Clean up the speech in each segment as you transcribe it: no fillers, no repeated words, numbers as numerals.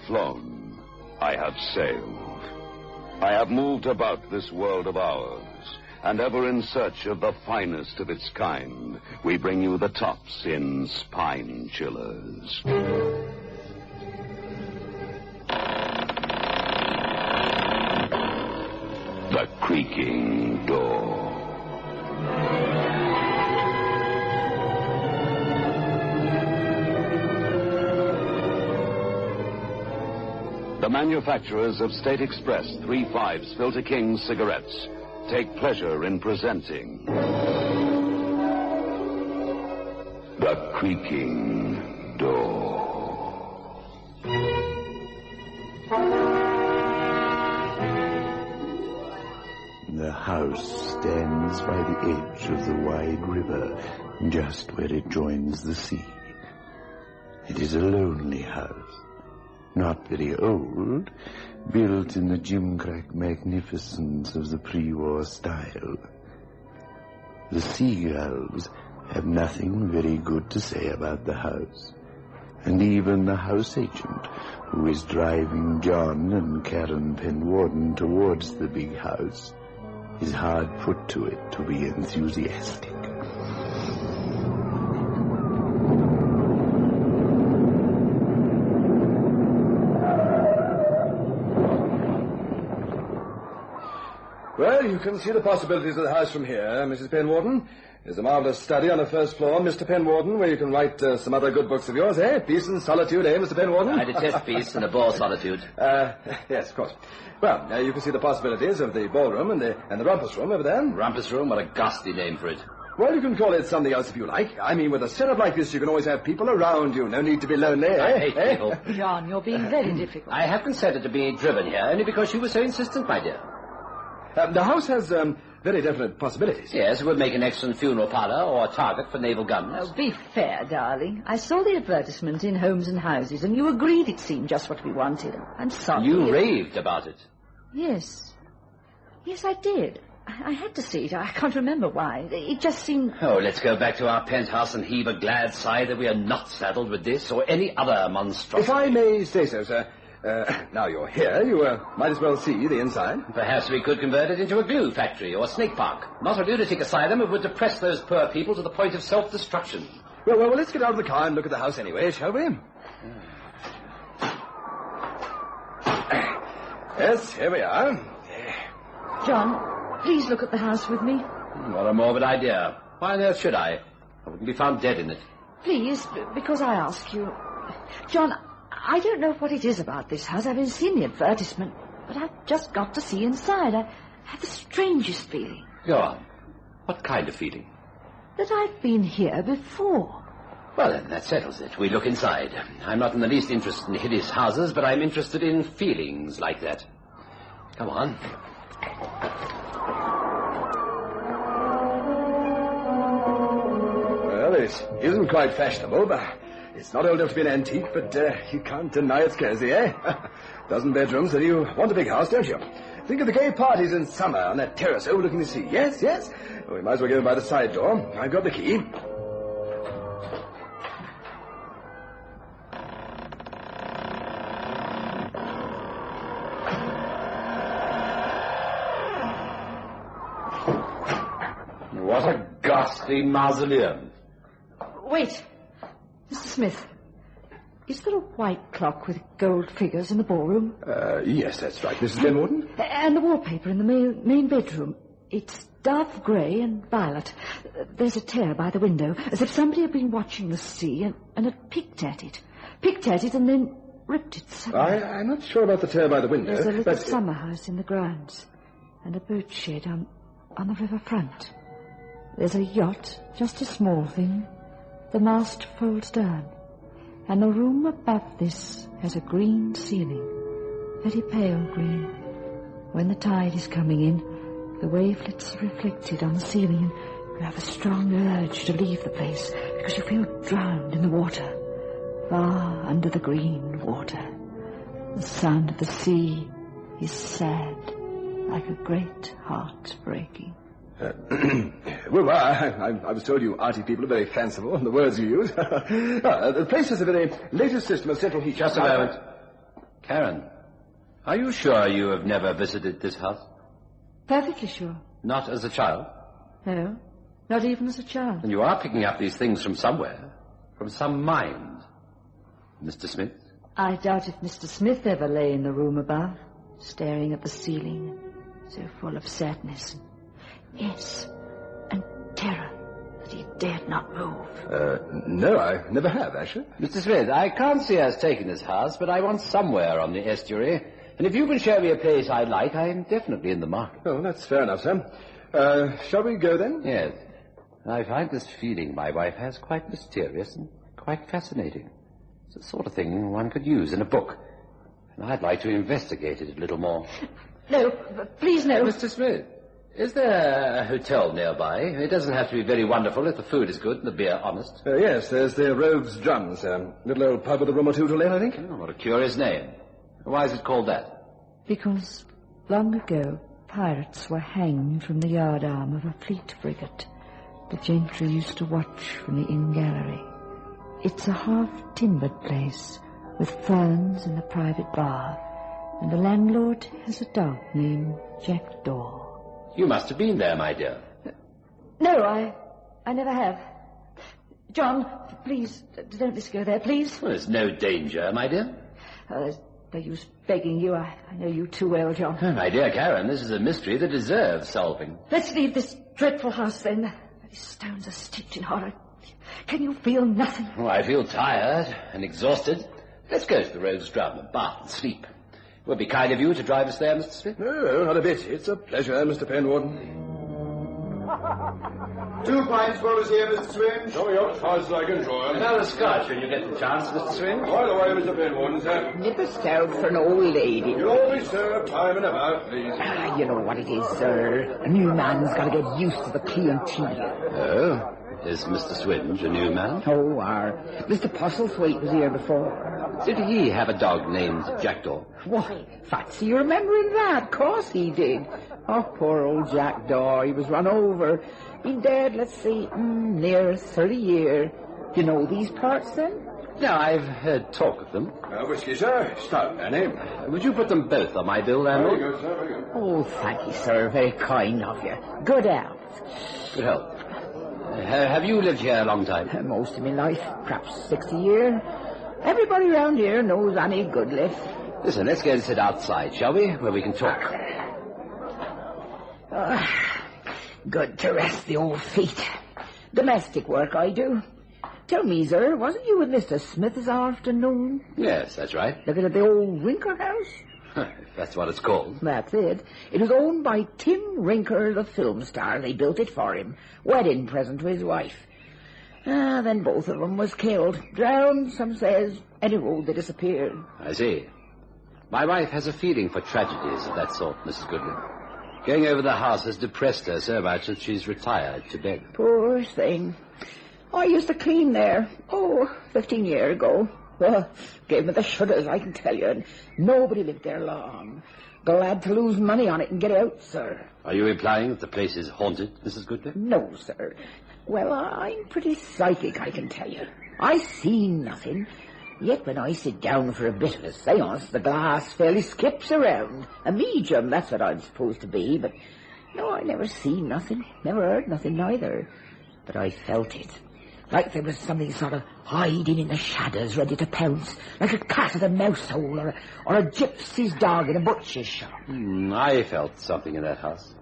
flown. I have sailed. I have moved about this world of ours, and ever in search of the finest of its kind, we bring you the tops in Spine Chillers. The Creaking Door. The manufacturers of State Express 3/5 Filter King cigarettes take pleasure in presenting The Creaking Door. The house stands by the edge of the wide river, just where it joins the sea. It is a lonely house, not very old, built in the gimcrack magnificence of the pre-war style. The seagulls have nothing very good to say about the house, and even the house agent, who is driving John and Karen Penwarden towards the big house, is hard put to it to be enthusiastic. Well, you can see the possibilities of the house from here, Mrs. Penwarden. There's a marvellous study on the first floor, Mr. Penwarden, where you can write some other good books of yours, eh? Peace and Solitude, eh, Mr. Penwarden? I detest peace and abhor solitude. Yes, of course. Well, you can see the possibilities of the ballroom and the rumpus room over there. Rumpus room? What a ghastly name for it. Well, you can call it something else if you like. I mean, with a setup like this, you can always have people around you. No need to be lonely, eh? I hate people. John, you're being very difficult. I have consented to be driven here only because you were so insistent, my dear. The house has very definite possibilities. Yes, it would make an excellent funeral parlor or a target for naval guns. Oh, be fair, darling. I saw the advertisement in Homes and Houses, and you agreed it seemed just what we wanted. I'm sorry. You raved about it. Yes. Yes, I did. I had to see it. I can't remember why. It just seemed... Oh, let's go back to our penthouse and heave a glad sigh that we are not saddled with this or any other monstrosity. If I may say so, sir. Now you're here, you might as well see the inside. Perhaps we could convert it into a glue factory or a snake park. Not a lunatic asylum. It would depress those poor people to the point of self-destruction. Well, let's get out of the car and look at the house anyway, shall we? Yes, here we are. John, please look at the house with me. What a morbid idea. Why on earth should I? I wouldn't be found dead in it. Please, because I ask you. John, I don't know what it is about this house. I haven't seen the advertisement, but I've just got to see inside. I have the strangest feeling. Go on. What kind of feeling? That I've been here before. Well, then, that settles it. We look inside. I'm not in the least interested in hideous houses, but I'm interested in feelings like that. Come on. Well, it isn't quite fashionable, but it's not old enough to be an antique, but you can't deny it's cozy, eh? Dozen bedrooms, and you want a big house, don't you? Think of the gay parties in summer on that terrace overlooking the sea. Yes, yes. Well, we might as well go in by the side door. I've got the key. What a ghastly mausoleum. Wait. Mr. Smith, is there a white clock with gold figures in the ballroom? Yes, that's right, Mrs. Penwarden. And the wallpaper in the main bedroom. It's dark grey and violet. There's a tear by the window, as if somebody had been watching the sea and had picked at it. Picked at it and then ripped it suddenly. I'm not sure about the tear by the window. There's a little summer house in the grounds and a boat shed on the river front. There's a yacht, just a small thing. The mast folds down, and the room above this has a green ceiling, very pale green. When the tide is coming in, the wavelets are reflected on the ceiling, and you have a strong urge to leave the place because you feel drowned in the water, far under the green water. The sound of the sea is sad, like a great heart breaking. Well, I was told you arty people are very fanciful in the words you use. The place has a very latest system of central heat. Just a moment. Karen, are you sure you have never visited this house? Perfectly sure. Not as a child? No, not even as a child. And you are picking up these things from somewhere, from some mind. Mr. Smith? I doubt if Mr. Smith ever lay in the room above, staring at the ceiling, so full of sadness. Yes, and terror that he dared not move. No, I never have, actually. Mr. Smith, I can't see us taking this house, but I want somewhere on the estuary. And if you can show me a place I like, I'm definitely in the market. Oh, that's fair enough, sir. Shall we go then? Yes. I find this feeling my wife has quite mysterious and quite fascinating. It's the sort of thing one could use in a book. And I'd like to investigate it a little more. No, please no. Mr. Smith, is there a hotel nearby? It doesn't have to be very wonderful if the food is good and the beer honest. Yes, there's the Rogue's Drum, sir. Little old pub with a room or two to let, I think. Oh, what a curious name. Why is it called that? Because long ago, pirates were hanged from the yard arm of a fleet frigate. The gentry used to watch from the inn gallery. It's a half-timbered place with ferns and a private bar, and the landlord has a dog named Jackdaw. You must have been there, my dear. No, I never have. John, please, don't let's go there, please. Well, there's no danger, my dear. There's no use begging you. I know you too well, John. Oh, my dear Karen, this is a mystery that deserves solving. Let's leave this dreadful house, then. These stones are steeped in horror. Can you feel nothing? Oh, I feel tired and exhausted. Let's go to the Rogue's Drum and bath and sleep. It would be kind of you to drive us there, Mr. Smith. No, not a bit. It's a pleasure, Mr. Penwarden. 2 pints for us here, Mr. Swinge. Show me up fast as I can draw 'em. Another scotch when you get the chance, Mr. Swing. By the way, Mr. Penwarden, sir. Nip a stout for an old lady. You'll always serve time and about, please. You know what it is, sir. A new man's got to get used to the clientele. Oh, is Mr. Swinge a new man? Oh, our Mr. Postlethwaite was here before. Did he have a dog named Jackdaw? Why, fancy you remembering that. Of course he did. Oh, poor old Jackdaw. He was run over. Been dead, let's see, near 30 years. You know these parts, then? No, I've heard talk of them. Whiskey, sir. Stout, Annie. Would you put them both on my bill, Very landlord? good, sir. Very good. Oh, thank you, sir. Very kind of you. Good health. Good help. Have you lived here a long time? Most of my life, perhaps 60 years. Everybody around here knows Annie Goodliff. Listen, let's go and sit outside, shall we? Where we can talk. Good to rest the old feet. Domestic work I do. Tell me, sir, wasn't you with Mr. Smith this afternoon? Yes, that's right. Looking at the old Rinker house? If that's what it's called. That's it. It was owned by Tim Rinker, the film star. They built it for him. Wedding present to his wife. Then both of them was killed. Drowned, some says. Any road they disappeared. I see. My wife has a feeling for tragedies of that sort, Mrs. Goodwin. Going over the house has depressed her so much that she's retired to bed. Poor thing. I used to clean there, 15 years ago. Gave me the shudders, I can tell you, and nobody lived there long. Glad to lose money on it and get out, sir. Are you implying that the place is haunted, Mrs. Goodwin? No, sir. Well, I'm pretty psychic, I can tell you. I see nothing. Yet when I sit down for a bit of a seance, the glass fairly skips around. A medium, that's what I'm supposed to be, but no, I never seen nothing, never heard nothing neither. But I felt it. Like there was something sort of hiding in the shadows, ready to pounce, like a cat at a mouse hole, or a gypsy's dog in a butcher's shop. I felt something in that house.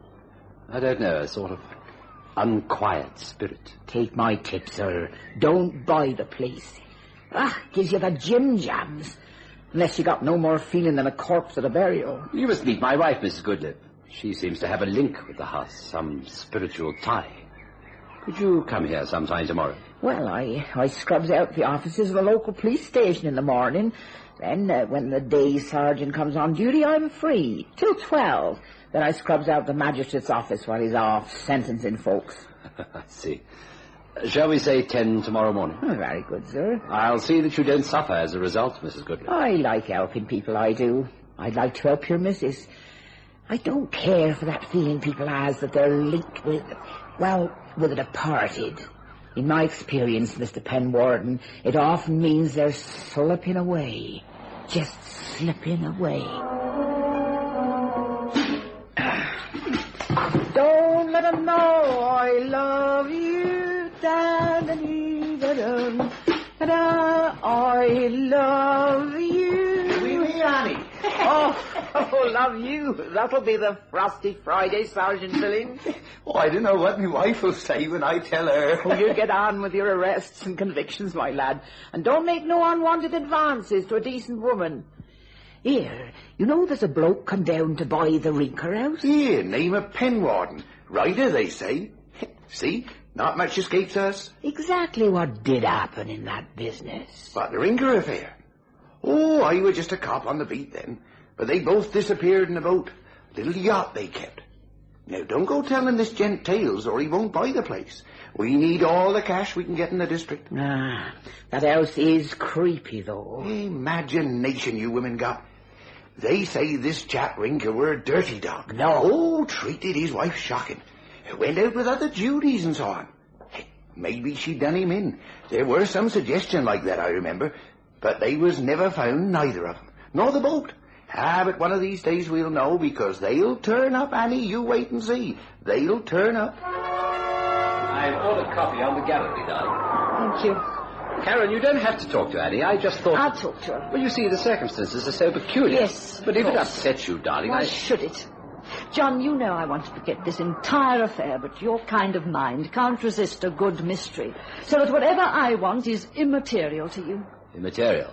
I don't know, a sort of unquiet spirit. Take my tip, sir. Don't buy the place. Gives you the jim jams. Unless you got no more feeling than a corpse at a burial. You must meet my wife, Mrs. Goodlip. She seems to have a link with the house, some spiritual tie. Could you come here sometime tomorrow? Well, I scrubs out the offices of the local police station in the morning. Then, when the day sergeant comes on duty, I'm free. Till 12. Then I scrubs out the magistrate's office while he's off sentencing folks. I see. Shall we say 10 tomorrow morning? Oh, very good, sir. I'll see that you don't suffer as a result, Mrs. Goodlip. I like helping people, I do. I'd like to help your missus. I don't care for that feeling people has that they're linked with the departed. In my experience, Mr. Penwarden, it often means they're slipping away. just slipping away. Don't let 'em know I love you, da-da-dee-da-dum, da-da, I love you. Me, Annie. Oh, love you. That'll be the frosty Friday, Sergeant Billings. Oh, I don't know what my wife will say when I tell her. Oh, you get on with your arrests and convictions, my lad, and don't make no unwanted advances to a decent woman. Here, you know there's a bloke come down to buy the Rinker house? Yeah, name of Penwarden. Writer, they say. See, not much escapes us. Exactly what did happen in that business. But the Rinker affair. Oh, I was just a cop on the beat then, but they both disappeared in a boat. Little yacht they kept. Now, don't go telling this gent tales or he won't buy the place. We need all the cash we can get in the district. Ah, that house is creepy, though. Imagination you women got. They say this chap Rinker were a dirty dog. No. Oh, treated his wife shocking. Went out with other duties and so on. Maybe she done him in. There were some suggestion like that, I remember. But they was never found, neither of them. Nor the boat. But one of these days we'll know, because they'll turn up, Annie. You wait and see. They'll turn up. I've ordered coffee on the gallery, darling. Thank you. Karen, you don't have to talk to Annie. I just thought... I'll talk to her. Well, you see, the circumstances are so peculiar. Yes, But if it course. upsets you, darling, Why should it? John, you know I want to forget this entire affair, but your kind of mind can't resist a good mystery, so that whatever I want is immaterial to you. Immaterial.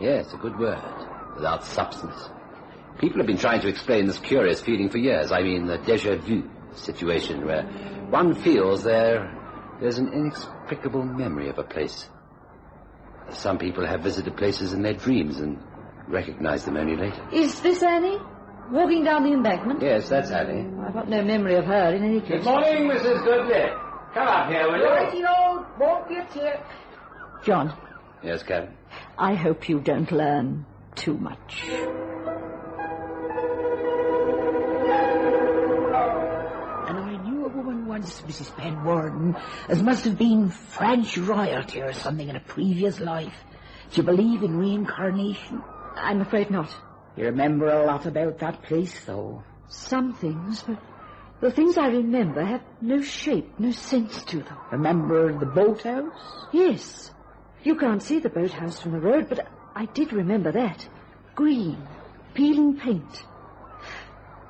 Yes, a good word. Without substance. People have been trying to explain this curious feeling for years. I mean, the déjà vu situation where one feels there's an inexplicable memory of a place. Some people have visited places in their dreams and recognize them only later. Is this Annie? Walking down the embankment? Yes, that's Annie. I've got no memory of her in any case. Good morning, Mrs. Goodley. Come up here, will you? Righty-o, won't be a tick. John, Yes, Karen. I hope you don't learn too much. And I knew a woman once, Mrs. Penwarden, as must have been French royalty or something in a previous life. Do you believe in reincarnation? I'm afraid not. You remember a lot about that place, though. Some things, but the things I remember have no shape, no sense to them. Remember the boathouse? Yes. You can't see the boathouse from the road, but I did remember that. Green, peeling paint.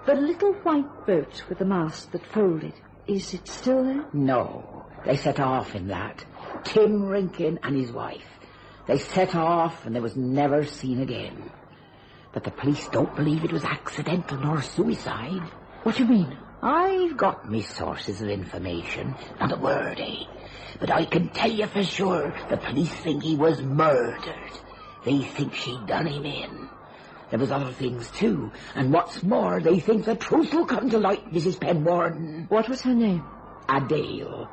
The little white boat with the mast that folded, is it still there? No, they set off in that. Tim Rinkin and his wife. They set off and they was never seen again. But the police don't believe it was accidental nor suicide. What do you mean? I've got me sources of information, not a word, But I can tell you for sure the police think he was murdered. They think she done him in. There was other things, too. And what's more, they think the truth will come to light, Mrs. Penwarden. What was her name? Adele.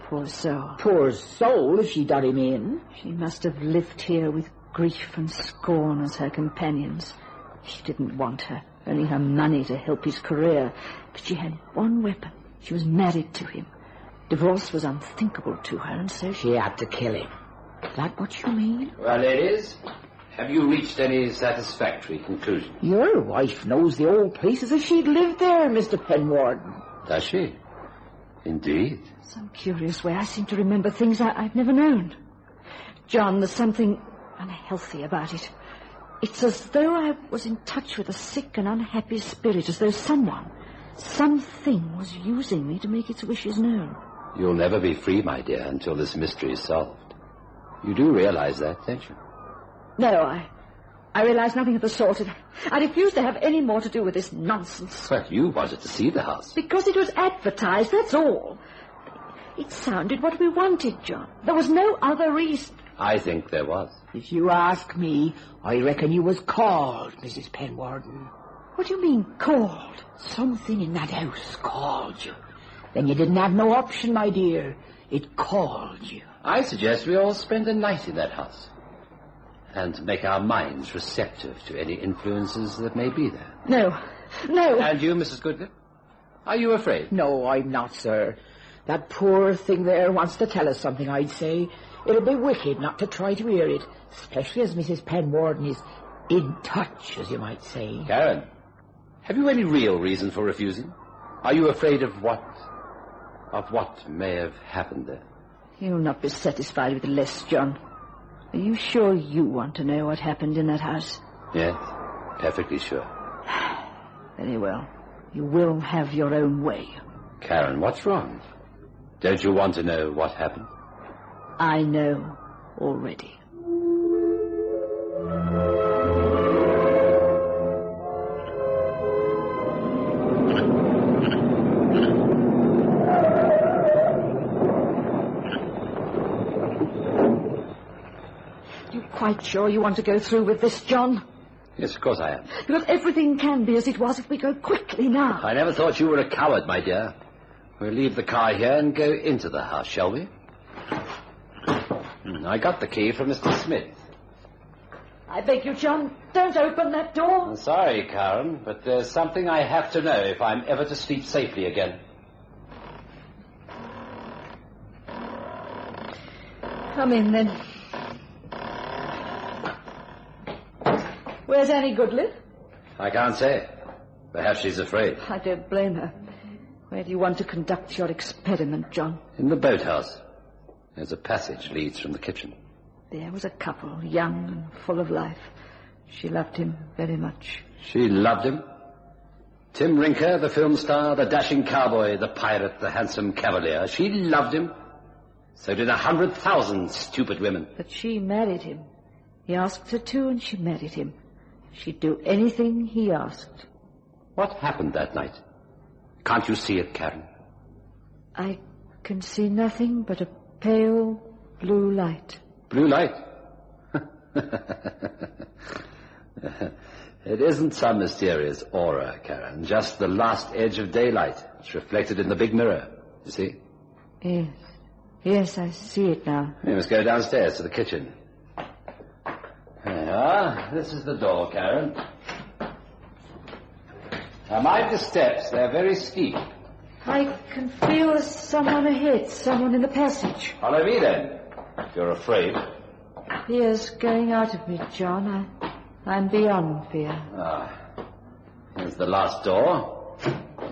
Poor soul. Poor soul, if she done him in. She must have lived here with grief and scorn as her companions. He didn't want her, only her money to help his career. But she had one weapon. She was married to him. Divorce was unthinkable to her, and so She had to kill him. Is that what you mean? Well, ladies, have you reached any satisfactory conclusion? Your wife knows the old place as if she'd lived there, Mr. Penwarden. Does she? Indeed. some curious way I seem to remember things I've never known. John, there's something unhealthy about it. It's as though I was in touch with a sick and unhappy spirit, as though something was using me to make its wishes known. You'll never be free, my dear, until this mystery is solved. You do realize that, don't you? No, I realize nothing of the sort. I refuse to have any more to do with this nonsense. Well, you wanted to see the house. Because it was advertised, that's all. It sounded what we wanted, John. There was no other reason. I think there was. If you ask me, I reckon you was called, Mrs. Penwarden. What do you mean, called? Something in that house called you. Then you didn't have no option, my dear. It called you. I suggest we all spend a night in that house and make our minds receptive to any influences that may be there. No. And you, Mrs. Goodley? Are you afraid? No, I'm not, sir. That poor thing there wants to tell us something, I'd say. It'll be wicked not to try to hear it, especially as Mrs. Penwarden is in touch, as you might say. Karen, have you any real reason for refusing? Are you afraid of what may have happened there? You'll not be satisfied with less, John. Are you sure you want to know what happened in that house? Yes, perfectly sure. Very well. You will have your own way. Karen, what's wrong? Don't you want to know what happened? I know already. You quite sure you want to go through with this, John? Yes, of course I am. Because everything can be as it was if we go quickly now. I never thought you were a coward, my dear. We'll leave the car here and go into the house, shall we? I got the key from Mr. Smith. I beg you, John, don't open that door. I'm sorry, Karen, but there's something I have to know if I'm ever to sleep safely again. Come in, then. Where's Annie Goodliffe? I can't say. Perhaps she's afraid. I don't blame her. Where do you want to conduct your experiment, John? In the boathouse. There's a passage leads from the kitchen. There was a couple, young and full of life. She loved him very much. She loved him? Tim Rinker, the film star, the dashing cowboy, the pirate, the handsome cavalier. She loved him. So did 100,000 stupid women. But she married him. He asked her to, and she married him. She'd do anything he asked. What happened that night? Can't you see it, Karen? I can see nothing but a pale blue light. Blue light? It isn't some mysterious aura, Karen. Just the last edge of daylight. It's reflected in the big mirror. You see? Yes. Yes, I see it now. You must go downstairs to the kitchen. There you are. This is the door, Karen. Now, mind the steps. They're very steep. I can feel there's someone ahead, someone in the passage. Follow me, then, if you're afraid. Fear's going out of me, John. I'm beyond fear. Here's the last door.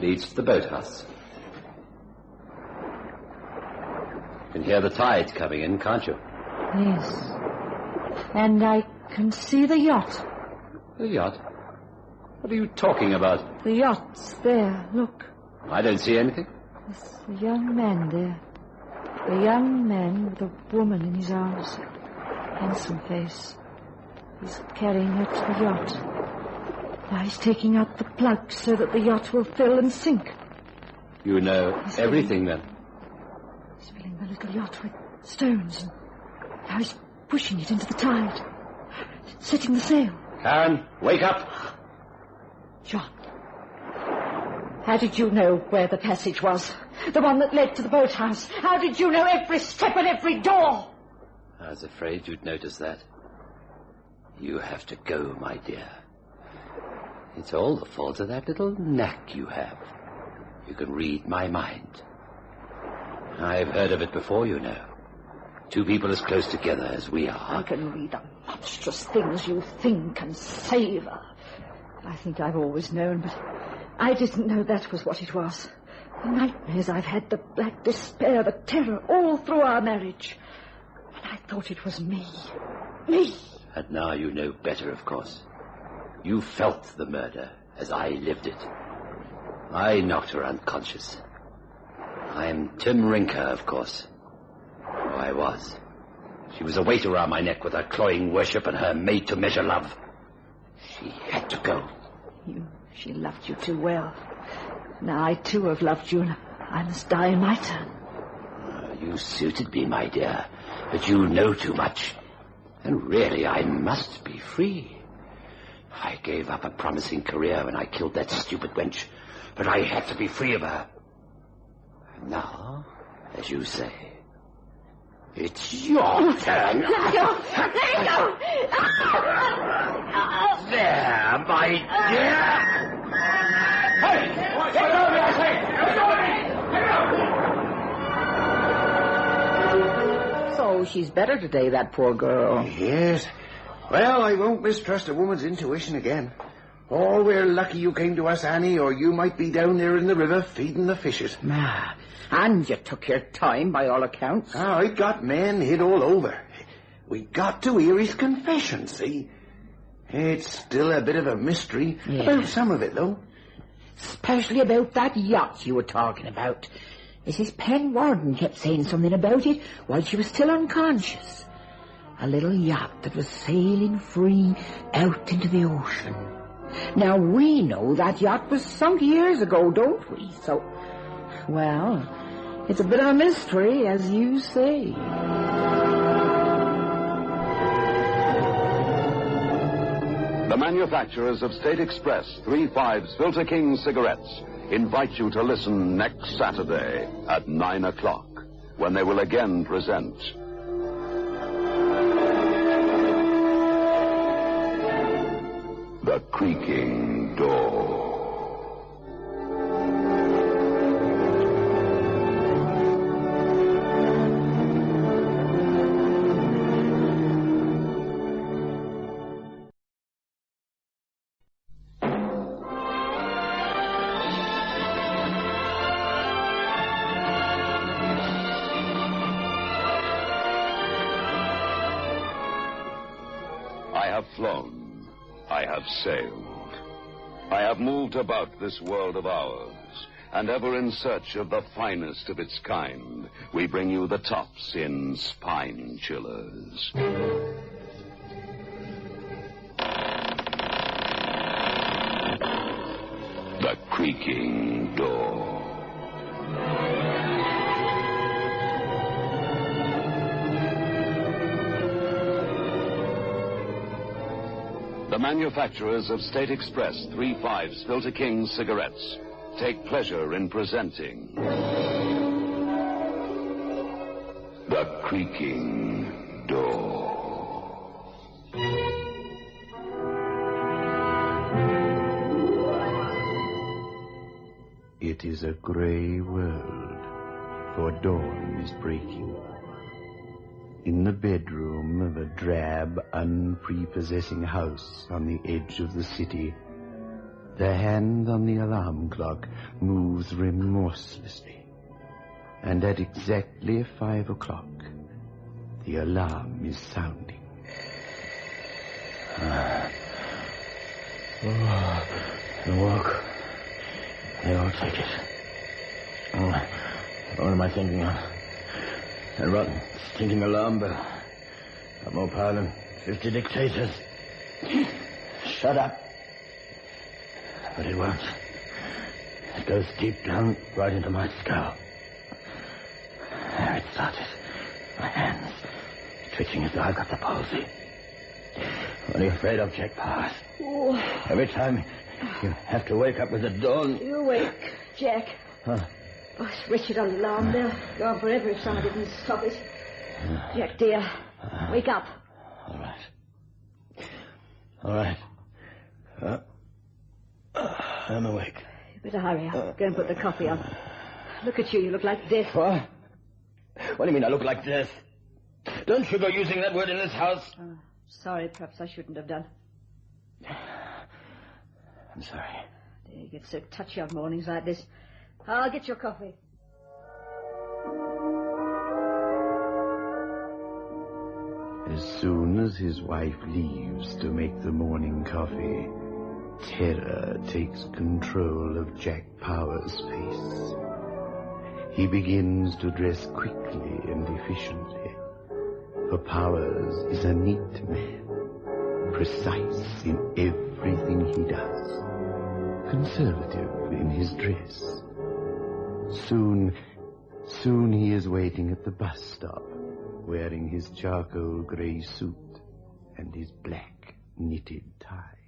Leads to the boathouse. You can hear the tide coming in, can't you? Yes. And I can see the yacht. The yacht? What are you talking about? The yacht's there, look. I don't see anything. There's a young man there. A young man with a woman in his arms. Handsome face. He's carrying her to the yacht. Now he's taking out the plug so that the yacht will fill and sink. You know everything, then? He's filling the little yacht with stones, and now he's pushing it into the tide. Setting the sail. Karen, wake up. John, how did you know where the passage was? The one that led to the boathouse. How did you know every step and every door? I was afraid you'd notice that. You have to go, my dear. It's all the fault of that little knack you have. You can read my mind. I've heard of it before, you know. Two people as close together as we are. I can read the monstrous things you think and savor. I think I've always known, but I didn't know that was what it was. The nightmares I've had, the black despair, the terror, all through our marriage. And I thought it was me. Me! And now you know better, of course. You felt the murder as I lived it. I knocked her unconscious. I'm Tim Rinker, of course. Oh, I was. She was a weight around my neck with her cloying worship and her made-to-measure love. She had to go. She loved you too well. Now I too have loved you, and I must die in my turn. You suited me, my dear, but you know too much. And really, I must be free. I gave up a promising career when I killed that stupid wench, but I had to be free of her. And now, as you say, it's your turn. Let go! Let go! There, my dear. Hey! Get over here, I say! So she's better today, that poor girl. Yes. Well, I won't mistrust a woman's intuition again. Oh, we're lucky you came to us, Annie, or you might be down there in the river feeding the fishes. And you took your time, by all accounts. I got men hid all over. We got to hear his confession, see? It's still a bit of a mystery about some of it, though. Especially about that yacht you were talking about. Mrs. Penwarden kept saying something about it while she was still unconscious. A little yacht that was sailing free out into the ocean. Now, we know that yacht was sunk years ago, don't we? So, well, it's a bit of a mystery, as you say. The manufacturers of State Express 3/5 Filter King cigarettes invite you to listen next Saturday at 9 o'clock when they will again present The Creaking Door. I have flown. I have sailed. I have moved about this world of ours, and ever in search of the finest of its kind, we bring you the tops in spine chillers. The Creaking Door. The manufacturers of State Express 3/5 Filter King cigarettes take pleasure in presenting The Creaking Door. It is a grey world, for dawn is breaking. In the bedroom of a drab, unprepossessing house on the edge of the city, the hand on the alarm clock moves remorselessly. And at exactly 5 o'clock, the alarm is sounding. The walk. They all take it. What am I thinking of? That rotten, stinking alarm bell. Got more power than 50 dictators. Shut up. But it won't. It goes deep down, right into my skull. There it started. My hands twitching as though I got the palsy. What are you afraid of, Jack Powers? Oh. Every time you have to wake up with the dawn. You awake, Jack. Huh? Oh, it's Richard on the alarm bell. Go on forever if someone didn't stop it. Jack, dear, wake up. All right. I'm awake. You better hurry up. Go and put the coffee on. Look at you. You look like death. What? What do you mean I look like death? Don't you go using that word in this house. Oh, sorry, perhaps I shouldn't have done. I'm sorry. Dear, you get so touchy on mornings like this. I'll get your coffee. As soon as his wife leaves to make the morning coffee, terror takes control of Jack Powers' face. He begins to dress quickly and efficiently, for Powers is a neat man, precise in everything he does, conservative in his dress. Soon he is waiting at the bus stop, wearing his charcoal grey suit and his black knitted tie.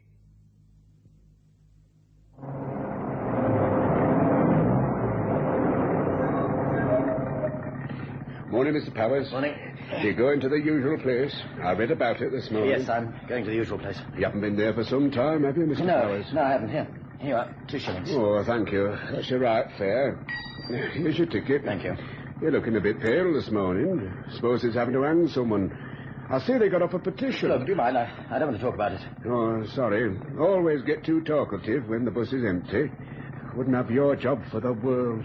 Morning, Mr. Powers. Morning. You're going to the usual place. I read about it this morning. Yes, I'm going to the usual place. You haven't been there for some time, have you, Mr. Powers? No, I haven't. Here you are, 2 shillings. Oh, thank you. That's your right fare. Here's your ticket. Thank you. You're looking a bit pale this morning. Suppose it's having to hang someone. I see they got up a petition. Look, do you mind? I don't want to talk about it. Oh, sorry. Always get too talkative when the bus is empty. Wouldn't have your job for the world.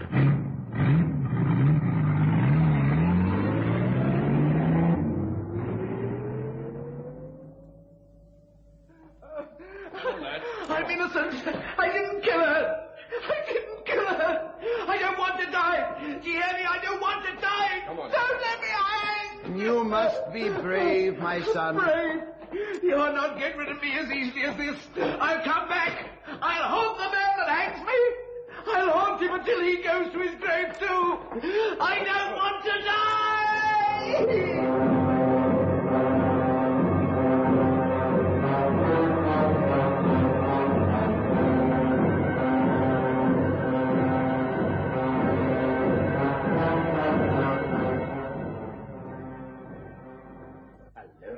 I'm innocent. I didn't kill her. I didn't kill her. I don't want to die. Do you hear me? I don't want to die. Come on. Don't let me hang. You must be brave, my son. Brave? You're not getting rid of me as easily as this. I'll come back. I'll haunt the man that hangs me. I'll haunt him until he goes to his grave too. I don't want to die.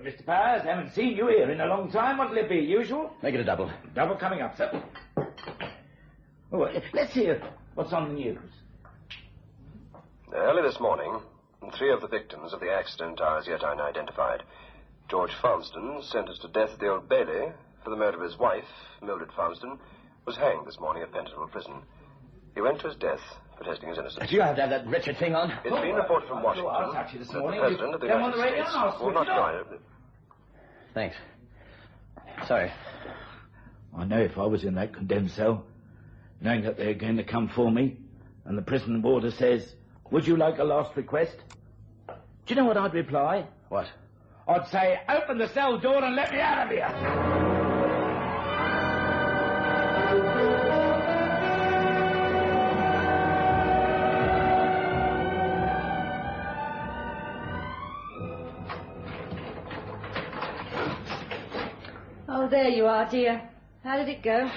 Mr. Powers, haven't seen you here in a long time. What'll it be, usual? Make it a double. Double coming up, sir. Oh, let's hear what's on the news. Early this morning, 3 of the victims of the accident are as yet unidentified. George Farmston, sentenced to death at the Old Bailey for the murder of his wife, Mildred Farmston, was hanged this morning at Pentonville Prison. He went to his death, protesting his innocence. Do you have to have that wretched thing on? It's been reported from Washington that the President of the United States will not join... Thanks. Sorry. I know if I was in that condemned cell, knowing that they're going to come for me, and the prison warder says, would you like a last request? Do you know what I'd reply? What? I'd say, open the cell door and let me out of here. Oh, there you are, dear. How did it go?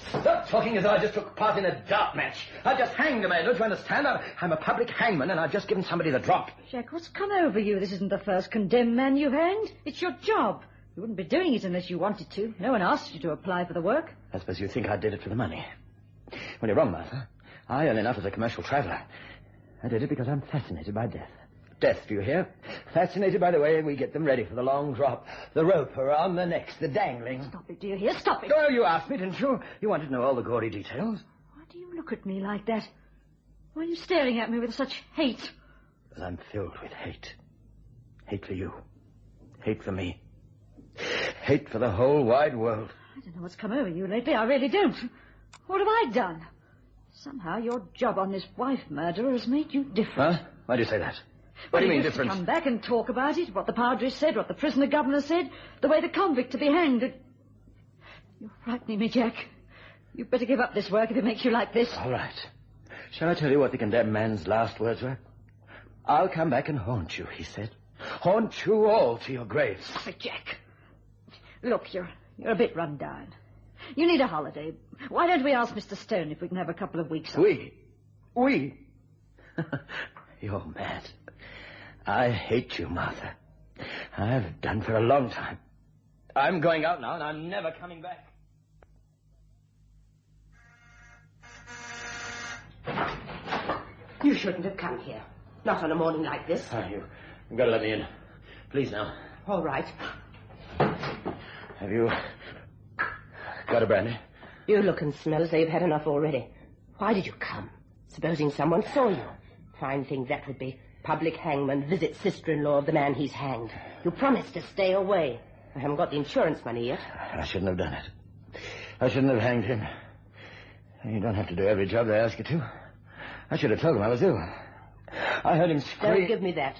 Stop talking as though I just took part in a dart match. I just hanged a man, don't you understand? I'm a public hangman, and I've just given somebody the drop. Jack, what's come over you? This isn't the first condemned man you've hanged. It's your job. You wouldn't be doing it unless you wanted to. No one asked you to apply for the work. I suppose you think I did it for the money. Well, you're wrong, Martha. I earn enough as a commercial traveller. I did it because I'm fascinated by death. Death, do you hear? Fascinated by the way we get them ready for the long drop. The rope around the necks, the dangling. Stop it, do you hear? Stop it. Oh, you asked me, didn't you? You wanted to know all the gory details. Why do you look at me like that? Why are you staring at me with such hate? Because I'm filled with hate. Hate for you. Hate for me. Hate for the whole wide world. I don't know what's come over you lately. I really don't. What have I done? Somehow your job on this wife murderer has made you different. Huh? Why do you say that? What do you mean different? Come back and talk about it, what the padre said, what the prisoner governor said, the way the convict to be hanged. You're frightening me, Jack. You'd better give up this work if it makes you like this. All right. Shall I tell you what the condemned man's last words were? I'll come back and haunt you, he said. Haunt you all to your graves. Stop it, Jack. Look, you're a bit run down. You need a holiday. Why don't we ask Mr. Stone if we can have a couple of weeks off? We? You're mad. I hate you, Martha. I've done for a long time. I'm going out now, and I'm never coming back. You shouldn't have come here. Not on a morning like this. Oh, you've got to let me in. Please, now. All right. Have you got a brandy? You look and smell as though you've had enough already. Why did you come? Supposing someone saw you. Fine thing that would be. Public hangman visits sister-in-law of the man he's hanged. You promised to stay away. I haven't got the insurance money yet. I shouldn't have done it. I shouldn't have hanged him. You don't have to do every job they ask you to. I should have told him I was ill. I heard him scream. Don't give me that.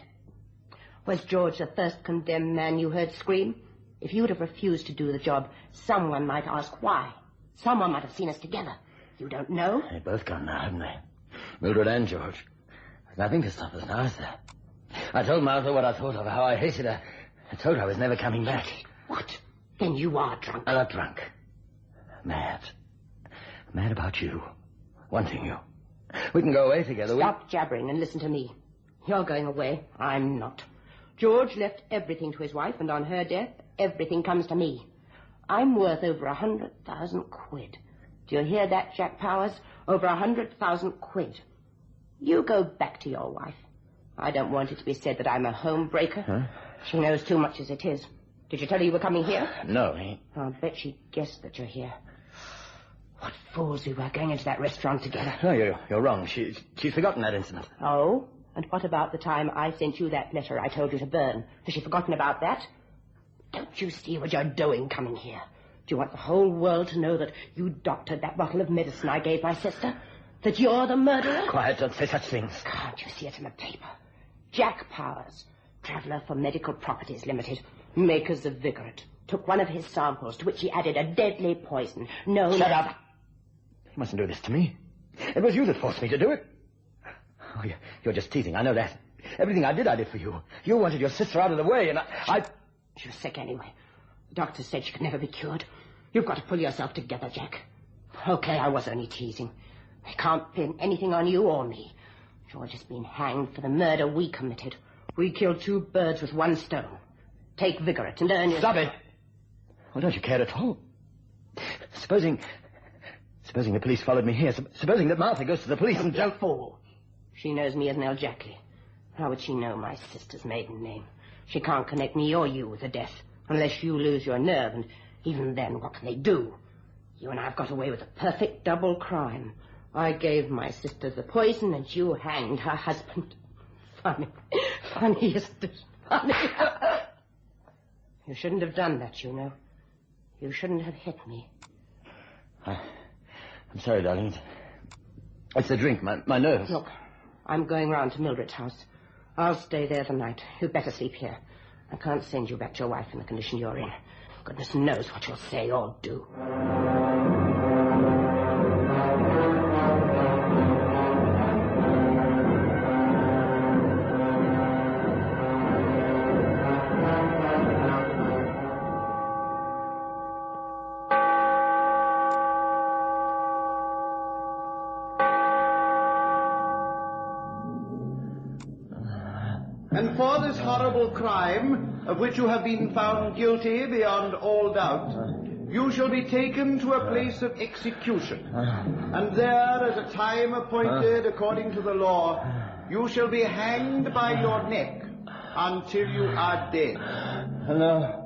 Was George the first condemned man you heard scream? If you'd have refused to do the job, someone might ask why. Someone might have seen us together. You don't know? They've both gone now, haven't they? Mildred and George. There's nothing to stop us now, is there? I told Martha what I thought of her, how I hated her. I told her I was never coming back. What? Then you are drunk. I'm not drunk. Mad. Mad about you. Wanting you. We can go away together. Stop jabbering and listen to me. You're going away. I'm not. George left everything to his wife, and on her death, everything comes to me. I'm worth over 100,000 quid. Do you hear that, Jack Powers? Over 100,000 quid. You go back to your wife. I don't want it to be said that I'm a home breaker. Huh? She knows too much as it is. Did you tell her you were coming here? No. I'll bet she guessed that you're here. What fools we were going into that restaurant together. No, you're wrong. She's forgotten that incident. Oh? And what about the time I sent you that letter I told you to burn? Has she forgotten about that? Don't you see what you're doing coming here? Do you want the whole world to know that you doctored that bottle of medicine I gave my sister? That you're the murderer? Quiet, don't say such things. Can't you see it in the paper? Jack Powers, traveller for Medical Properties Limited, makers of Vigorate, took one of his samples to which he added a deadly poison known Shut as... up! You mustn't do this to me. It was you that forced me to do it. Oh, you're just teasing, I know that. Everything I did for you. You wanted your sister out of the way, and I... She was sick anyway. The doctor said she could never be cured. You've got to pull yourself together, Jack. Okay, I was only teasing. I can't pin anything on you or me. George has been hanged for the murder we committed. We killed 2 birds with 1 stone. Take Vigorate and earn your... Stop it! Well, don't you care at all? Supposing the police followed me here. Supposing that Martha goes to the police and... Don't fool. She knows me as Nell Jackley. How would she know my sister's maiden name? She can't connect me or you with a death, unless you lose your nerve, and even then, what can they do? You and I have got away with a perfect double crime. I gave my sister the poison, and you hanged her husband. Funny. Funny, isn't it? Funny. You shouldn't have done that, you know. You shouldn't have hit me. I'm sorry, darling. It's the drink, my nerves. Look, I'm going round to Mildred's house. I'll stay there the night. You'd better sleep here. I can't send you back to your wife in the condition you're in. Goodness knows what you'll say or do. And for this horrible crime, of which you have been found guilty beyond all doubt, you shall be taken to a place of execution. And there, at a time appointed according to the law, you shall be hanged by your neck until you are dead. No.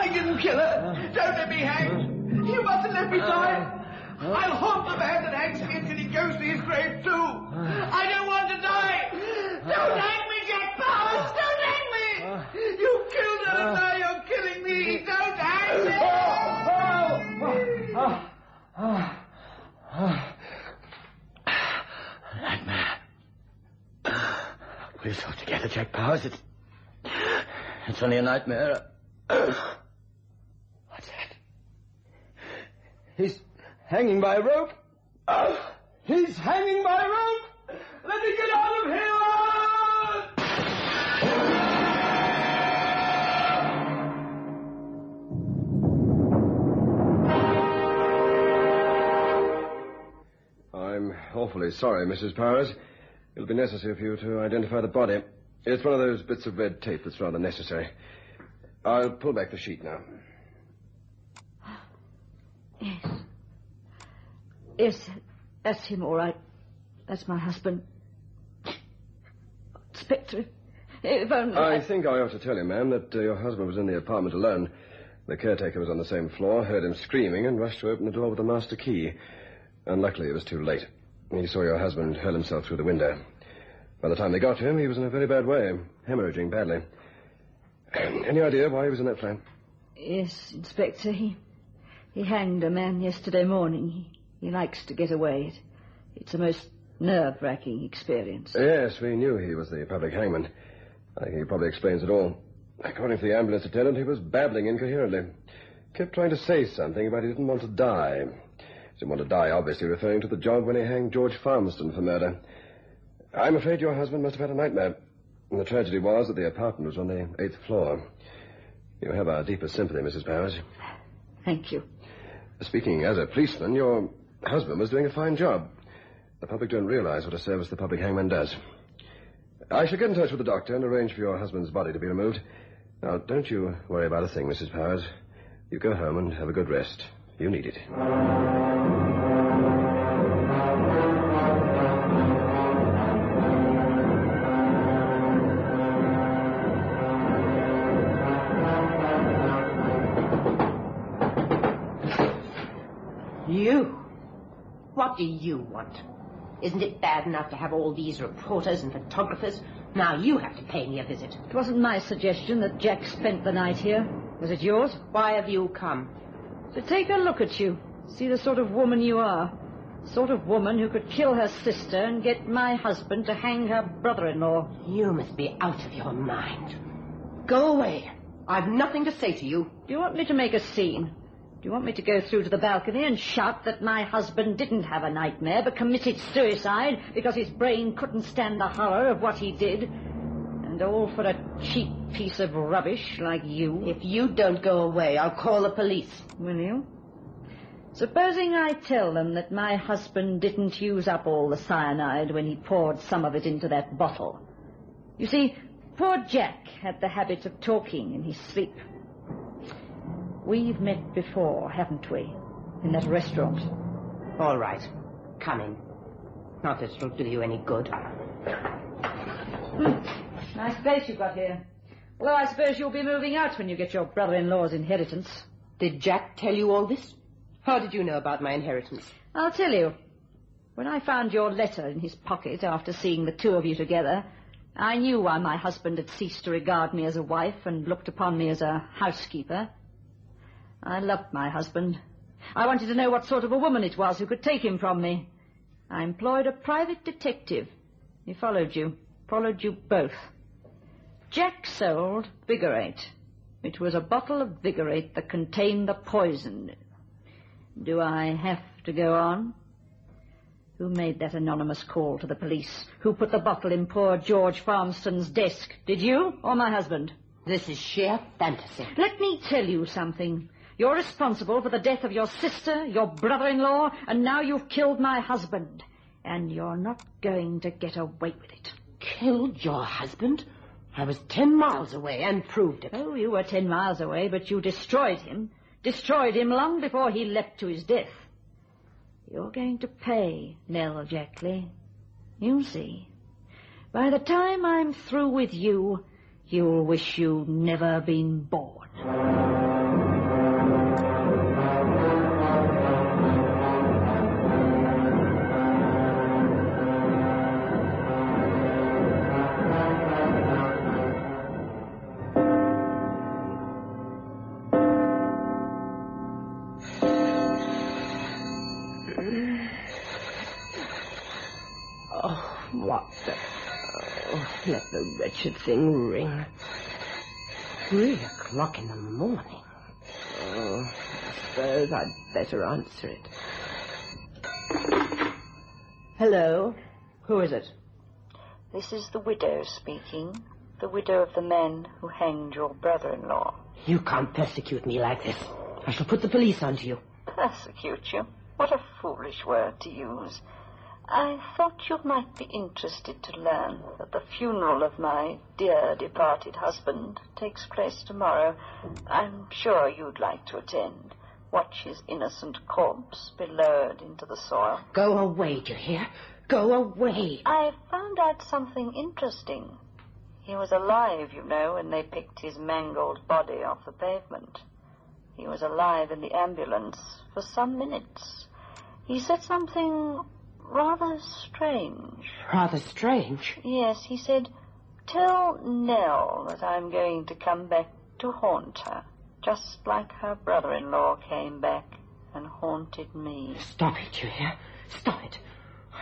I didn't kill her. Don't let me hang. You mustn't let me die. I'll haunt the man that hangs me until he goes to his grave, too. I don't want to die. Don't hang me, Jack Powers. Don't hang me. You killed her, and now you're killing me. Don't hang me. Nightmare. We're so together, Jack Powers. It's only a nightmare. What's that? He's hanging by a rope. He's hanging by a rope. Let me get out of here. I'm awfully sorry, Mrs. Powers. It'll be necessary for you to identify the body. It's one of those bits of red tape that's rather necessary. I'll pull back the sheet now. Yes, that's him, all right. That's my husband. Inspector, if only... I think I ought to tell you, ma'am, that your husband was in the apartment alone. The caretaker was on the same floor, heard him screaming, and rushed to open the door with the master key. Unluckily, it was too late. He saw your husband hurl himself through the window. By the time they got to him, he was in a very bad way, hemorrhaging badly. Any idea why he was in that flat? Yes, Inspector, he hanged a man yesterday morning. He likes to get away. It's a most nerve-wracking experience. Yes, we knew he was the public hangman. I think he probably explains it all. According to the ambulance attendant, he was babbling incoherently. Kept trying to say something, but he didn't want to die. Didn't want to die, obviously referring to the job when he hanged George Farmston for murder. I'm afraid your husband must have had a nightmare. And the tragedy was that the apartment was on the 8th floor. You have our deepest sympathy, Mrs. Powers. Thank you. Speaking as a policeman, your husband was doing a fine job. The public don't realize what a service the public hangman does. I shall get in touch with the doctor and arrange for your husband's body to be removed. Now, don't you worry about a thing, Mrs. Powers. You go home and have a good rest. You need it. You? What do you want? Isn't it bad enough to have all these reporters and photographers? Now you have to pay me a visit. It wasn't my suggestion that Jack spent the night here. Was it yours? Why have you come? To take a look at you. See the sort of woman you are. The sort of woman who could kill her sister and get my husband to hang her brother-in-law. You must be out of your mind. Go away. I've nothing to say to you. Do you want me to make a scene? Do you want me to go through to the balcony and shout that my husband didn't have a nightmare but committed suicide because his brain couldn't stand the horror of what he did? And all for a cheap piece of rubbish like you? If you don't go away, I'll call the police. Will you? Supposing I tell them that my husband didn't use up all the cyanide when he poured some of it into that bottle. You see, poor Jack had the habit of talking in his sleep. We've met before, haven't we? In that restaurant. All right. Come in. Not that it'll do you any good. Nice place you've got here. Although I suppose you'll be moving out when you get your brother-in-law's inheritance. Did Jack tell you all this? How did you know about my inheritance? I'll tell you. When I found your letter in his pocket after seeing the two of you together, I knew why my husband had ceased to regard me as a wife and looked upon me as a housekeeper. I loved my husband. I wanted to know what sort of a woman it was who could take him from me. I employed a private detective. He followed you both. Jack sold Vigorate. It was a bottle of Vigorate that contained the poison. Do I have to go on? Who made that anonymous call to the police? Who put the bottle in poor George Farmston's desk? Did you or my husband? This is sheer fantasy. Let me tell you something. You're responsible for the death of your sister, your brother-in-law, and now you've killed my husband. And you're not going to get away with it. Killed your husband? I was 10 miles away and proved it. Oh, you were 10 miles away, but you destroyed him. Destroyed him long before he leapt to his death. You're going to pay, Nell Jackley. You'll see. By the time I'm through with you, you'll wish you'd never been born. Let the wretched thing ring. 3 o'clock in the morning. Oh, I suppose I'd better answer it. Hello? Who is it? This is the widow speaking. The widow of the man who hanged your brother-in-law. You can't persecute me like this. I shall put the police onto you. Persecute you? What a foolish word to use. I thought you might be interested to learn that the funeral of my dear departed husband takes place tomorrow. I'm sure you'd like to attend. Watch his innocent corpse be lowered into the soil. Go away, do you hear? Go away. I found out something interesting. He was alive, you know, when they picked his mangled body off the pavement. He was alive in the ambulance for some minutes. He said something rather strange. Rather strange? Yes, he said, "Tell Nell that I'm going to come back to haunt her, just like her brother-in-law came back and haunted me." Stop it, you hear? Stop it.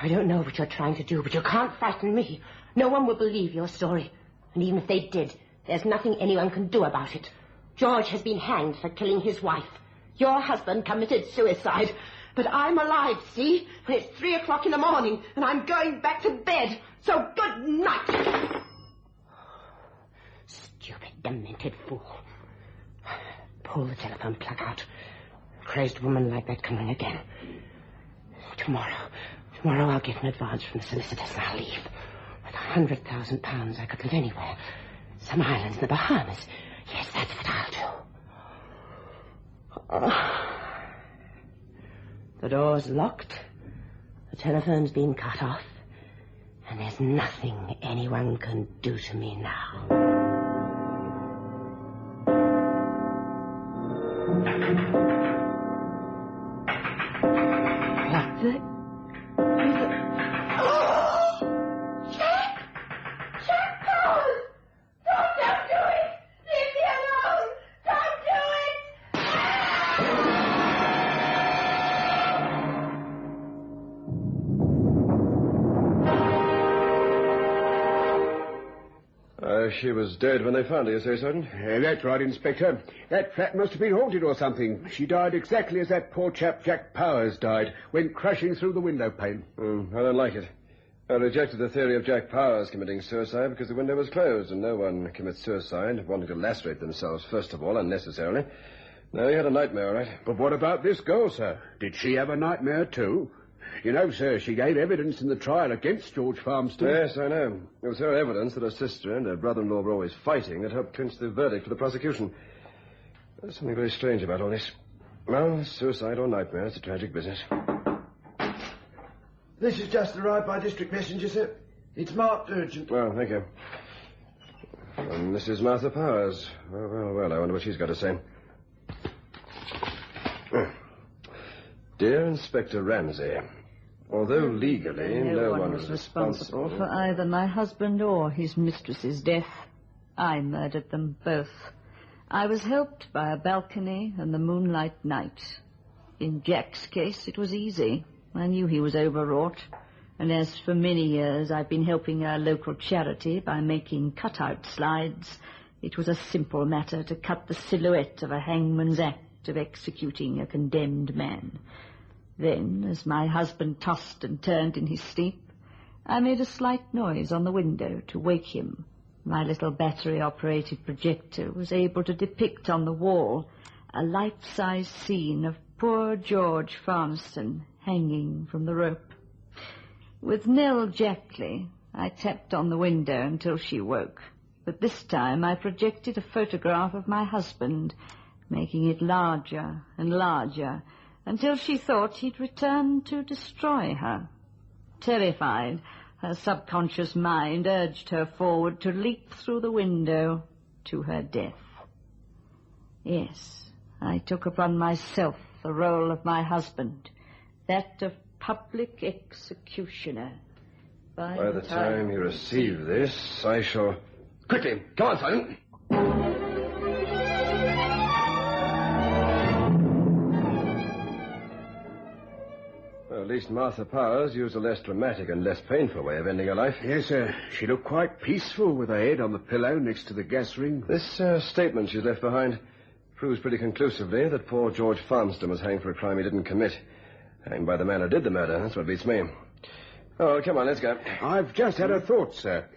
I don't know what you're trying to do, but you can't frighten me. No one will believe your story. And even if they did, there's nothing anyone can do about it. George has been hanged for killing his wife. Your husband committed suicide. But I'm alive, see? And it's 3 o'clock in the morning, and I'm going back to bed. So good night. Stupid, demented fool. Pull the telephone plug out. A crazed woman like that can ring again. Tomorrow I'll get an advance from the solicitors and I'll leave. With £100,000 I could live anywhere. Some islands in the Bahamas. Yes, that's what I'll do. The door's locked, the telephone's been cut off, and there's nothing anyone can do to me now. What the... She was dead when they found her, you say, Sergeant? That's right, Inspector. That flat must have been haunted or something. She died exactly as that poor chap Jack Powers died, went crashing through the window pane. I don't like it. I rejected the theory of Jack Powers committing suicide because the window was closed, and no one commits suicide wanting to lacerate themselves, first of all, unnecessarily. No, he had a nightmare, all right. But what about this girl, sir? Did she have a nightmare, too? You know, sir, she gave evidence in the trial against George Farmston. Yes, I know. It was her evidence that her sister and her brother-in-law were always fighting that helped clinch the verdict for the prosecution. There's something very strange about all this. Well, suicide or nightmare, it's a tragic business. This has just arrived by district messenger, sir. It's marked urgent. Well, thank you. And this is Martha Powers. Well, I wonder what she's got to say. Dear Inspector Ramsey, although legally no one was responsible for either my husband or his mistress's death, I murdered them both. I was helped by a balcony and the moonlight night. In Jack's case, it was easy. I knew he was overwrought, and as for many years I've been helping our local charity by making cutout slides, it was a simple matter to cut the silhouette of a hangman's act of executing a condemned man. Then, as my husband tossed and turned in his sleep, I made a slight noise on the window to wake him. My little battery-operated projector was able to depict on the wall a life-size scene of poor George Farmston hanging from the rope. With Nell Jackley, I tapped on the window until she woke, but this time I projected a photograph of my husband, making it larger and larger, until she thought he'd returned to destroy her. Terrified, her subconscious mind urged her forward to leap through the window to her death. Yes, I took upon myself the role of my husband, that of public executioner. By the time you receive this, I shall... Quickly, come on, Sergeant. Well, at least Martha Powers used a less dramatic and less painful way of ending her life. Yes, sir. She looked quite peaceful with her head on the pillow next to the gas ring. This statement she's left behind proves pretty conclusively that poor George Farmston was hanged for a crime he didn't commit. Hanged by the man who did the murder. That's what beats me. Oh, come on, let's go. I've just had a thought, sir.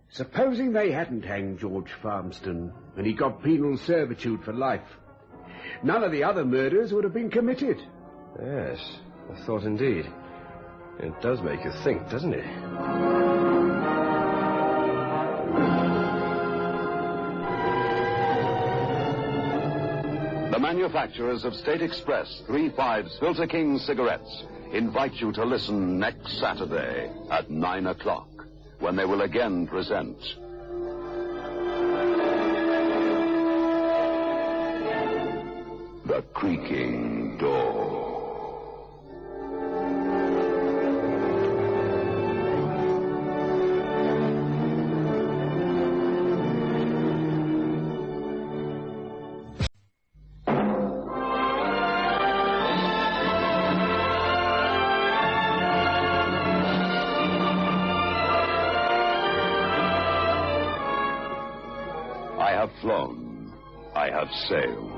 Supposing they hadn't hanged George Farmston and he got penal servitude for life, none of the other murders would have been committed. Yes, a thought indeed. It does make you think, doesn't it? The manufacturers of State Express 3/5 Filter King cigarettes invite you to listen next Saturday at 9 o'clock, when they will again present The Creaking Door. I have flown. I have sailed.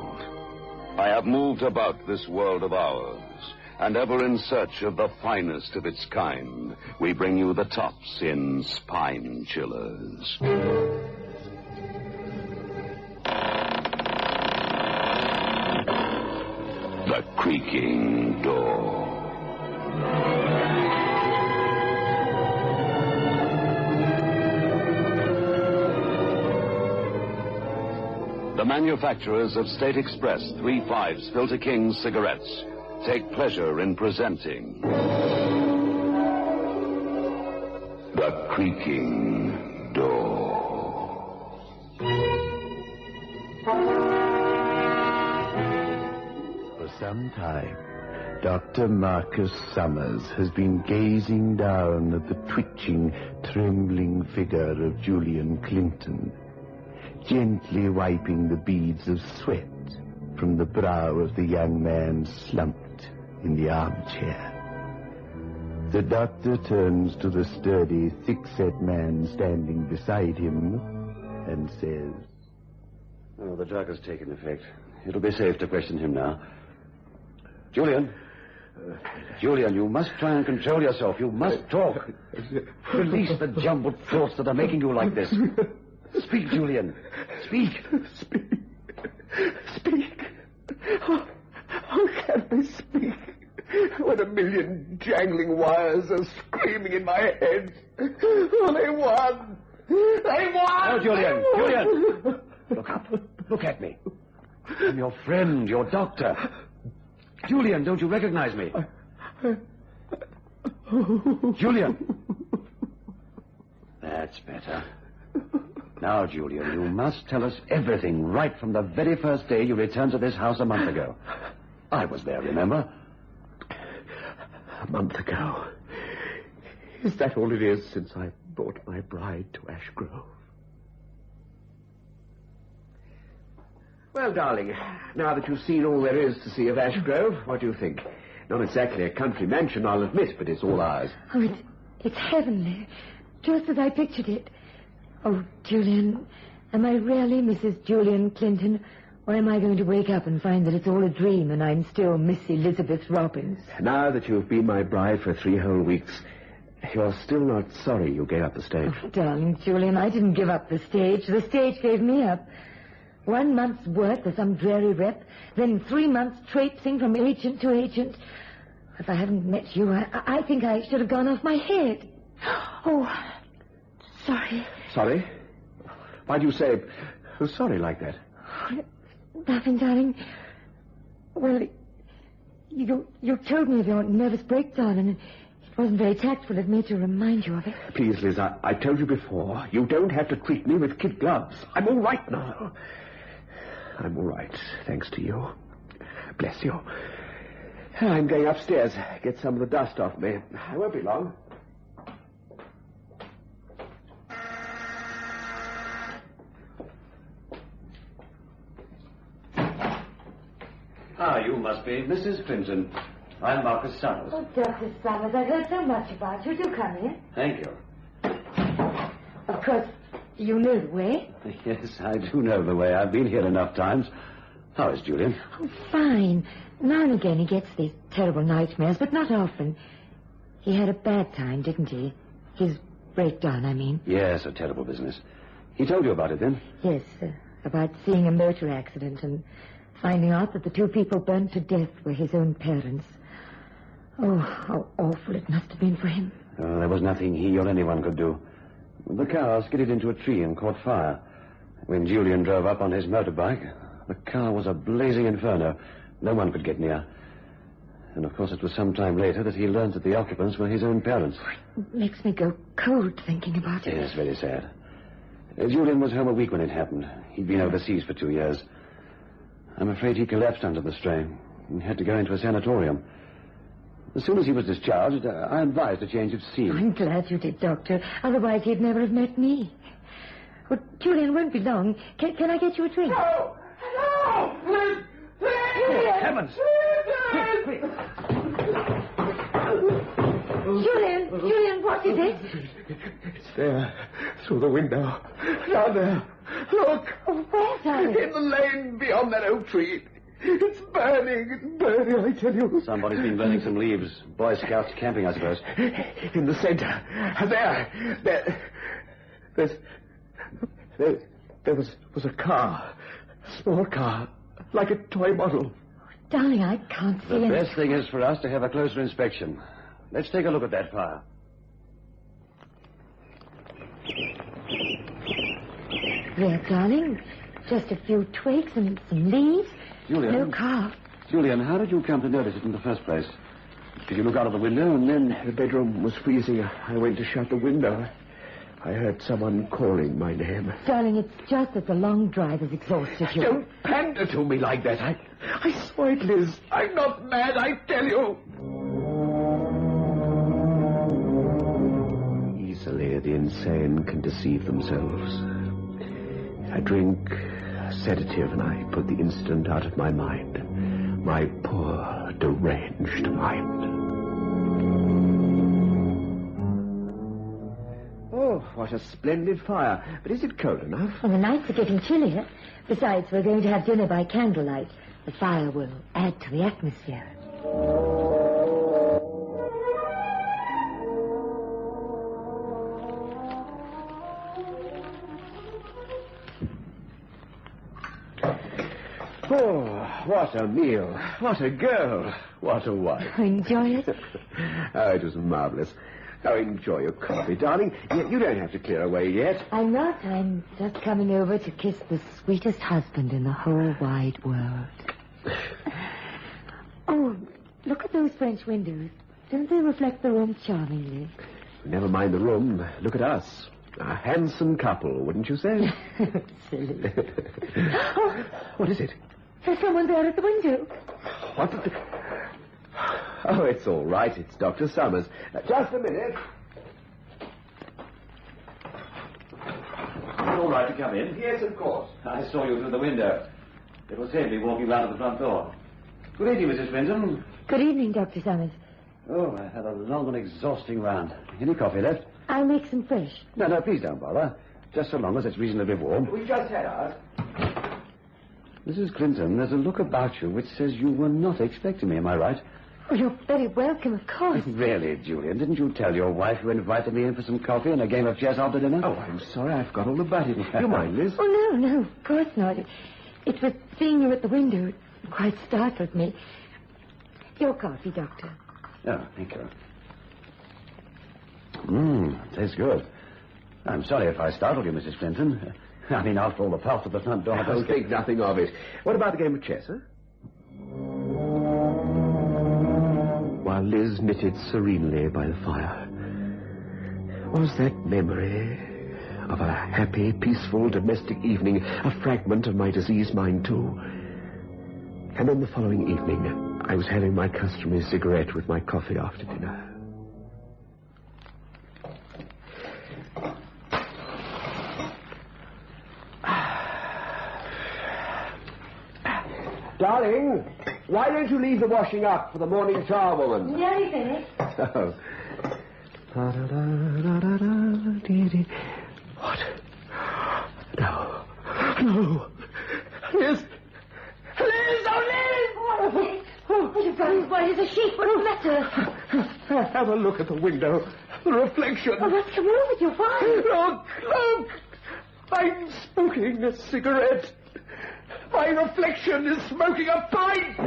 I have moved about this world of ours, and ever in search of the finest of its kind, we bring you the tops in spine chillers. The Creaking Door. The manufacturers of State Express 3/5 Filter King cigarettes take pleasure in presenting The Creaking Door. For some time, Dr. Marcus Summers has been gazing down at the twitching, trembling figure of Julian Clinton, gently wiping the beads of sweat from the brow of the young man slumped in the armchair. The doctor turns to the sturdy, thick-set man standing beside him and says, "Oh, the drug has taken effect. It'll be safe to question him now. Julian. Julian, you must try and control yourself. You must talk. Release the jumbled thoughts that are making you like this. Speak, Julian. Speak. Speak. How can I speak when a million jangling wires are screaming in my head? Oh, they won. They won. Oh, Julian. Julian. Look up. Look at me. I'm your friend, your doctor. Julian, don't you recognize me? Julian. That's better. Now, Julian, you must tell us everything right from the very first day you returned to this house a month ago. I was there, remember? A month ago. Is that all it is since I brought my bride to Ashgrove? Well, darling, now that you've seen all there is to see of Ashgrove, what do you think? Not exactly a country mansion, I'll admit, but it's all ours. Oh, it's heavenly. Just as I pictured it. Oh, Julian, am I really Mrs. Julian Clinton? Or am I going to wake up and find that it's all a dream and I'm still Miss Elizabeth Robbins? Now that you've been my bride for 3 whole weeks, you're still not sorry you gave up the stage. Oh, darling Julian, I didn't give up the stage. The stage gave me up. 1 month's work with some dreary rep, then 3 months traipsing from agent to agent. If I hadn't met you, I think I should have gone off my head. Oh, sorry. Sorry? Why do you say sorry like that? Nothing, darling. Well, you told me of your nervous breakdown, and it wasn't very tactful of me to remind you of it. Please, Liz, I told you before, you don't have to treat me with kid gloves. I'm all right now. I'm all right, thanks to you. Bless you. I'm going upstairs, get some of the dust off me. I won't be long. Ah, you must be Mrs. Clinton. I'm Marcus Summers. Oh, Dr. Summers, I've heard so much about you. Do come in. Thank you. Of course, you know the way. Yes, I do know the way. I've been here enough times. How is Julian? Oh, fine. Now and again he gets these terrible nightmares, but not often. He had a bad time, didn't he? His breakdown, I mean. Yes, a terrible business. He told you about it then? Yes, about seeing a motor accident and finding out that the 2 people burnt to death were his own parents. Oh, how awful it must have been for him. Oh, there was nothing he or anyone could do. The car skidded into a tree and caught fire. When Julian drove up on his motorbike, the car was a blazing inferno. No one could get near. And, of course, it was some time later that he learned that the occupants were his own parents. It makes me go cold thinking about it. Yes, very sad. Julian was home a week when it happened. He'd been overseas for 2 years. I'm afraid he collapsed under the strain and had to go into a sanatorium. As soon as he was discharged, I advised a change of scene. I'm glad you did, Doctor. Otherwise, he'd never have met me. Well, Julian won't be long. Can I get you a drink? No! No! Please! Oh, heavens! Quick, quick! Julian, what is it? It's there, through the window. Down there. Look! Where, darling? In the lane beyond that oak tree. It's burning, I tell you. Somebody's been burning some leaves. Boy Scouts camping, I suppose. In the center. There was a car. A small car. Like a toy model. Darling, I can't see The it. best thing is for us to have a closer inspection. Let's take a look at that fire. There, darling. Just a few twigs and some leaves. Julian. No car. Julian, how did you come to notice it in the first place? Did you look out of the window and then... The bedroom was freezing. I went to shut the window. I heard someone calling my name. Darling, it's just that the long drive has exhausted you. Don't pander to me like that. I saw it, Liz. I'm not mad, I tell you. Easily the insane can deceive themselves. I drink a sedative and I put the incident out of my mind. My poor, deranged mind. Oh, what a splendid fire. But is it cold enough? Well, the nights are getting chillier. Besides, we're going to have dinner by candlelight. The fire will add to the atmosphere. Oh, what a meal. What a girl. What a wife. Enjoy it? Oh, it was marvelous. Oh, enjoy your coffee, darling. You don't have to clear away yet. I'm not. I'm just coming over to kiss the sweetest husband in the whole wide world. Oh, look at those French windows. Don't they reflect the room charmingly? Never mind the room. Look at us. A handsome couple, wouldn't you say? Silly. Oh, what is it? There's someone there at the window. What the... Oh, it's all right. It's Dr. Summers. Just a minute. It's all right to come in. Yes, of course. I saw you through the window. It was Haley walking round to the front door. Good evening, Mrs. Benton. Good evening, Dr. Summers. Oh, I had a long and exhausting round. Any coffee left? I'll make some fresh. No, please don't bother. Just so long as it's reasonably warm. We just had ours. Mrs. Clinton, there's a look about you which says you were not expecting me, am I right? Oh, you're very welcome, of course. Really, Julian, didn't you tell your wife you invited me in for some coffee and a game of chess after dinner? Oh, I'm sorry. I've got all about it. You mind, Liz? Oh, no, of course not. It was seeing you at the window. It quite startled me. Your coffee, Doctor. Oh, thank you. Tastes good. I'm sorry if I startled you, Mrs. Clinton. I mean, after all, the path to the front door... I'll think nothing of it. What about the game of chess, huh? While Liz knitted serenely by the fire, was that memory of a happy, peaceful, domestic evening a fragment of my diseased mind, too? And then the following evening, I was having my customary cigarette with my coffee after dinner. Darling, why don't you leave the washing up for the morning charwoman? Nearly finished. Oh. What? No. Liz! Liz! Oh, Liz! Oh, you've got his body as a sheep. What's the matter? Have a look at the window. The reflection. Oh, what's the matter with you? Why? Look! I'm smoking a cigarette. My reflection is smoking a pipe!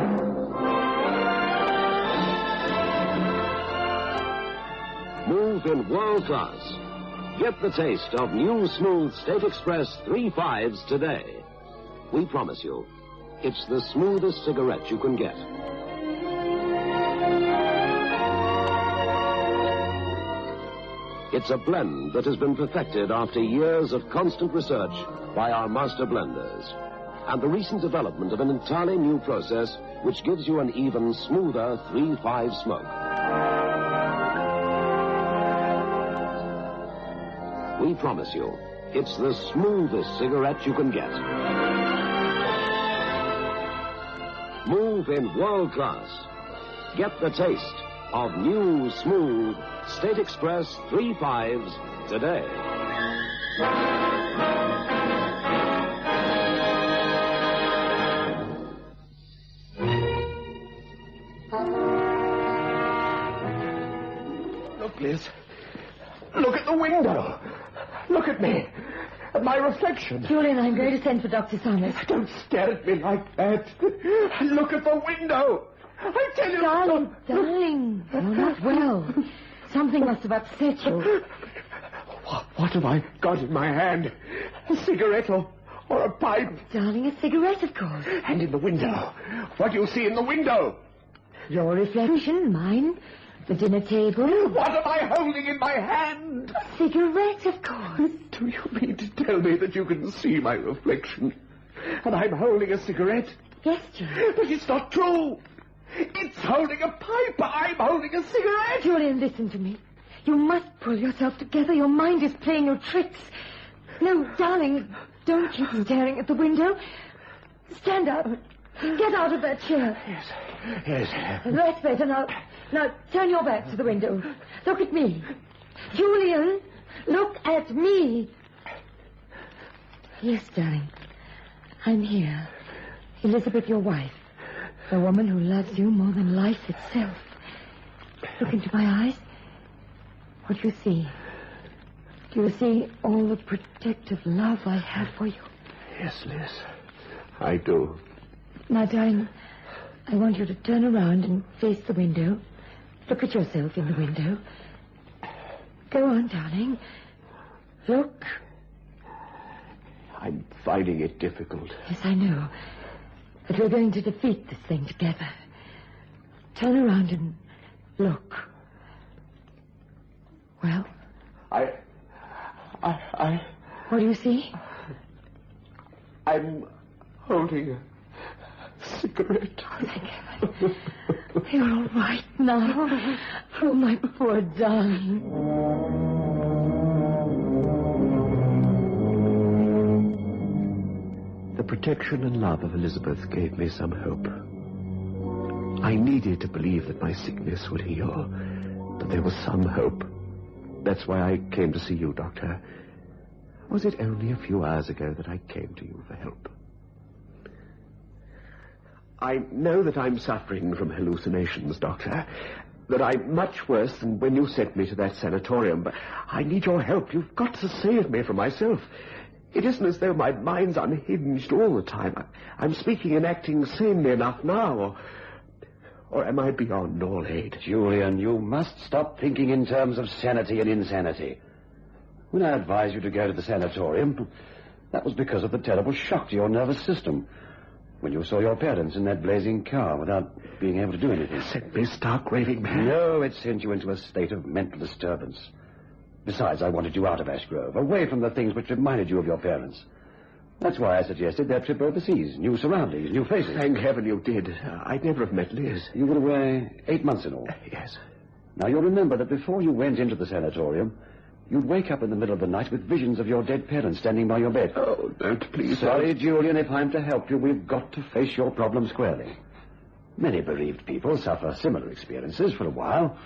Move in world class. Get the taste of new smooth State Express 3.5s today. We promise you, it's the smoothest cigarette you can get. It's a blend that has been perfected after years of constant research by our master blenders. And the recent development of an entirely new process which gives you an even smoother 3.5 smoke. We promise you, it's the smoothest cigarette you can get. Move in world class. Get the taste of new, smooth State Express 3.5s today. Look, Liz. Look at the window. Look at me. At my reflection. Julian, I'm going to send for Dr. Summers. Don't stare at me like that. Look at the window. I tell you... Darling, you're not well. Something must have upset you. What have I got in my hand? A cigarette or Or a pipe? Darling, a cigarette, of course. And in the window. What do you see in the window? Your reflection, mine, the dinner table. What am I holding in my hand? A cigarette, of course. Do you mean to tell me that you can see my reflection? And I'm holding a cigarette? Yes, Julian. But it's not true. It's holding a pipe. I'm holding a cigarette. Julian, listen to me. You must pull yourself together. Your mind is playing you tricks. No, darling, don't keep staring at the window. Stand up. Get out of that chair. Yes. That's better. Now, turn your back to the window. Look at me. Julian, look at me. Yes, darling. I'm here. Elizabeth, your wife. The woman who loves you more than life itself. Look into my eyes. What do you see? Do you see all the protective love I have for you? Yes, Liz. I do. Now, darling, I want you to turn around and face the window. Look at yourself in the window. Go on, darling. Look. I'm finding it difficult. Yes, I know. But we're going to defeat this thing together. Turn around and look. Well? I... What do you see? I'm holding a cigarette. Thank heaven. You're all right now. Oh, my poor darling. The protection and love of Elizabeth gave me some hope. I needed to believe that my sickness would heal, but there was some hope. That's why I came to see you, Doctor. Was it only a few hours ago that I came to you for help? I know that I'm suffering from hallucinations, Doctor, that I'm much worse than when you sent me to that sanatorium, but I need your help. You've got to save me from myself. It isn't as though my mind's unhinged all the time. I'm speaking and acting sanely enough now, or am I beyond all aid? Julian, you must stop thinking in terms of sanity and insanity. When I advised you to go to the sanatorium, that was because of the terrible shock to your nervous system. When you saw your parents in that blazing car without being able to do anything. It sent me stark raving mad. No, it sent you into a state of mental disturbance. Besides, I wanted you out of Ash Grove, away from the things which reminded you of your parents. That's why I suggested that trip overseas. New surroundings, new faces. Thank heaven you did. I'd never have met Liz. You were away 8 months in all. Yes. Now, you'll remember that before you went into the sanatorium, you'd wake up in the middle of the night with visions of your dead parents standing by your bed. Oh, don't, please. Sorry, Julian, if I'm to help you, we've got to face your problem squarely. Many bereaved people suffer similar experiences for a while.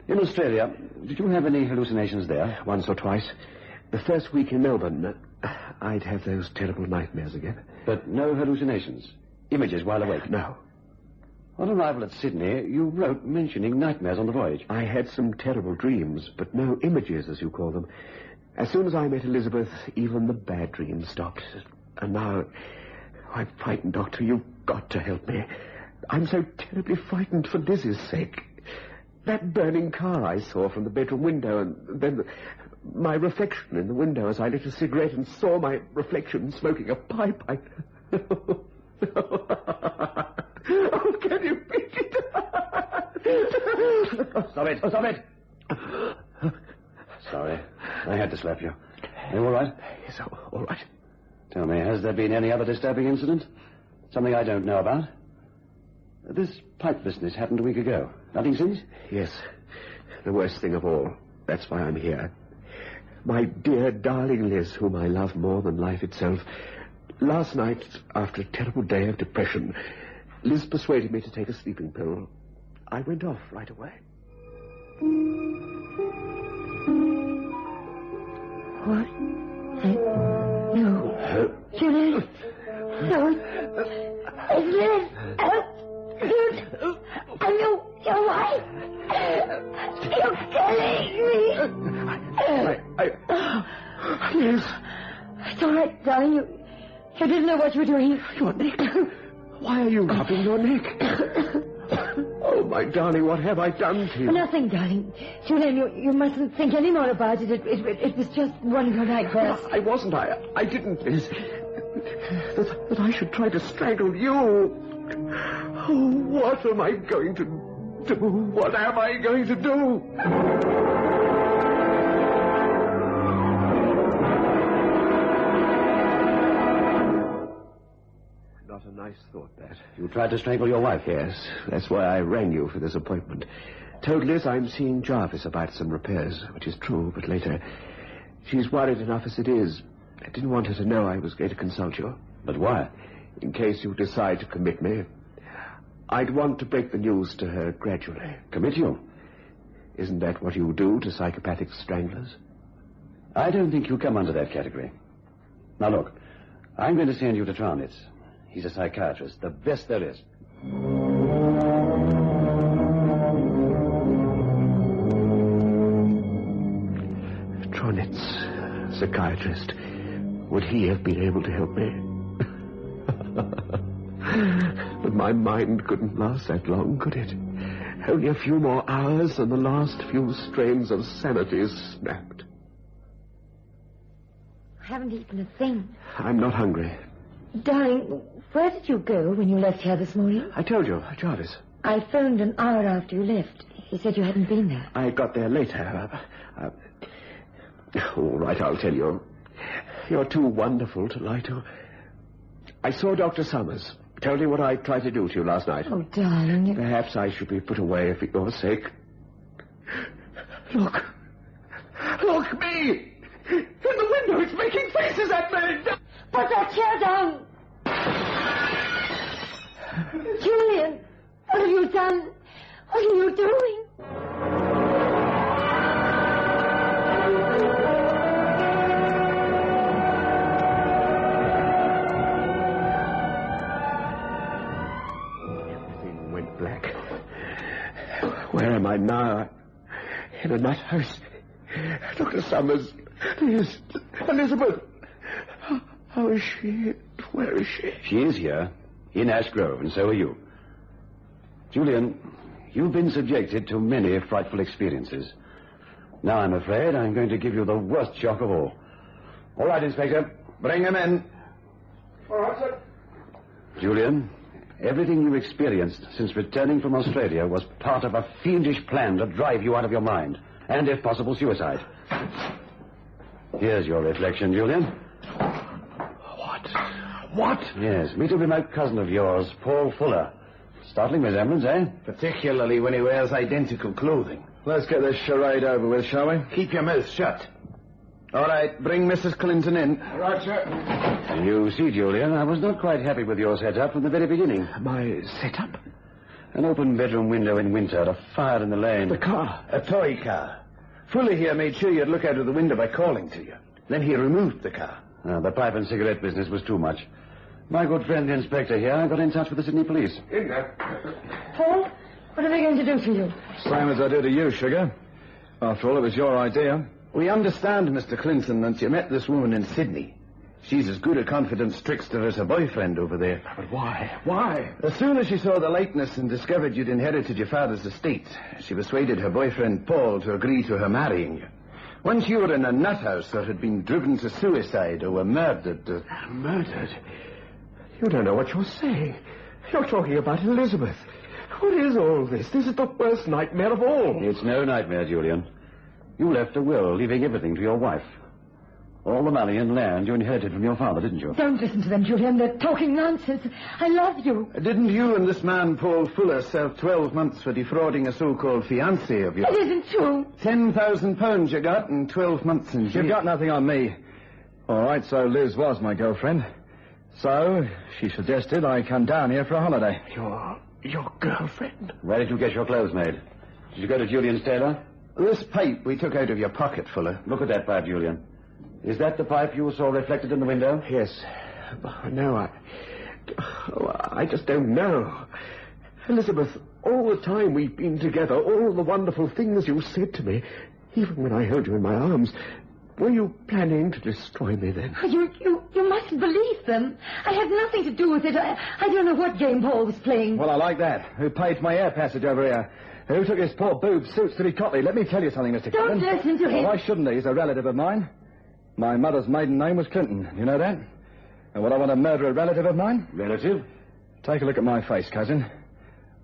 In Australia, did you have any hallucinations there? Once or twice. The first week in Melbourne, I'd have those terrible nightmares again. But no hallucinations? Images while awake? No. On arrival at Sydney, you wrote mentioning nightmares on the voyage. I had some terrible dreams, but no images, as you call them. As soon as I met Elizabeth, even the bad dreams stopped. And now, I'm frightened, Doctor. You've got to help me. I'm so terribly frightened for Liz's sake. That burning car I saw from the bedroom window, and then my reflection in the window as I lit a cigarette and saw my reflection smoking a pipe. Oh, can you beat it? Stop it. Stop it. Sorry. I had to slap you. Are you all right? Yes, all right. Tell me, has there been any other disturbing incident? Something I don't know about? This pipe business happened a week ago. Nothing since? Yes. The worst thing of all. That's why I'm here. My dear, darling Liz, whom I love more than life itself. Last night, after a terrible day of depression, Liz persuaded me to take a sleeping pill. I went off right away. What? No. Julian. No. Liz. You're right. You're killing me. Liz. It's all right, darling. You didn't know what you were doing. Your neck. Why are you rubbing your neck? Oh, Oh, my darling, what have I done to you? Nothing, darling. Julian, you mustn't think any more about it. It was just one good night rest. I wasn't. I didn't, Liz. That I should try to strangle you. Oh, what am I going to do? What am I going to do? Not a nice thought, that. You tried to strangle your wife? Yes, that's why I rang you for this appointment. Told Liz I'm seeing Jarvis about some repairs, which is true, but later. She's worried enough as it is. I didn't want her to know I was going to consult you. But why? In case you decide to commit me. I'd want to break the news to her gradually. Commit you? Isn't that what you do to psychopathic stranglers? I don't think you come under that category. Now look, I'm going to send you to Trownitz. He's a psychiatrist, the best there is. Trownitz, psychiatrist. Would he have been able to help me? But my mind couldn't last that long, could it? Only a few more hours and the last few strains of sanity snapped. I haven't eaten a thing. I'm not hungry. Darling, where did you go when you left here this morning? I told you, Jarvis. I phoned an hour after you left. He said you hadn't been there. I got there later. All right, I'll tell you. You're too wonderful to lie to. I saw Dr. Summers. Told him what I tried to do to you last night. Oh, darling. Perhaps I should be put away for your sake. Look. Look, me! In the window, it's making faces at me! Put that chair down! Julian, what have you done? What are you doing? Everything went black. Where am I now? In a nut house. Dr. Summers, please, Elizabeth. How is she? Where is she? She is here, in Ash Grove, and so are you. Julian, you've been subjected to many frightful experiences. Now, I'm afraid I'm going to give you the worst shock of all. All right, Inspector, bring him in. All right, sir. Julian, everything you experienced since returning from Australia was part of a fiendish plan to drive you out of your mind, and, if possible, suicide. Here's your reflection, Julian. What? Yes, meet a remote cousin of yours, Paul Fuller. Startling resemblance, eh? Particularly when he wears identical clothing. Let's get this charade over with, shall we? Keep your mouth shut. All right, bring Mrs. Clinton in. Right, sir. You see, Julian, I was not quite happy with your setup from the very beginning. My setup? An open bedroom window in winter, a fire in the lane. The car. A toy car. Fuller here made sure you'd look out of the window by calling to you. Then he removed the car. The pipe and cigarette business was too much. My good friend, the inspector here, got in touch with the Sydney police. In there. Paul, what are they going to do to you? Same as I do to you, Sugar. After all, it was your idea. We understand, Mr. Clinton, that you met this woman in Sydney. She's as good a confidence trickster as her boyfriend over there. But why? Why? As soon as she saw the likeness and discovered you'd inherited your father's estate, she persuaded her boyfriend Paul to agree to her marrying you. Once you were in a nut house or had been driven to suicide or were murdered. Murdered? You don't know what you're saying. You're talking about Elizabeth. What is all this? This is the worst nightmare of all. It's no nightmare, Julian. You left a will, leaving everything to your wife. All the money and land you inherited from your father, didn't you? Don't listen to them, Julian. They're talking nonsense. I love you. Didn't you and this man, Paul Fuller, serve 12 months for defrauding a so-called fiancé of yours? It isn't true. £10,000 you got and 12 months in jail. You've got nothing on me. All right, so Liz was my girlfriend. So, she suggested I come down here for a holiday. Your girlfriend? Where did you get your clothes made? Did you go to Julian's tailor? This pipe we took out of your pocket, Fuller. Look at that pipe, Julian. Is that the pipe you saw reflected in the window? Yes. No, I just don't know. Elizabeth, all the time we've been together, all the wonderful things you said to me, even when I held you in my arms, Were you planning to destroy me then? You mustn't believe them. I had nothing to do with it. I don't know what game Paul was playing. Well, I like that. Who paid for my air passage over here? Who took his poor boob's suits to be copied? Let me tell you something, Mr. Don't Clinton. listen to him. Why shouldn't he? He's a relative of mine. My mother's maiden name was Clinton. You know that? And would I want to murder a relative of mine? Relative? Take a look at my face, cousin.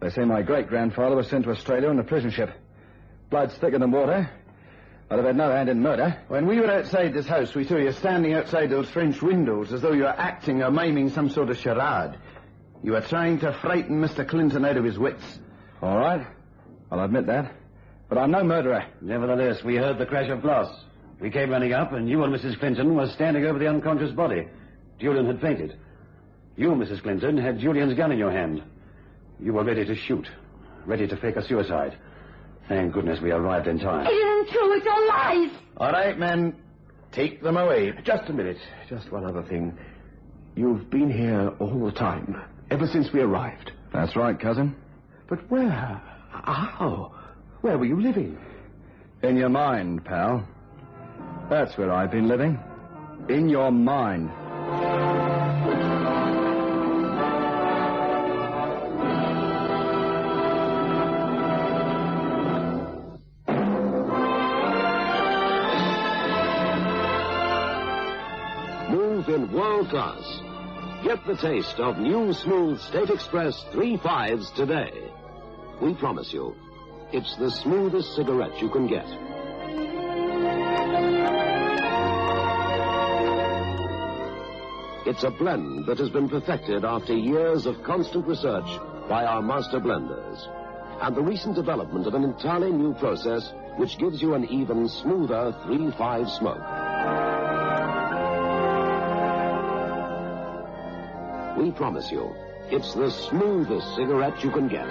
They say my great-grandfather was sent to Australia on a prison ship. Blood's thicker than water. I'd have had no hand in murder. When we were outside this house, we saw you standing outside those French windows as though you were acting or miming some sort of charade. You were trying to frighten Mr. Clinton out of his wits. All right. I'll admit that. But I'm no murderer. Nevertheless, we heard the crash of glass. We came running up, and you and Mrs. Clinton were standing over the unconscious body. Julian had fainted. You, Mrs. Clinton, had Julian's gun in your hand. You were ready to shoot, ready to fake a suicide. Thank goodness we arrived in time. It isn't true. It's all lies. All right, men. Take them away. Just a minute. Just one other thing. You've been here all the time, ever since we arrived. That's right, cousin. But where? How? Where were you living? In your mind, pal. That's where I've been living. In your mind. Move in world class. Get the taste of new smooth State Express 3.5s today. We promise you, it's the smoothest cigarette you can get. It's a blend that has been perfected after years of constant research by our master blenders. And the recent development of an entirely new process which gives you an even smoother 3.5 smoke. We promise you, it's the smoothest cigarette you can get.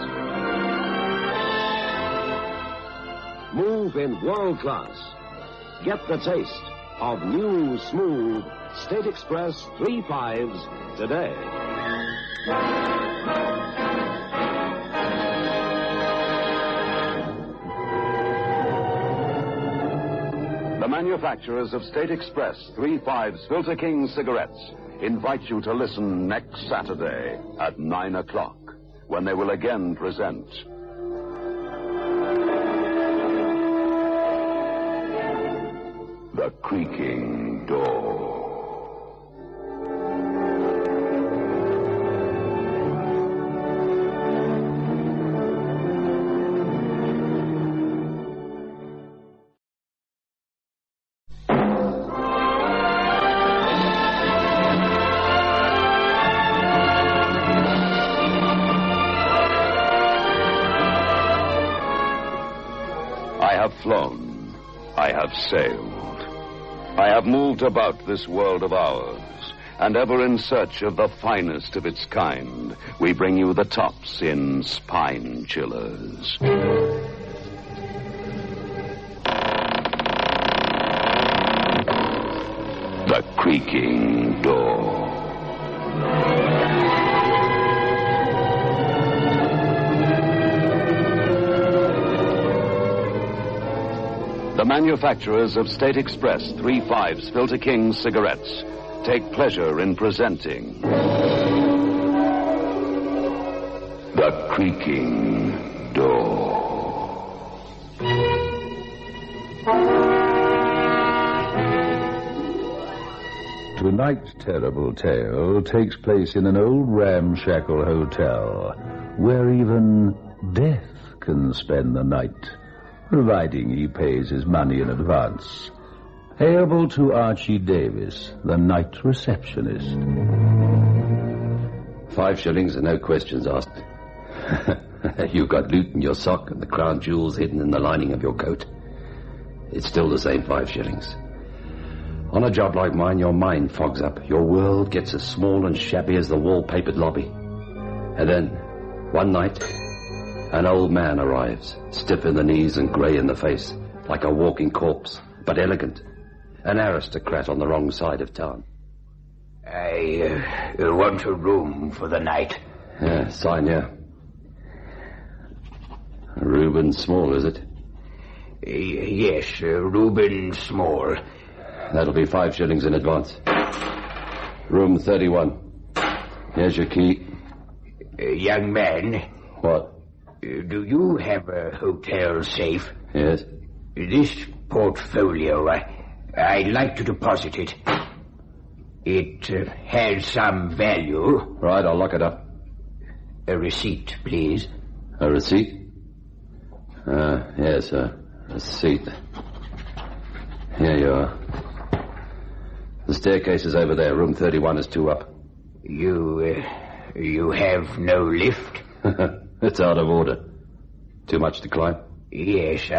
Move in world class. Get the taste of new, smooth State Express 3.5s today. The manufacturers of State Express 3.5s Filter King cigarettes invite you to listen next Saturday at 9 o'clock when they will again present The Creaking Door. I have flown. I have sailed. I have moved about this world of ours, and ever in search of the finest of its kind, we bring you the tops in spine chillers. The Creaking Door. The manufacturers of State Express 3.5s Filter King cigarettes take pleasure in presenting The Creaking Door. Tonight's terrible tale takes place in an old ramshackle hotel where even death can spend the night, providing he pays his money in advance. Payable to Archie Davis, the night receptionist. 5 shillings and no questions asked. You've got loot in your sock and the crown jewels hidden in the lining of your coat. It's still the same 5 shillings. On a job like mine, your mind fogs up. Your world gets as small and shabby as the wallpapered lobby. And then, one night, an old man arrives, stiff in the knees and grey in the face, like a walking corpse, but elegant. An aristocrat on the wrong side of town. I want a room for the night. Yeah, sign here. Reuben Small, is it? Yes, Reuben Small. That'll be 5 shillings in advance. Room 31. Here's your key. Young man. What? Do you have a hotel safe? Yes. This portfolio, I'd like to deposit it. It has some value. Right, I'll lock it up. A receipt, please. A receipt? Yes, a receipt. Here you are. The staircase is over there. Room 31 is 2 up. You have no lift? It's out of order. Too much to climb? Yes,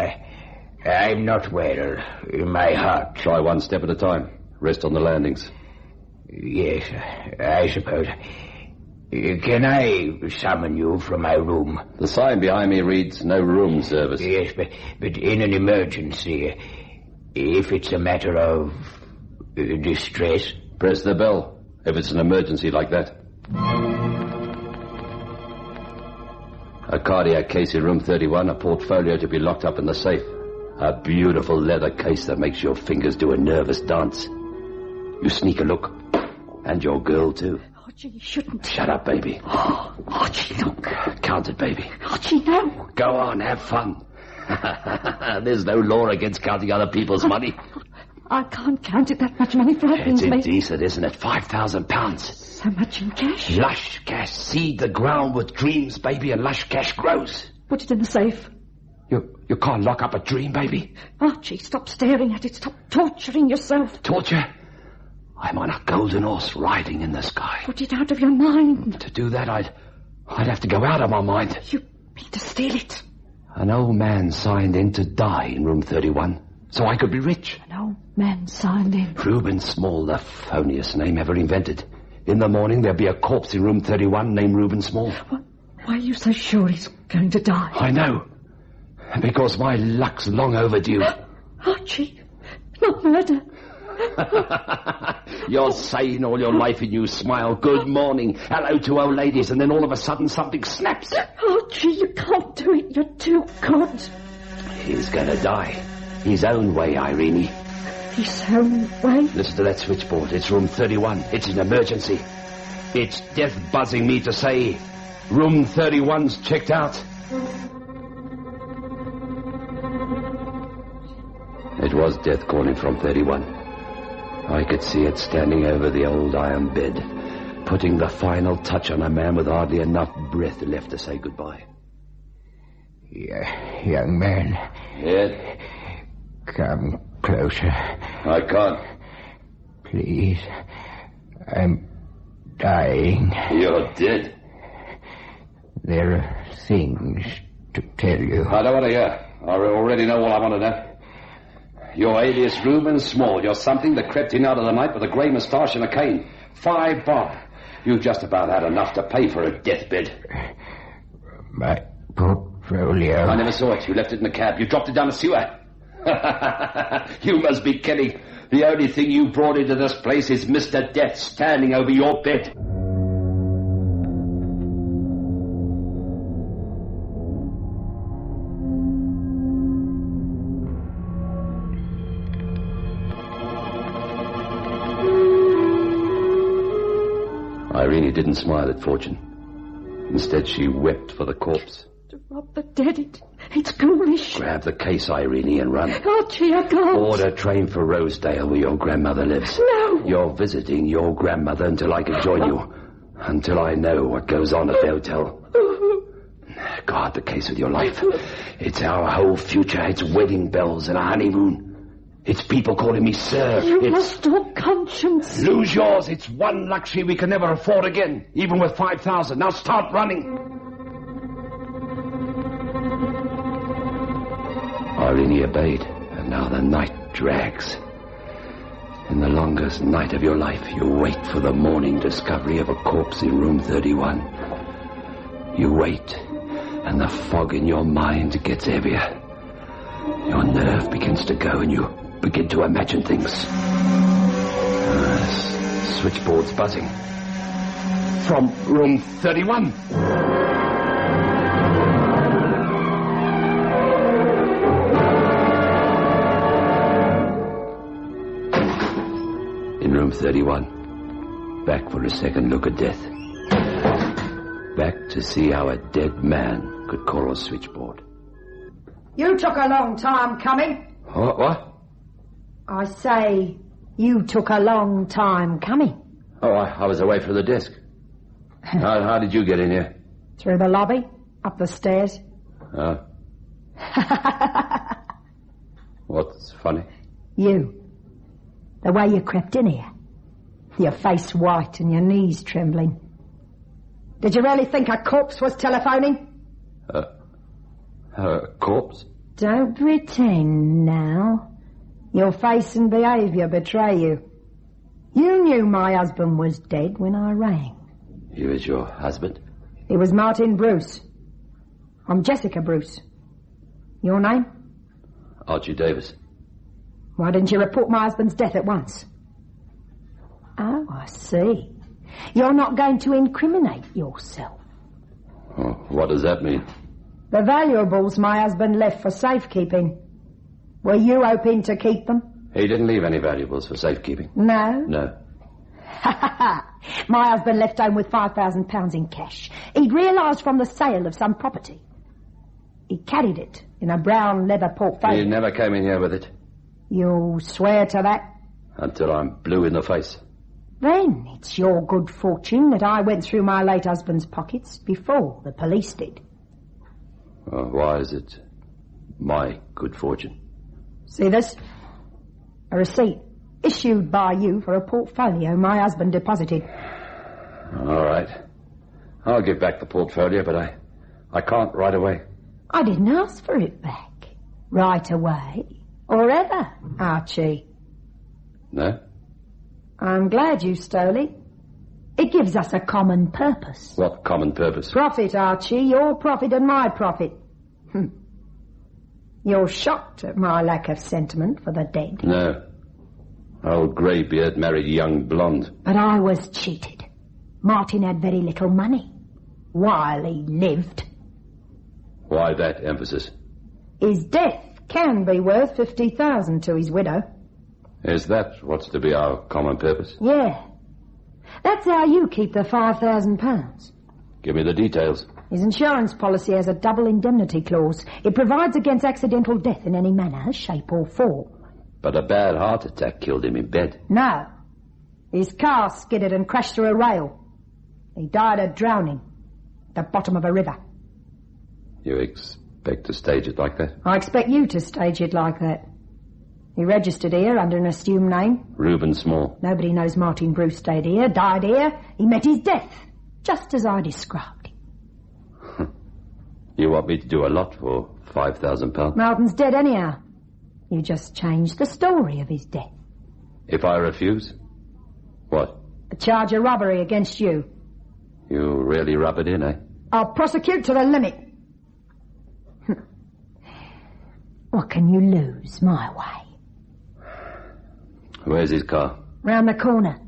I'm not well in my heart. Try 1 step at a time. Rest on the landings. Yes, I suppose. Can I summon you from my room? The sign behind me reads no room service. Yes, but in an emergency, if it's a matter of distress... Press the bell, if it's an emergency like that. A cardiac case in room 31, a portfolio to be locked up in the safe. A beautiful leather case that makes your fingers do a nervous dance. You sneak a look. And your girl, too. Archie, you shouldn't. Shut up, baby. Oh, Archie, look. Count it, baby. Archie, no. Go on, have fun. There's no law against counting other people's money. I can't count it. That much money frightens me. It's indecent, isn't it? £5,000. So much in cash? Lush cash. Seed the ground with dreams, baby, and lush cash grows. Put it in the safe. You can't lock up a dream, baby. Archie, stop staring at it. Stop torturing yourself. Torture? I'm on a golden horse riding in the sky. Put it out of your mind. To do that, I'd have to go out of my mind. You mean to steal it? An old man signed in to die in room 31, so I could be rich. An old man signed in? Reuben Small, the phoniest name ever invented. In the morning, there'll be a corpse in room 31 named Reuben Small. Why are you so sure he's going to die? I know. Because my luck's long overdue. Archie, not murder. You're sane all your life and you smile. Good morning. Hello to old ladies, and then all of a sudden something snaps. Archie, you can't do it. You're too good. He's gonna die. His own way, Irene. His own way? Listen to that switchboard. It's room 31. It's an emergency. It's death buzzing me to say, room 31's checked out. It was death calling from 31. I could see it standing over the old iron bed, putting the final touch on a man with hardly enough breath left to say goodbye. Young man. Yes? Come closer. I can't. Please. I'm dying. You're dead. There are things to tell you. I don't want to hear. I already know all I want to know. You're alias Reuben Small. You're something that crept in out of the night with a grey moustache and a cane. 5 bob. You just about had enough to pay for a deathbed. My portfolio. I never saw it. You left it in a cab. You dropped it down the sewer. You must be kidding. The only thing you brought into this place is Mr. Death standing over your bed. Irene didn't smile at fortune. Instead, she wept for the corpse. To rob the dead, it's ghoulish. Grab the case, Irene, and run. Archie, I can't. Order a train for Rosedale, where your grandmother lives. No. You're visiting your grandmother until I can join you. Until I know what goes on at the hotel. Guard the case with your life. It's our whole future. It's wedding bells and a honeymoon. It's people calling me sir. You lost all conscience. Lose yours. It's one luxury we can never afford again, even with 5,000. Now start running. Irene obeyed, and now the night drags. In the longest night of your life, you wait for the morning discovery of a corpse in room 31. You wait, and the fog in your mind gets heavier. Your nerve begins to go, and you begin to imagine things. Switchboard's buzzing. From room 31. In room 31. Back for a second look at death. Back to see how a dead man could call a switchboard. You took a long time coming. What? I say, you took a long time coming. Oh, I was away from the desk. How did you get in here? Through the lobby, up the stairs. Oh. What's funny? You. The way you crept in here. Your face white and your knees trembling. Did you really think a corpse was telephoning? Corpse? Don't pretend now. Your face and behaviour betray you. You knew my husband was dead when I rang. He was your husband? He was Martin Bruce. I'm Jessica Bruce. Your name? Archie Davis. Why didn't you report my husband's death at once? Oh, I see. You're not going to incriminate yourself. Oh, what does that mean? The valuables my husband left for safekeeping. Were you hoping to keep them? He didn't leave any valuables for safekeeping. No? No. My husband left home with £5,000 in cash. He'd realised from the sale of some property. He carried it in a brown leather portfolio. He never came in here with it. You swear to that? Until I'm blue in the face. Then it's your good fortune that I went through my late husband's pockets before the police did. Why is it my good fortune? See this? A receipt issued by you for a portfolio my husband deposited. All right. I'll give back the portfolio, but I can't right away. I didn't ask for it back. Right away. Or ever, Archie. No? I'm glad you stole it. It gives us a common purpose. What common purpose? Profit, Archie. Your profit and my profit. You're shocked at my lack of sentiment for the dead. No. Old Greybeard married a young blonde. But I was cheated. Martin had very little money while he lived. Why that emphasis? His death can be worth 50,000 to his widow. Is that what's to be our common purpose? Yeah. That's how you keep the £5,000. Give me the details. His insurance policy has a double indemnity clause. It provides against accidental death in any manner, shape or form. But a bad heart attack killed him in bed. No. His car skidded and crashed through a rail. He died of drowning at the bottom of a river. You expect to stage it like that? I expect you to stage it like that. He registered here under an assumed name. Reuben Small. Nobody knows Martin Bruce stayed here, died here. He met his death, just as I described it. You want me to do a lot for £5,000? Martin's dead anyhow. You just changed the story of his death. If I refuse? What? A charge of robbery against you. You really rub it in, eh? I'll prosecute to the limit. What can you lose my way? Where's his car? Round the corner.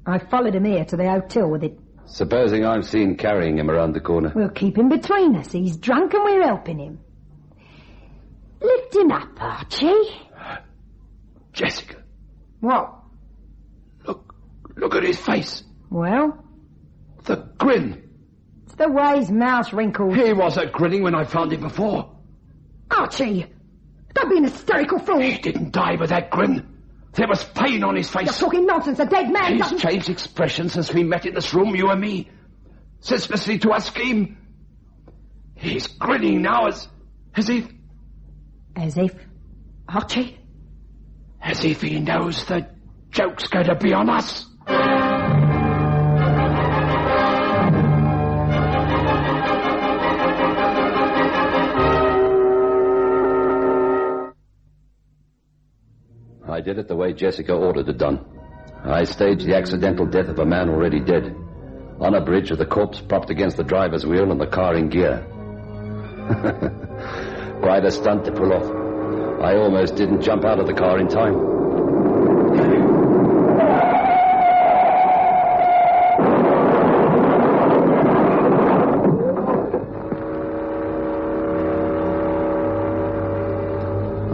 I followed him here to the hotel with it. Supposing I'm seen carrying him around the corner? We'll keep him between us. He's drunk and we're helping him. Lift him up, Archie. Jessica. What? Look at his face. Well? The grin. It's the way his mouth's wrinkled. He wasn't grinning when I found him before. Archie! Don't be an hysterical fool. He didn't die with that grin. There was pain on his face. You're talking nonsense. A dead man He's doesn't... changed expression since we met in this room, you and me. Since listening to our scheme. He's grinning now as if... As if? Archie? As if he knows the joke's going to be on us. I did it the way Jessica ordered it done. I staged the accidental death of a man already dead. On a bridge with the corpse propped against the driver's wheel and the car in gear. Quite a stunt to pull off. I almost didn't jump out of the car in time.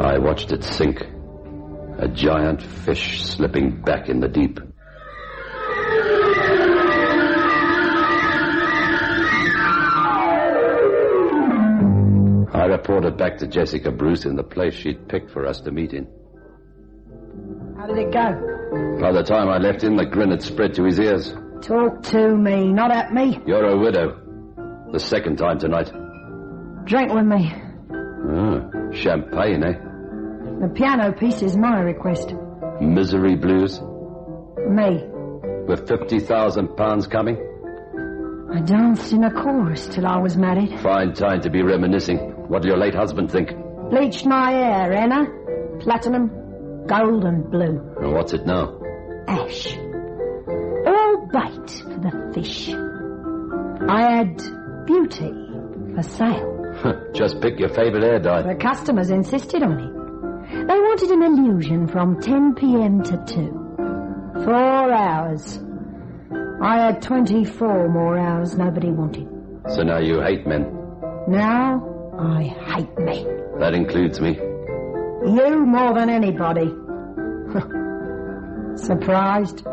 I watched it sink. A giant fish slipping back in the deep. I reported back to Jessica Bruce in the place she'd picked for us to meet in. How did it go? By the time I left him, the grin had spread to his ears. Talk to me, not at me. You're a widow. The second time tonight. Drink with me. Ah, champagne, eh? The piano piece is my request. Misery blues? Me. With £50,000 coming? I danced in a chorus till I was married. Fine time to be reminiscing. What'll your late husband think? Bleached my hair, Anna. Platinum, gold and blue. And what's it now? Ash. All bait for the fish. I had beauty for sale. Just pick your favourite hair dye. The customers insisted on it. They wanted an illusion from 10 p.m. to 2. 4 hours. I had 24 more hours nobody wanted. So now you hate men? Now I hate me. That includes me. You more than anybody. Surprised?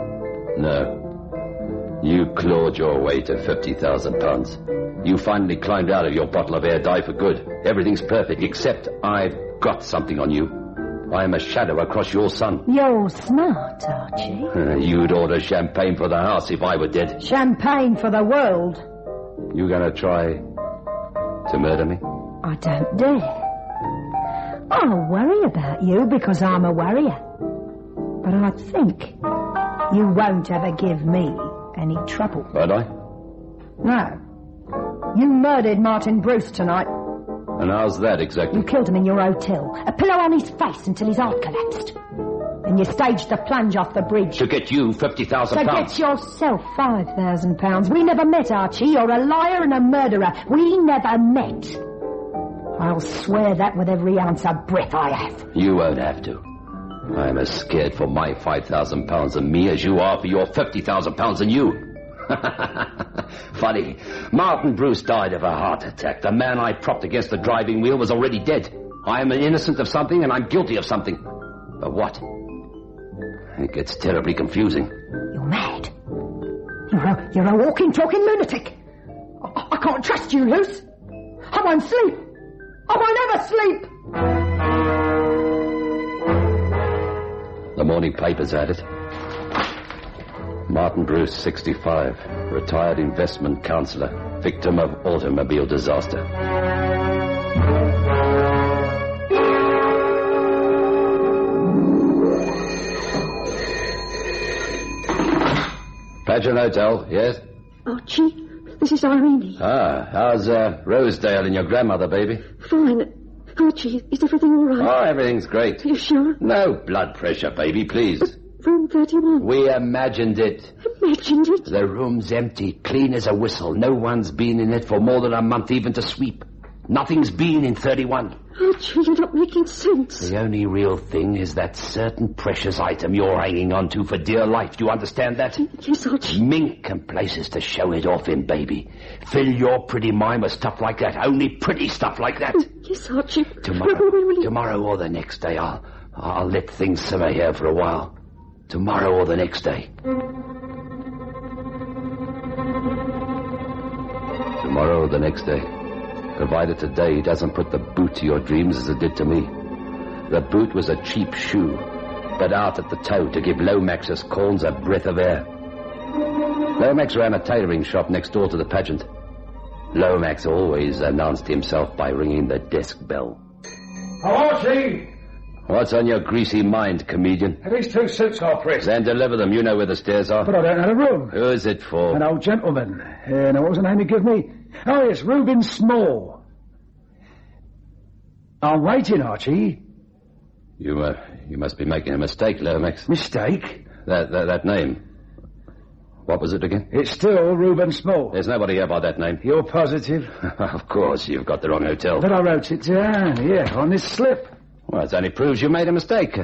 No. You clawed your way to £50,000. You finally climbed out of your bottle of air dye for good. Everything's perfect, except I've got something on you. I am a shadow across your sun. You're smart, Archie. You'd order champagne for the house if I were dead. Champagne for the world. You gonna try to murder me? I don't dare. I'll worry about you because I'm a worrier. But I think you won't ever give me any trouble. Won't I? No. You murdered Martin Bruce tonight. And how's that exactly? You killed him in your hotel. A pillow on his face until his heart collapsed. And you staged the plunge off the bridge. To get you £50,000. To get yourself £5,000. We never met, Archie. You're a liar and a murderer. We never met. I'll swear that with every ounce of breath I have. You won't have to. I'm as scared for my £5,000 and me as you are for your £50,000 and you. Funny. Martin Bruce died of a heart attack. The man I propped against the driving wheel was already dead. I am innocent of something and I'm guilty of something. But what? It gets terribly confusing. You're mad. You're a walking, talking lunatic. I can't trust you, Luce. I won't sleep. I won't ever sleep. The morning papers had it. Martin Bruce, 65, retired investment counsellor, victim of automobile disaster. Pageant Hotel, yes? Archie, this is Irene. Ah, how's Rosedale and your grandmother, baby? Fine. Archie, is everything all right? Oh, everything's great. Are you sure? No blood pressure, baby, please. Room 31. We imagined it. Imagined it? The room's empty, clean as a whistle. No one's been in it for more than a month even to sweep. Nothing's been in 31. Archie, you're not making sense. The only real thing is that certain precious item you're hanging on to for dear life. Do you understand that? Yes, Archie. Mink and places to show it off in, baby. Fill your pretty mind with stuff like that. Only pretty stuff like that. Yes, Archie. Tomorrow or the next day, I'll let things simmer here for a while. Tomorrow or the next day. Tomorrow or the next day. Provided today doesn't put the boot to your dreams as it did to me. The boot was a cheap shoe, but out at the toe to give Lomax's corns a breath of air. Lomax ran a tailoring shop next door to the pageant. Lomax always announced himself by ringing the desk bell. Archie! What's on your greasy mind, comedian? These 2 suits are pressed. Then deliver them. You know where the stairs are. But I don't know the room. Who's it for? An old gentleman. Now, what was the name he gave me? Oh, yes, Reuben Small. I'm waiting, Archie. You must be making a mistake, Lomax. Mistake? That name. What was it again? It's still Reuben Small. There's nobody here by that name. You're positive? Of course, you've got the wrong hotel. But I wrote it down, on this slip. Well, it only proves you made a mistake.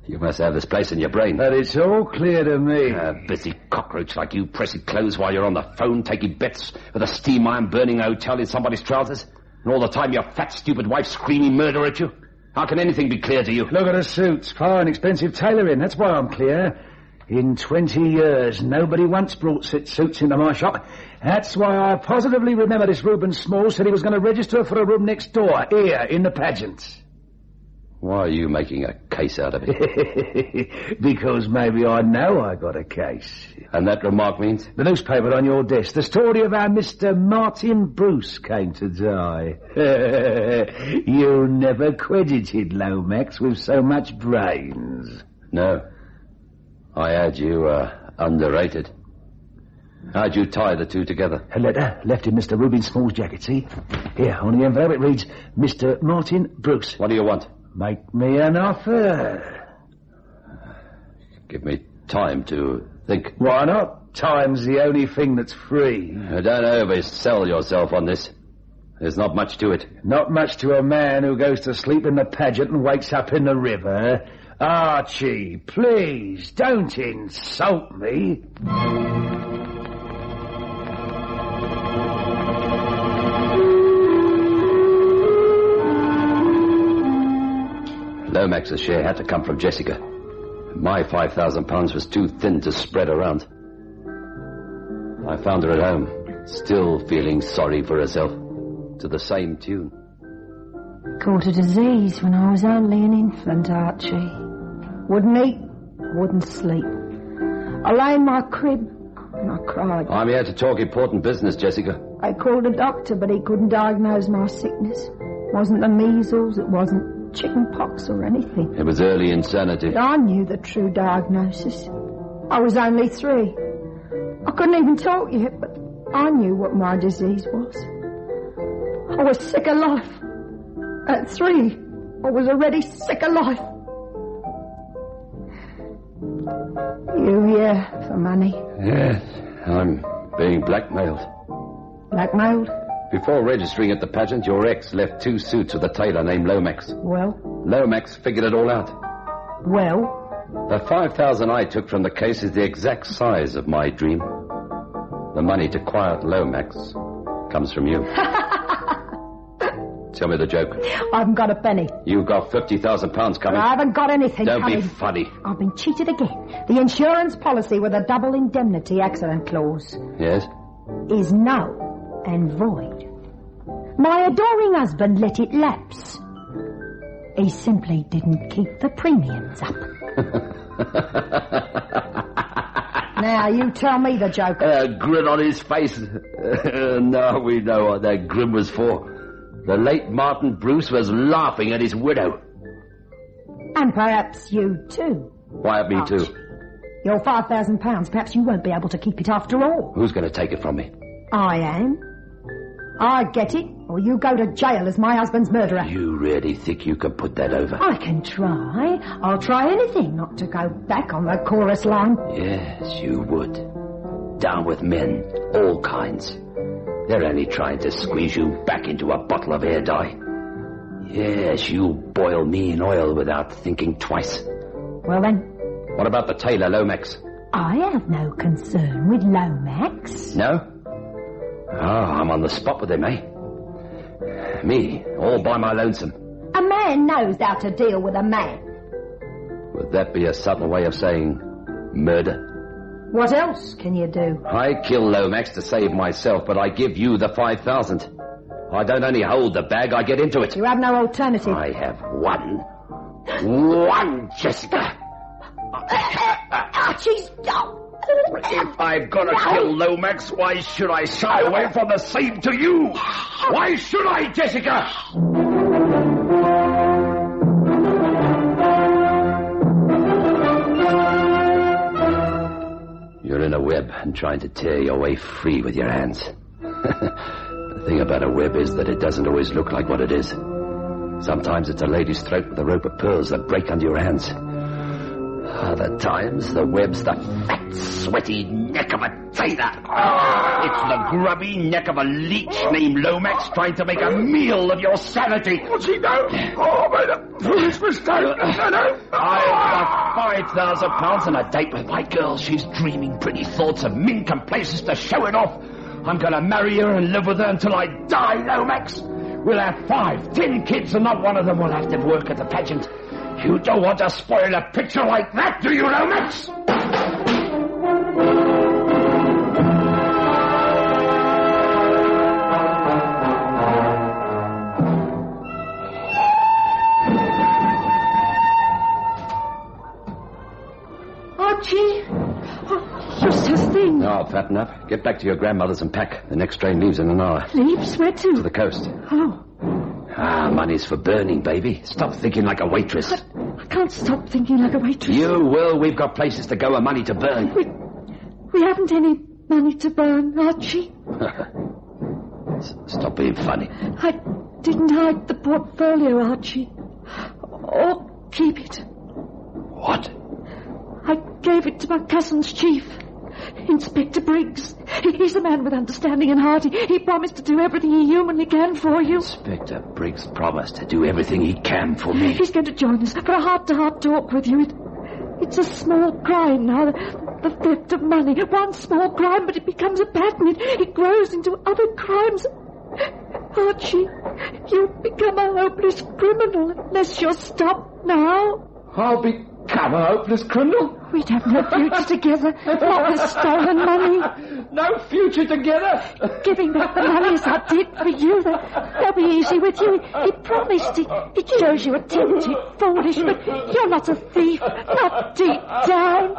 You must have this place in your brain. But it's all clear to me. A busy cockroach like you pressing clothes while you're on the phone, taking bets with a steam iron burning a hotel in somebody's trousers. And all the time your fat, stupid wife screaming murder at you. How can anything be clear to you? Look at her suits. Fine, expensive tailoring. That's why I'm clear. In 20 years, nobody once brought suits into my shop. That's why I positively remember this Reuben Small said he was going to register for a room next door, here, in the pageant. Why are you making a case out of it? Because maybe I know I got a case. And that remark means? The newspaper on your desk. The story of how Mr. Martin Bruce came to die. You never credited Lomax with so much brains. No. I had you underrated. How'd you tie the two together? A letter left in Mr. Reuben Small's jacket, see? Here, on the envelope it reads, Mr. Martin Bruce. What do you want? Make me an offer. Give me time to think. Why not? Time's the only thing that's free. Don't oversell yourself on this. There's not much to it. Not much to a man who goes to sleep in the pageant and wakes up in the river. Archie, please, don't insult me. Lomax's share had to come from Jessica. My £5,000 was too thin to spread around. I found her at home, still feeling sorry for herself, to the same tune. Caught a disease when I was only an infant, Archie. Wouldn't eat, wouldn't sleep. I lay in my crib and I cried. I'm here to talk important business, Jessica. I called a doctor, but he couldn't diagnose my sickness. It wasn't the measles, it wasn't chicken pox or anything. It was early insanity. I knew the true diagnosis. I was only 3. I couldn't even talk yet, but I knew what my disease was. I was sick of life. At 3, I was already sick of life. You here for money? Yes, I'm being blackmailed. Blackmailed? Before registering at the pageant, your ex left 2 suits with a tailor named Lomax. Well? Lomax figured it all out. Well? The $5,000 I took from the case is the exact size of my dream. The money to quiet Lomax comes from you. Tell me the joke. I haven't got a penny. You've got £50,000 coming. I haven't got anything Don't coming. be funny. I've been cheated again. The insurance policy with a double indemnity accident clause Yes? is null and void. My adoring husband let it lapse. He simply didn't keep the premiums up. Now, you tell me the joke. Grin on his face. Now we know what that grin was for. The late Martin Bruce was laughing at his widow. And perhaps you too. Why at me too? Your £5,000, perhaps you won't be able to keep it after all. Who's going to take it from me? I am. I get it, or you go to jail as my husband's murderer. You really think you can put that over? I can try. I'll try anything not to go back on the chorus line. Yes, you would. Down with men, all kinds. They're only trying to squeeze you back into a bottle of hair dye. Yes, you boil me in oil without thinking twice. Well then? What about the tailor, Lomax? I have no concern with Lomax. No? I'm on the spot with him, eh? Me, all by my lonesome. A man knows how to deal with a man. Would that be a subtle way of saying murder? What else can you do? I kill Lomax to save myself, but I give you the 5,000. I don't only hold the bag, I get into it. You have no alternative. I have one. One, Jessica. Archie's... If I've got to kill Lomax, why should I shy away from the same to you? Why should I, Jessica? You're in a web and trying to tear your way free with your hands. The thing about a web is that it doesn't always look like what it is. Sometimes it's a lady's throat with a rope of pearls that break under your hands. Other times, the web's the fat, sweaty neck of a tailor. It's the grubby neck of a leech named Lomax trying to make a meal of your sanity. What's he done? Oh, made a foolish mistake. I've got £5,000 and a date with my girl. She's dreaming pretty thoughts of mink and places to show it off. I'm going to marry her and live with her until I die, Lomax. We'll have 5, 10 kids, and not one of them will have to work at the pageant. You don't want to spoil a picture like that, do you, Lomax? Archie! Oh, you're so thin. Now, fatten up. Get back to your grandmother's and pack. The next train leaves in an hour. Leaves? Where to? To the coast. Oh. Money's for burning, baby. Stop thinking like a waitress. I can't stop thinking like a waitress. You will. We've got places to go and money to burn. We haven't any money to burn, Archie. Stop being funny. I didn't hide the portfolio, Archie. Or keep it. What? I gave it to my cousin's chief, Inspector Briggs. He's a man with understanding and heart. He promised to do everything he humanly can for you. Inspector Briggs promised to do everything he can for me. He's going to join us for a heart-to-heart talk with you. It's a small crime now, the theft of money. One small crime, but it becomes a pattern. It grows into other crimes. Archie, you'll become a hopeless criminal unless you're stopped now. I'll become a hopeless criminal? We'd have no future together. Not with stolen money. No future together? Giving back the money as I did for you, that'll be easy with you. He promised it. It shows you are tempted, foolish, but you're not a thief. Not deep down.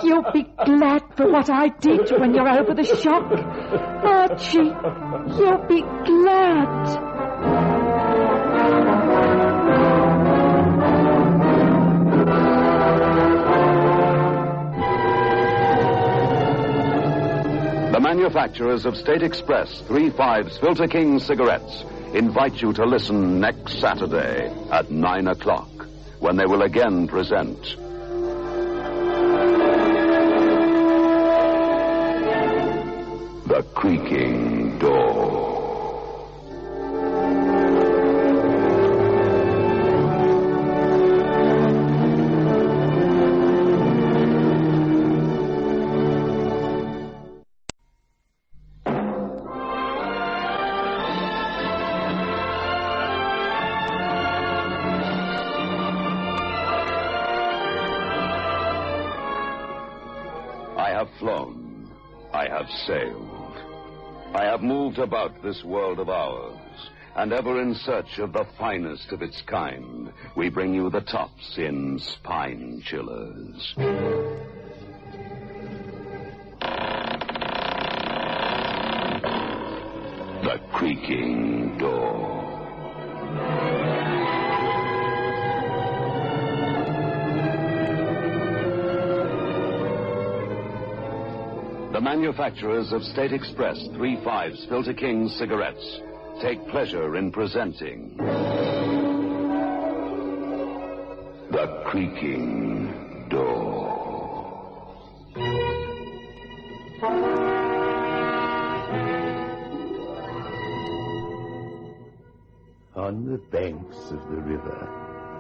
You'll be glad for what I did when you're over the shock. Archie, you'll be glad. The manufacturers of State Express 3/5 Filter King cigarettes invite you to listen next Saturday at 9 o'clock when they will again present The Creaking Door. I have flown. I have sailed. I have moved about this world of ours, and ever in search of the finest of its kind, we bring you the tops in spine chillers. The Creaking Door. The manufacturers of State Express 3/5 Filter King cigarettes take pleasure in presenting The Creaking Door. On the banks of the river,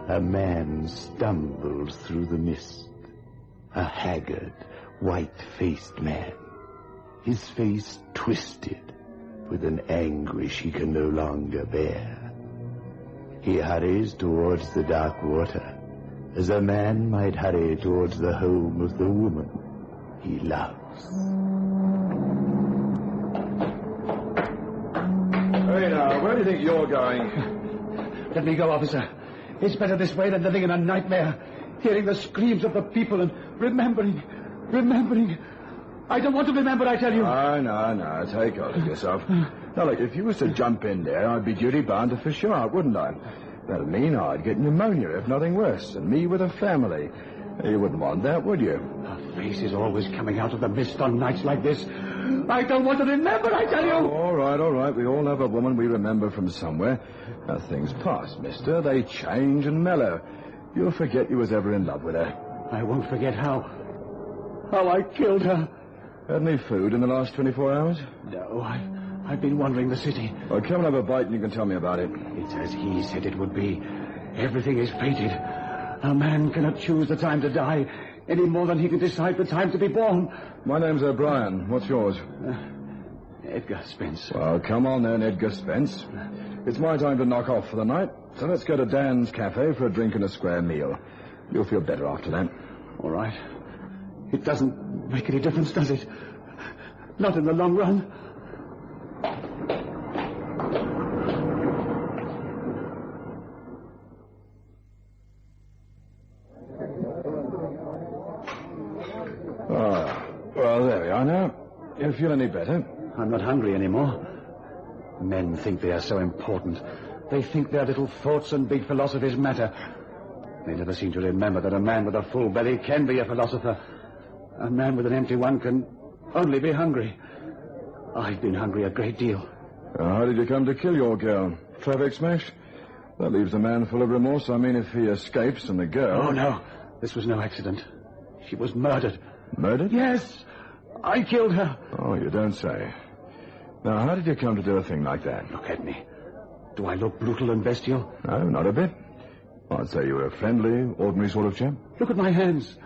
a man stumbles through the mist. A haggard, white-faced man, his face twisted with an anguish he can no longer bear. He hurries towards the dark water, as a man might hurry towards the home of the woman he loves. Hey now, where do you think you're going? Let me go, officer. It's better this way than living in a nightmare, hearing the screams of the people and remembering. I don't want to remember, I tell you. No. Take hold of yourself. Now, look, if you was to jump in there, I'd be duty-bound to fish you out, wouldn't I? That'd mean I'd get pneumonia, if nothing worse, and me with a family. You wouldn't want that, would you? Her face is always coming out of the mist on nights like this. I don't want to remember, I tell you. All right. We all have a woman we remember from somewhere. Now, things pass, mister. They change and mellow. You'll forget you was ever in love with her. I won't forget how I killed her. Had any food in the last 24 hours? No, I've been wandering the city. Well, come and have a bite and you can tell me about it. It's as he said it would be. Everything is fated. A man cannot choose the time to die any more than he can decide the time to be born. My name's O'Brien. What's yours? Edgar Spence. Well, come on then, Edgar Spence. It's my time to knock off for the night, so let's go to Dan's Cafe for a drink and a square meal. You'll feel better after that. All right. It doesn't make any difference, does it? Not in the long run. Well, there we are now. You feel any better? I'm not hungry anymore. Men think they are so important. They think their little thoughts and big philosophies matter. They never seem to remember that a man with a full belly can be a philosopher. A man with an empty one can only be hungry. I've been hungry a great deal. How did you come to kill your girl? Traffic smash? That leaves a man full of remorse. I mean, if he escapes and the girl... Oh, no. This was no accident. She was murdered. Murdered? Yes. I killed her. Oh, you don't say. Now, how did you come to do a thing like that? Look at me. Do I look brutal and bestial? No, not a bit. I'd say you were a friendly, ordinary sort of chap. Look at my hands.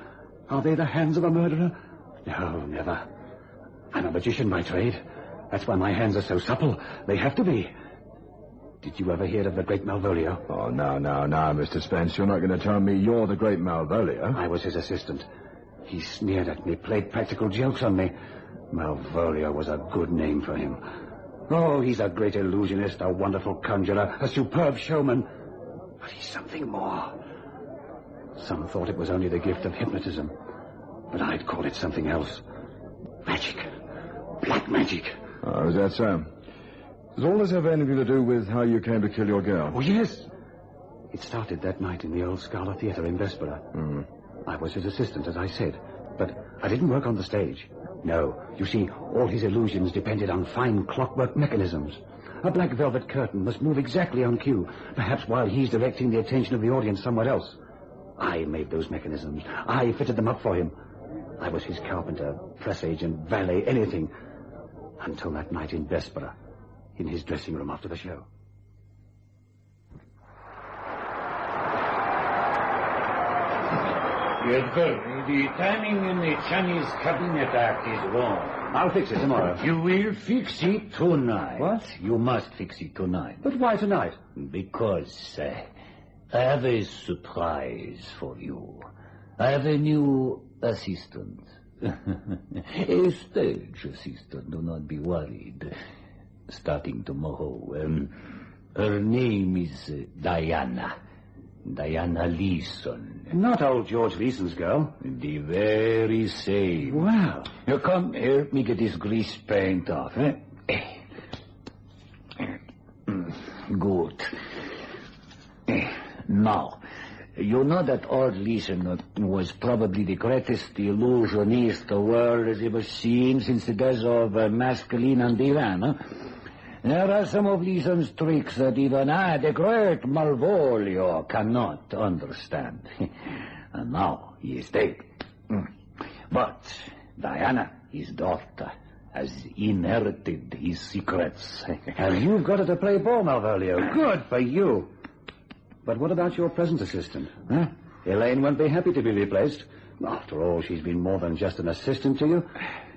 Are they the hands of a murderer? No, never. I'm a magician by trade. That's why my hands are so supple. They have to be. Did you ever hear of the great Malvolio? Oh, no, Mr. Spence. You're not going to tell me you're the great Malvolio. I was his assistant. He sneered at me, played practical jokes on me. Malvolio was a good name for him. Oh, he's a great illusionist, a wonderful conjurer, a superb showman. But he's something more. Some thought it was only the gift of hypnotism, but I'd call it something else. Magic. Black magic. Oh, is that so? Does all this have anything to do with how you came to kill your girl? Oh, yes. It started that night in the old Scala Theatre in Vespera. I was his assistant, as I said, but I didn't work on the stage. No, you see, all his illusions depended on fine clockwork mechanisms. A black velvet curtain must move exactly on cue, perhaps while he's directing the attention of the audience somewhere else. I made those mechanisms. I fitted them up for him. I was his carpenter, press agent, valet, anything. Until that night in Vespera, in his dressing room after the show. Edgar, the timing in the Chinese cabinet act is wrong. I'll fix it tomorrow. You will fix it tonight. What? You must fix it tonight. But why tonight? Because I have a surprise for you. I have a new assistant. A stage assistant, do not be worried. Starting tomorrow. Her name is Diana Leeson. Not old George Leeson's girl. The very same. Wow. You come, help me get this grease paint off, Good. Now, you know that old Leeson was probably the greatest illusionist the world has ever seen since the days of Mascaline and Divan, huh? There are some of Leeson's tricks that even I, the great Malvolio, cannot understand. And now he is dead. But Diana, his daughter, has inherited his secrets. And you've got her to play ball, Malvolio. Good for you. But what about your present assistant? Huh? Elaine won't be happy to be replaced. After all, she's been more than just an assistant to you.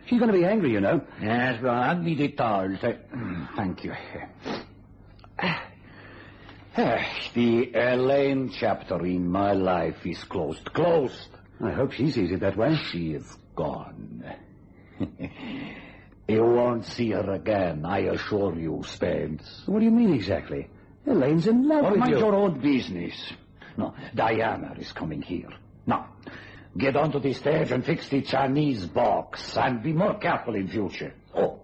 She's going to be angry, you know. Yes, well, I'll be detailed. Thank you. The Elaine chapter in my life is closed. Closed. I hope she sees it that way. She is gone. You won't see her again, I assure you, Spence. What do you mean exactly? Elaine's in love with you. Mind your own business. No, Diana is coming here. Now, get onto the stage and fix the Chinese box, and be more careful in future. Oh,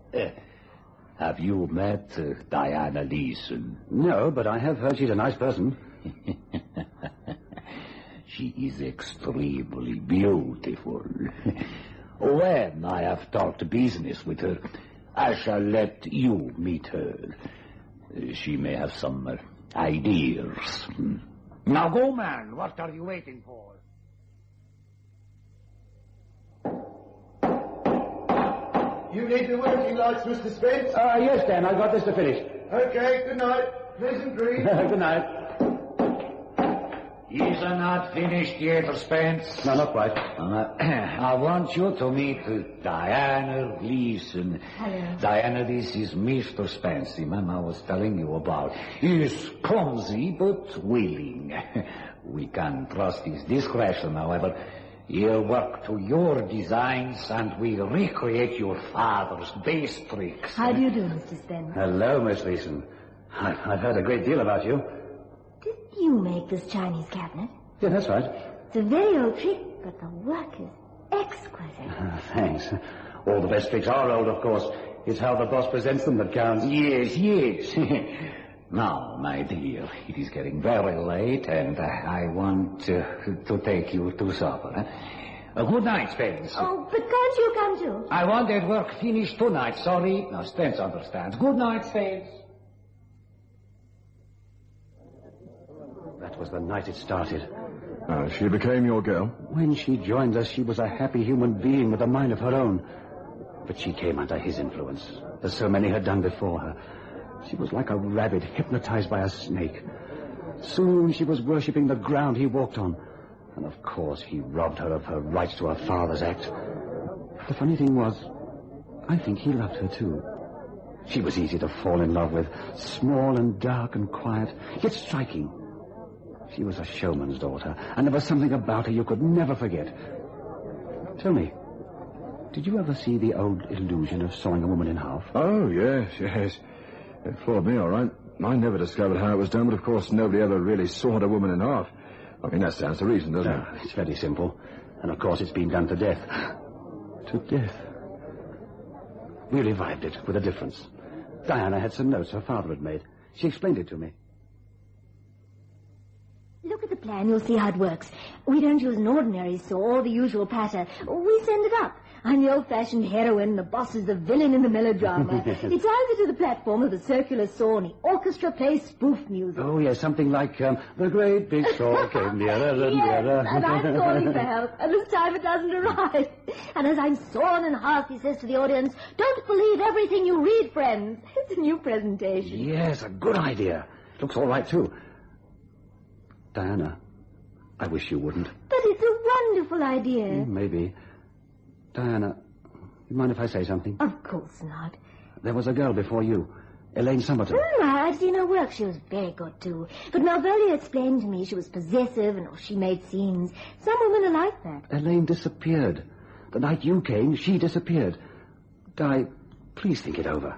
have you met Diana Leeson? No, but I have heard she's a nice person. She is extremely beautiful. When I have talked business with her, I shall let you meet her. She may have some ideas. Now go, man. What are you waiting for? You need the working lights, Mr. Spence? Yes, Dan. I've got this to finish. Okay, good night. Pleasant dreams. Good night. Is not finished yet, Suspense? No, not quite. I want you to meet Diana Gleason. Hello. Diana, this is Mr. Spence, the man I was telling you about. He is clumsy but willing. We can trust his discretion, however. He'll work to your designs and we'll recreate your father's base tricks. How do you do, Mr. Spence? Hello, Miss Gleason. I've heard a great deal about you. Didn't you make this Chinese cabinet? Yeah, that's right. It's a very old trick, but the work is exquisite. Thanks. All the best tricks are old, of course. It's how the boss presents them that counts. Yes. Now, my dear, it is getting very late, and I want to take you to supper. Good night, Spence. Oh, but can't you come too? I want that work finished tonight, sorry. Now, Spence understands. Good night, Spence. That was the night it started. She became your girl? When she joined us, she was a happy human being with a mind of her own. But she came under his influence, as so many had done before her. She was like a rabbit hypnotized by a snake. Soon she was worshipping the ground he walked on. And of course he robbed her of her rights to her father's act. The funny thing was, I think he loved her too. She was easy to fall in love with, small and dark and quiet, yet striking. She was a showman's daughter, and there was something about her you could never forget. Tell me, did you ever see the old illusion of sawing a woman in half? Oh, yes. It floored me, all right. I never discovered how it was done, but of course nobody ever really sawed a woman in half. I mean, that stands to reason, doesn't it? It's very simple. And of course it's been done to death. To death? We revived it with a difference. Diana had some notes her father had made. She explained it to me. Look at the plan, you'll see how it works. We don't use an ordinary saw or the usual patter. We send it up. I'm the old-fashioned heroine, the boss is the villain in the melodrama. It's either to the platform of the circular saw and the orchestra plays spoof music. Oh, yes, something like, the great big saw came nearer and nearer. And I'm calling for help, and this time it doesn't arrive. And as I'm sawn in half, he says to the audience, don't believe everything you read, friends. It's a new presentation. Yes, a good idea. Looks all right, too. Diana, I wish you wouldn't. But it's a wonderful idea. Maybe. Diana, you mind if I say something? Of course not. There was a girl before you, Elaine Somerton. I've seen her work. She was very good, too. But Malvolio explained to me she was possessive and she made scenes. Some women are like that. Elaine disappeared. The night you came, she disappeared. Di, please think it over.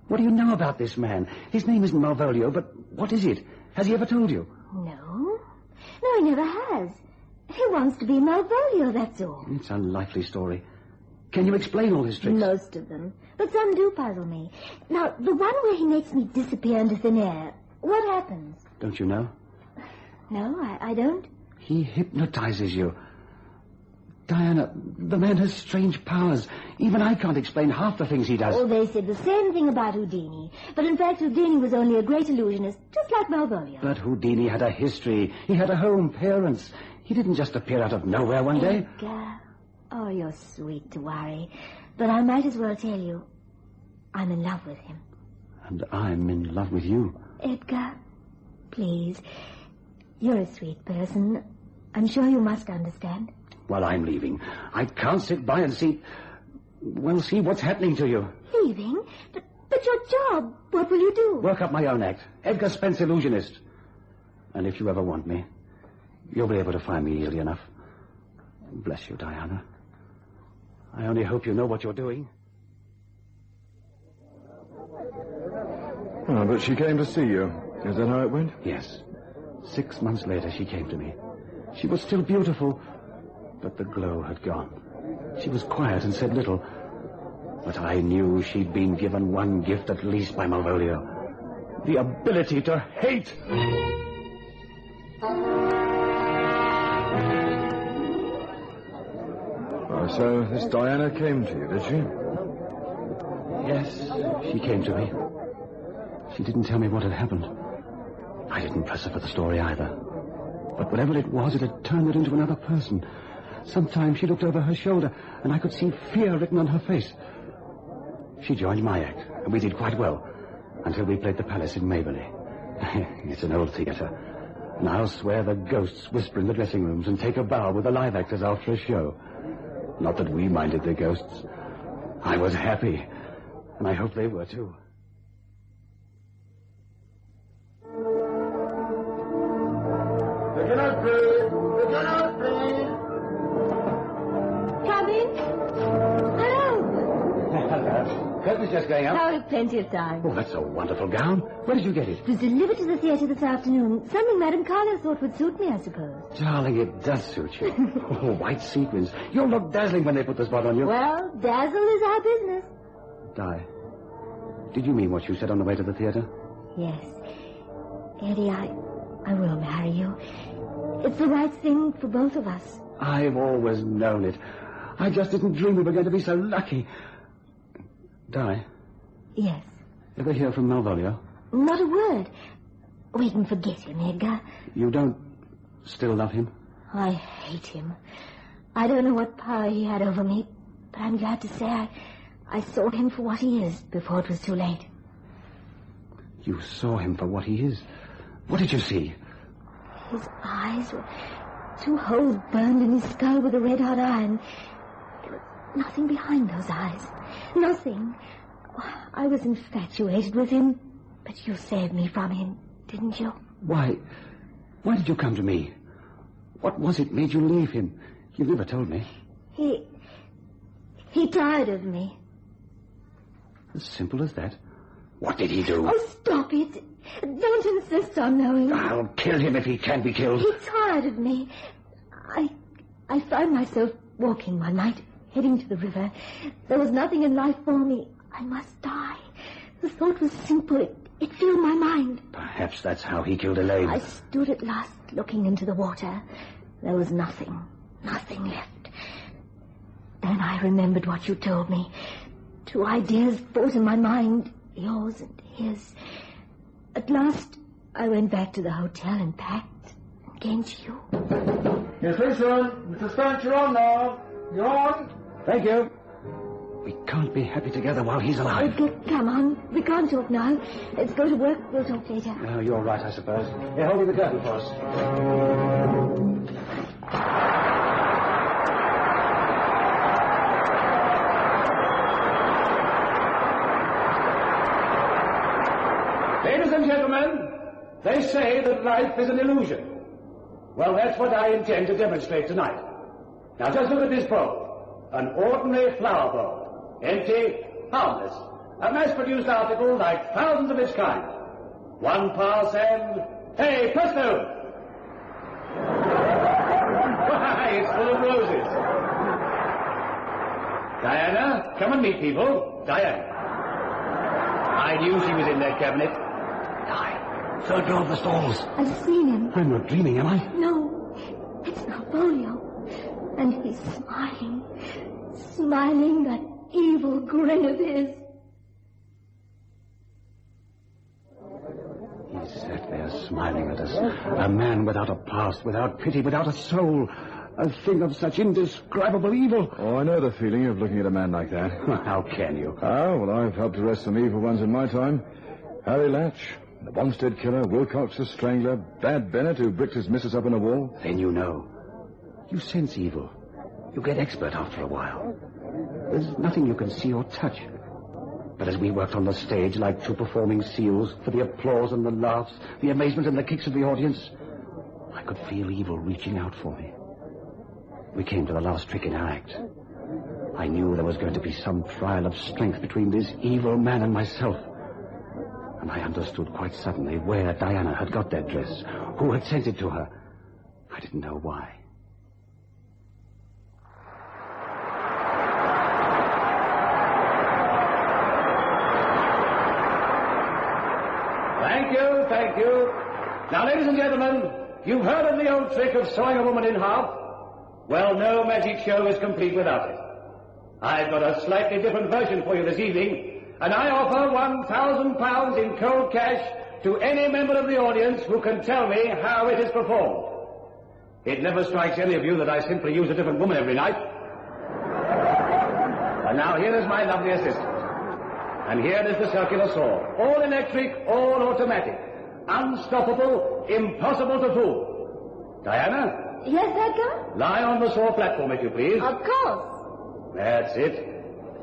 What do you know about this man? His name isn't Malvolio, but what is it? Has he ever told you? No, he never has. He wants to be Malvolio, that's all. It's a likely story. Can you explain all his tricks? Most of them. But some do puzzle me. Now, the one where he makes me disappear into thin air, what happens? Don't you know? No, I don't. He hypnotizes you. Diana, the man has strange powers. Even I can't explain half the things he does. Oh, they said the same thing about Houdini. But in fact, Houdini was only a great illusionist, just like Malvolio. But Houdini had a history. He had a home, parents. He didn't just appear out of nowhere one day. Edgar. Oh, you're sweet to worry. But I might as well tell you, I'm in love with him. And I'm in love with you. Edgar, please. You're a sweet person. I'm sure you must understand. Well, I'm leaving. I can't sit by and see what's happening to you. Leaving? But your job, what will you do? Work up my own act. Edgar Spence, illusionist. And if you ever want me, you'll be able to find me easily enough. Bless you, Diana. I only hope you know what you're doing. Oh, but she came to see you. Is that how it went? Yes. 6 months later, she came to me. She was still beautiful, but the glow had gone. She was quiet and said little. But I knew she'd been given one gift at least by Malvolio. The ability to hate. So this Diana came to you, did she? Yes, she came to me. She didn't tell me what had happened. I didn't press her for the story either. But whatever it was, it had turned her into another person. Sometimes she looked over her shoulder, and I could see fear written on her face. She joined my act, and we did quite well, until we played the Palace in Maberley. It's an old theatre. And I'll swear the ghosts whisper in the dressing rooms and take a bow with the live actors after a show. Not that we minded the ghosts. I was happy, and I hope they were too. Look out, please. Look out, please. Come in. Hello. Curtain's just going up. Now we've plenty of time. Oh, that's a wonderful gown. Where did you get it? It was delivered to the theatre this afternoon. Something Madame Carlo thought would suit me, I suppose. Darling, it does suit you. Oh, white sequins. You'll look dazzling when they put the spot on you. Well, dazzle is our business. Di, did you mean what you said on the way to the theatre? Yes. Eddie, I will marry you. It's the right thing for both of us. I've always known it. I just didn't dream we were going to be so lucky. Di? Yes. Ever hear from Malvolio? Not a word. We can forget him, Edgar. You don't still love him? I hate him. I don't know what power he had over me, but I'm glad to say I saw him for what he is before it was too late. You saw him for what he is? What did you see? His eyes were 2 holes burned in his skull with a red-hot iron. There was nothing behind those eyes. Nothing. I was infatuated with him, but you saved me from him, didn't you? Why did you come to me? What was it made you leave him? You never told me. He tired of me. As simple as that? What did he do? Oh, stop it. Don't insist on knowing. I'll kill him if he can be killed. He tired of me. I found myself walking one night, heading to the river. There was nothing in life for me. I must die. The thought was simple. It filled my mind. Perhaps that's how he killed Elaine. I stood at last looking into the water. There was nothing left. Then I remembered what you told me. 2 ideas fought in my mind, yours and his. At last, I went back to the hotel and packed and came to you. Yes, please, sir. Mr. Suspense, you're on now. You're on. Thank you. We can't be happy together while he's alive. Come on. We can't talk now. Let's go to work. We'll talk later. Oh, you're right, I suppose. Here, hold me the curtain for us. Ladies and gentlemen, they say that life is an illusion. Well, that's what I intend to demonstrate tonight. Now, just look at this bowl. An ordinary flower bowl. Empty, harmless. A mass-produced article like thousands of its kind. 1 pass and... Hey, presto! Why, it's full of roses. Diana, come and meet people. Diana. I knew she was in that cabinet. Third row of the stalls. I've seen him. I'm not dreaming, am I? No, it's Malvolio. And he's smiling. Smiling, that evil grin of his. He sat there smiling at us. A man without a past, without pity, without a soul. A thing of such indescribable evil. Oh, I know the feeling of looking at a man like that. How can you? Oh, well, I've helped arrest some evil ones in my time. Harry Latch, the Bumstead killer, Wilcox the strangler, Bad Bennett who bricked his missus up in a wall. Then you know. You sense evil. You get expert after a while. There's nothing you can see or touch. But as we worked on the stage like 2 performing seals, for the applause and the laughs, the amazement and the kicks of the audience, I could feel evil reaching out for me. We came to the last trick in our act. I knew there was going to be some trial of strength between this evil man and myself. And I understood quite suddenly where Diana had got that dress, who had sent it to her. I didn't know why. Thank you. Now, ladies and gentlemen, you've heard of the old trick of sawing a woman in half? Well, no magic show is complete without it. I've got a slightly different version for you this evening, and I offer £1,000 in cold cash to any member of the audience who can tell me how it is performed. It never strikes any of you that I simply use a different woman every night. And now here is my lovely assistant. And here is the circular saw. All electric, all automatic. unstoppable, impossible to fool. Diana, Yes, Edgar? lie on the saw platform, if you please. Of course. That's it.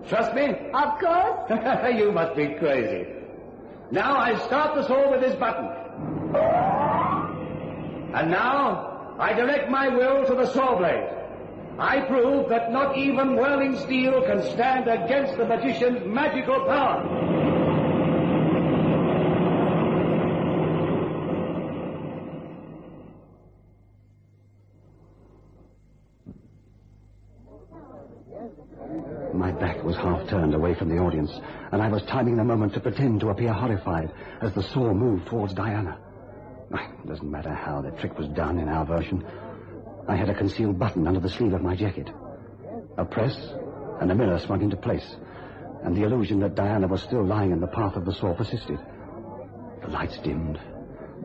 Trust me? Of course. You must be crazy. Now I start the saw with this button. And now I direct my will to the saw blade. I prove that not even whirling steel can stand against the magician's magical power. My back was half turned away from the audience, and I was timing the moment to pretend to appear horrified as the saw moved towards Diana. It doesn't matter how the trick was done in our version. I had a concealed button under the sleeve of my jacket. A press and a mirror swung into place, and the illusion that Diana was still lying in the path of the saw persisted. The lights dimmed.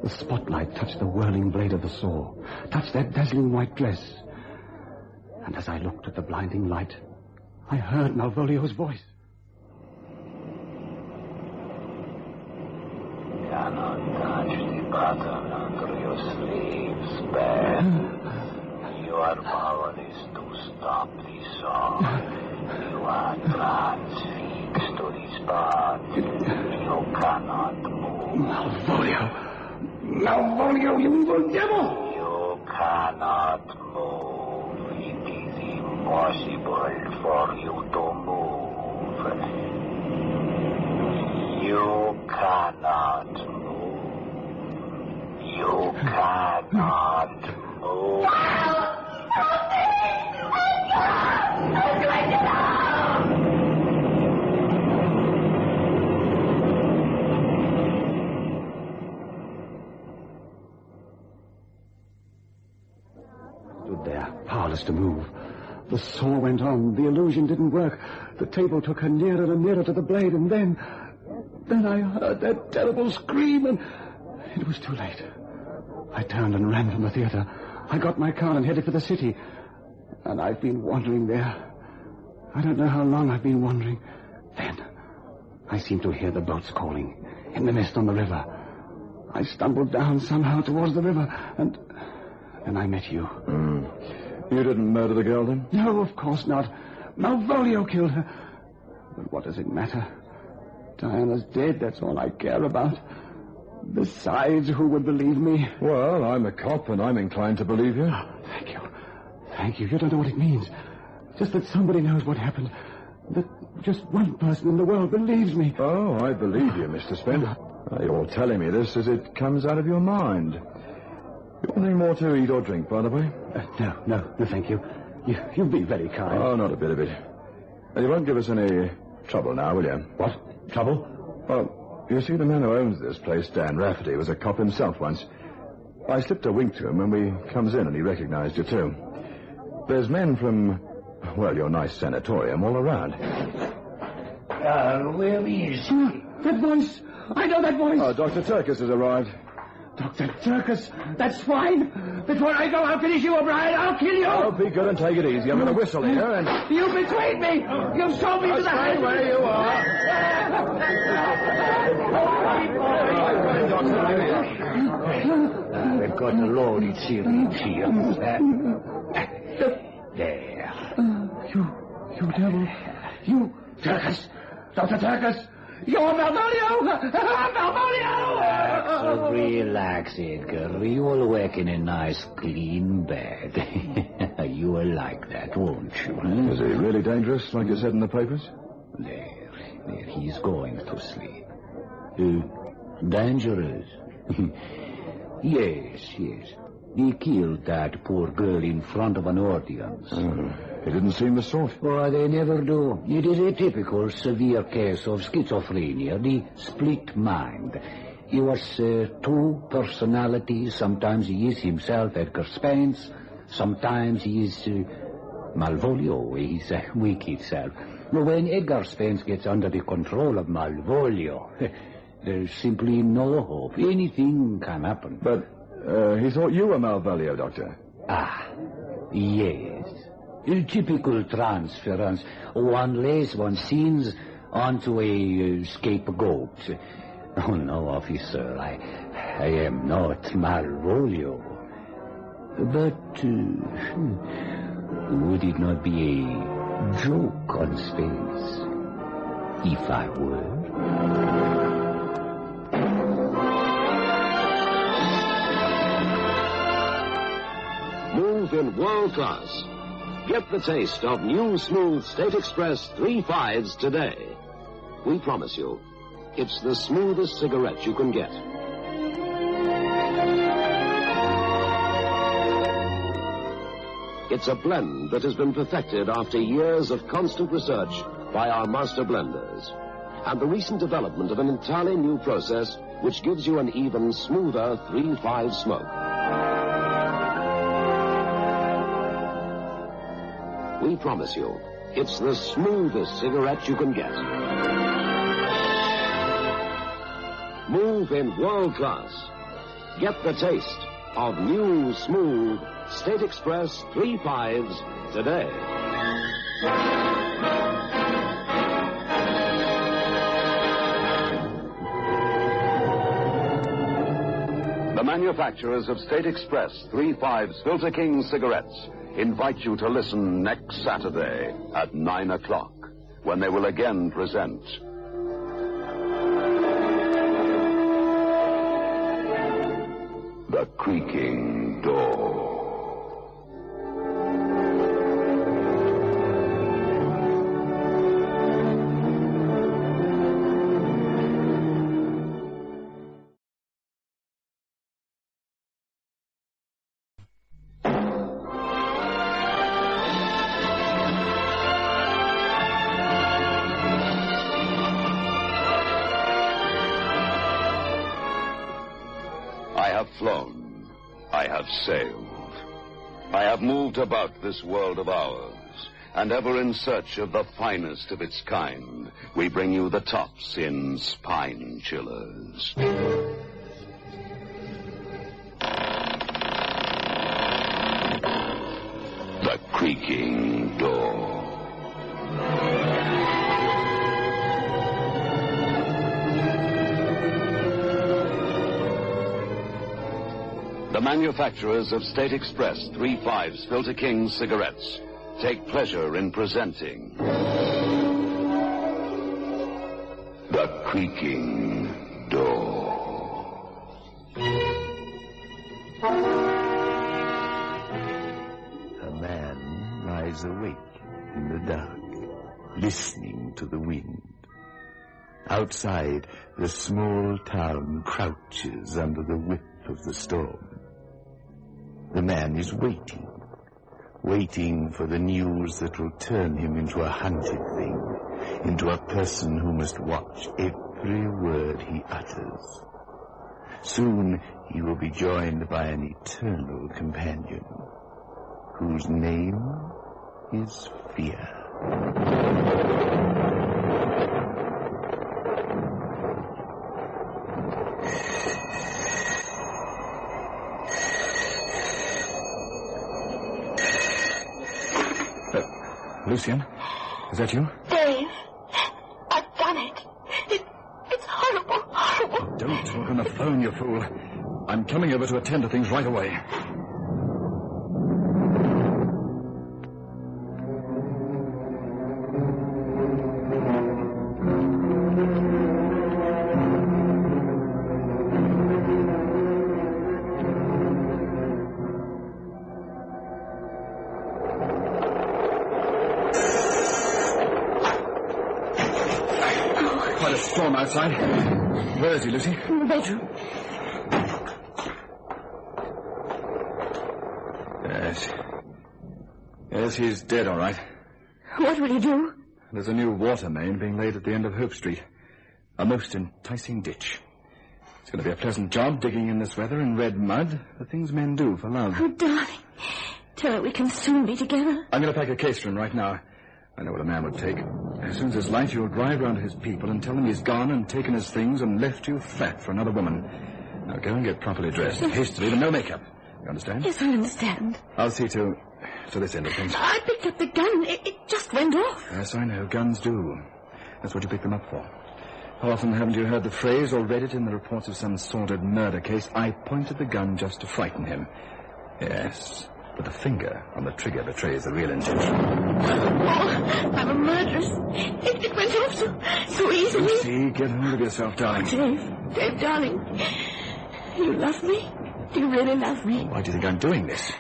The spotlight touched the whirling blade of the saw, touched that dazzling white dress. And as I looked at the blinding light, I heard Malvolio's voice. Cannot touch the button under your sleeve, Spare. Your power is to stop the saw. You are transfixed to the spot. You cannot move. Malvolio, you evil devil! You cannot move. It is impossible for you to move. You cannot move. You cannot move. Stood there, powerless to move. The saw went on. The illusion didn't work. The table took her nearer and nearer to the blade, and then I heard that terrible scream, and it was too late. I turned and ran from the theater. I got my car and headed for the city. And I've been wandering there. I don't know how long I've been wandering. Then I seemed to hear the boats calling in the mist on the river. I stumbled down somehow towards the river, and I met you. You didn't murder the girl, then? No, of course not. Malvolio killed her. But what does it matter? Diana's dead, that's all I care about. Besides, who would believe me? Well, I'm a cop, and I'm inclined to believe you. Oh, thank you. Thank you. You don't know what it means. Just that somebody knows what happened. That just one person in the world believes me. Oh, I believe you, Mr. Spence. You're telling me this as it comes out of your mind. You want anything more to eat or drink, by the way? No, thank you. You've been very kind. Oh, not a bit of it. And you won't give us any trouble now, will you? What? Trouble? Well, you see, the man who owns this place, Dan Rafferty, was a cop himself once. I slipped a wink to him when we comes in, and he recognized you, too. There's men from, well, your nice sanatorium all around. Where is he? That voice! I know that voice! Oh, Dr. Turkis has arrived. Dr. Turkis, that swine! Before I go, I'll finish you, O'Brien. I'll kill you! Oh, be good and take it easy. I'm going to whistle here and... You betrayed me! You've sold me to the Stay where you are. We've got a loaded syringe here. There. You devil. You, Turkis. Dr. Turkis. You're Malvolio! Malvolio! Relax, Edgar. You'll wake in a nice, clean bed. You will like that, won't you? Huh? Is he really dangerous, like you said in the papers? There. He's going to sleep. Dangerous? Yes. He killed that poor girl in front of an audience. He didn't seem the sort. Oh, they never do. It is a typical severe case of schizophrenia, the split mind. He was two personalities. Sometimes he is himself, Edgar Spence. Sometimes he is Malvolio, his wicked self. When Edgar Spence gets under the control of Malvolio, there's simply no hope. Anything can happen. But he thought you were Malvolio, Doctor. Ah, yes. A typical transference. One lays one's scenes onto a scapegoat. Oh, no, officer. I am not Malvolio. But would it not be a joke on space if I were? Move in world class. Get the taste of new smooth State Express 3.5s today. We promise you, it's the smoothest cigarette you can get. It's a blend that has been perfected after years of constant research by our master blenders. And the recent development of an entirely new process which gives you an even smoother 3.5 smoke. We promise you, it's the smoothest cigarette you can get. Move in world class. Get the taste of new, smooth State Express 3.5s today. The manufacturers of State Express 3.5s Filter King cigarettes invite you to listen next Saturday at 9 o'clock when they will again present The Creaking Door. I have flown. I have sailed. I have moved about this world of ours, and ever in search of the finest of its kind, we bring you the tops in spine chillers. The Creaking Door. The manufacturers of State Express 3.5s Filter King cigarettes take pleasure in presenting The Creaking Door. A man lies awake in the dark, listening to the wind. Outside, the small town crouches under the whip of the storm. The man is waiting, waiting for the news that will turn him into a hunted thing, into a person who must watch every word he utters. Soon he will be joined by an eternal companion, whose name is Fear. Lucian, is that you? Dave, I've done it. It's horrible, horrible. Don't talk on the phone, you fool. I'm coming over to attend to things right away. Storm outside. Where is he, Lucy? In the bedroom. Yes, he's dead, all right. What will you do? There's a new water main being laid at the end of Hope Street. A most enticing ditch. It's going to be a pleasant job digging in this weather in red mud. The things men do for love. Oh, darling. Tell her we can soon be together. I'm going to pack a case for him right now. I know what a man would take. As soon as it's light, you'll drive round to his people and tell them he's gone and taken his things and left you flat for another woman. Now go and get properly dressed, hastily, but no makeup. You understand? Yes, I understand. I'll see to this end of things. I picked up the gun. It just went off. Yes, I know. Guns do. That's what you pick them up for. How often haven't you heard the phrase or read it in the reports of some sordid murder case? I pointed the gun just to frighten him. Yes, but the finger on the trigger betrays the real intention. Oh, I'm a murderess. It went off so easily. Lucy, get hold of yourself, darling. Dave, darling. You love me? Do you really love me? Why do you think I'm doing this?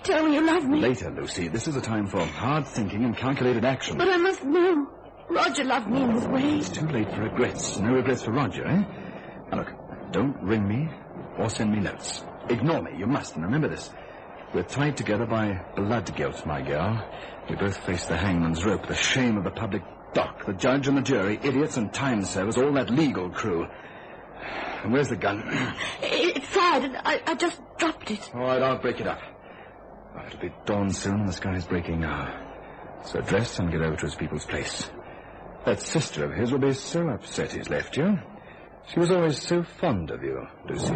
Tell me you love me. Later, Lucy. This is a time for hard thinking and calculated action. But I must know. Roger loved me in his way. It's too late for regrets. No regrets for Roger, eh? Now look, don't ring me or send me notes. Ignore me, you must, and remember this. We're tied together by blood guilt, my girl. We both face the hangman's rope, the shame of the public dock, the judge and the jury, idiots and time servers, all that legal crew. And where's the gun? It fired, and I just dropped it. All right, I'll break it up. Oh, it'll be dawn soon. The sky's breaking now. So dress and get over to his people's place. That sister of his will be so upset he's left you. She was always so fond of you, Lucy.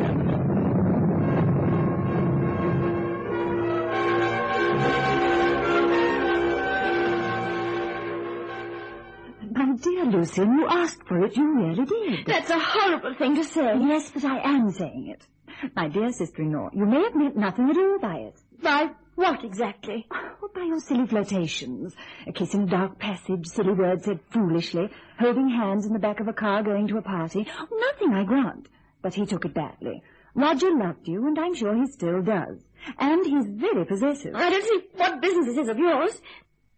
My dear Lucian, you asked for it. You really did. That's a horrible thing to say. Yes, but I am saying it. My dear sister-in-law, you may have meant nothing at all by it. By what exactly? Well, by your silly flirtations. A kiss in a dark passage, silly words said foolishly, holding hands in the back of a car going to a party. Nothing, I grant. But he took it badly. Roger loved you, and I'm sure he still does. And he's very possessive. I don't see what business it is of yours.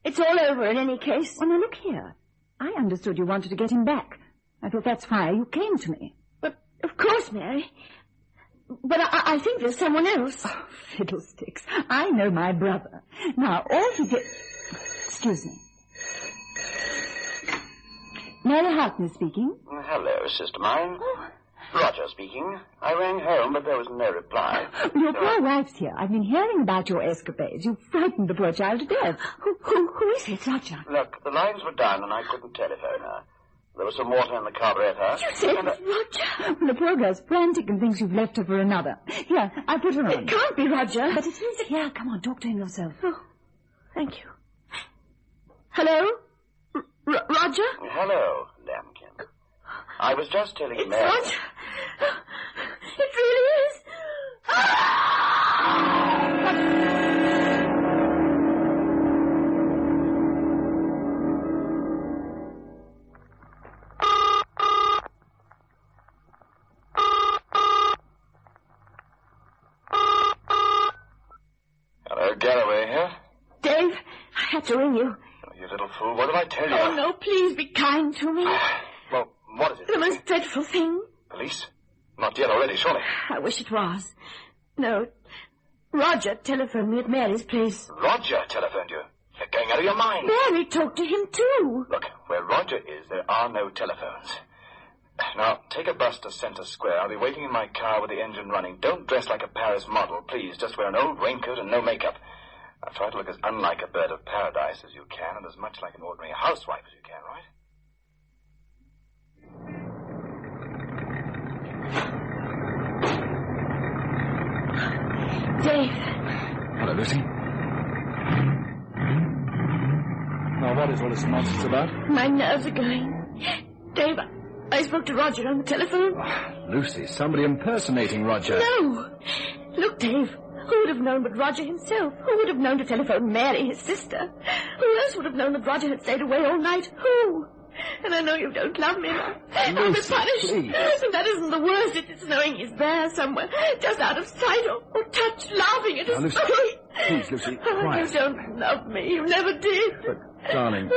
It's all over in any case. Well, now look here. I understood you wanted to get him back. I thought that's why you came to me. But, of course, Mary. But I think there's someone else. Oh, fiddlesticks. I know my brother. Now, all he did... Excuse me. Mary Hartnett speaking. Hello, sister mine. Oh. Roger speaking. I rang home, but there was no reply. Your poor wife's here. I've been hearing about your escapades. You frightened the poor child to death. Who is it, Roger? Look, the lines were down and I couldn't telephone her. There was some water in the carburetor. You said it was Roger. Well, the poor girl's frantic and thinks you've left her for another. Here, I put her on. It can't be Roger. But it is. Here, come on, talk to him yourself. Oh, thank you. Hello? Roger? Hello, Lambkin. I was just telling It's Mary... Roger. It really is. Hello, Galloway here. Dave, I had to ring you. Oh, you little fool, what did I tell you? Oh, no, please be kind to me. Well, what is it? The most dreadful thing. Police? Not yet already, surely. I wish it was. No, Roger telephoned me at Mary's place. Roger telephoned you? You're going out of your mind. Mary talked to him, too. Look, where Roger is, there are no telephones. Now, take a bus to Centre Square. I'll be waiting in my car with the engine running. Don't dress like a Paris model, please. Just wear an old raincoat and no makeup. Now, try to look as unlike a bird of paradise as you can and as much like an ordinary housewife as you can, right? Dave. Hello, Lucy. Now, what is all this nonsense about? My nerves are going. Dave, I spoke to Roger on the telephone. Oh, Lucy, somebody impersonating Roger. No. Look, Dave, who would have known but Roger himself? Who would have known to telephone Mary, his sister? Who else would have known that Roger had stayed away all night? Who? And I know you don't love me. I'll be punished. Please. And that isn't the worst. It's knowing he's there somewhere, just out of sight or touch, laughing at his story. Please, Lucy, quiet. You don't love me. You never did. But, darling,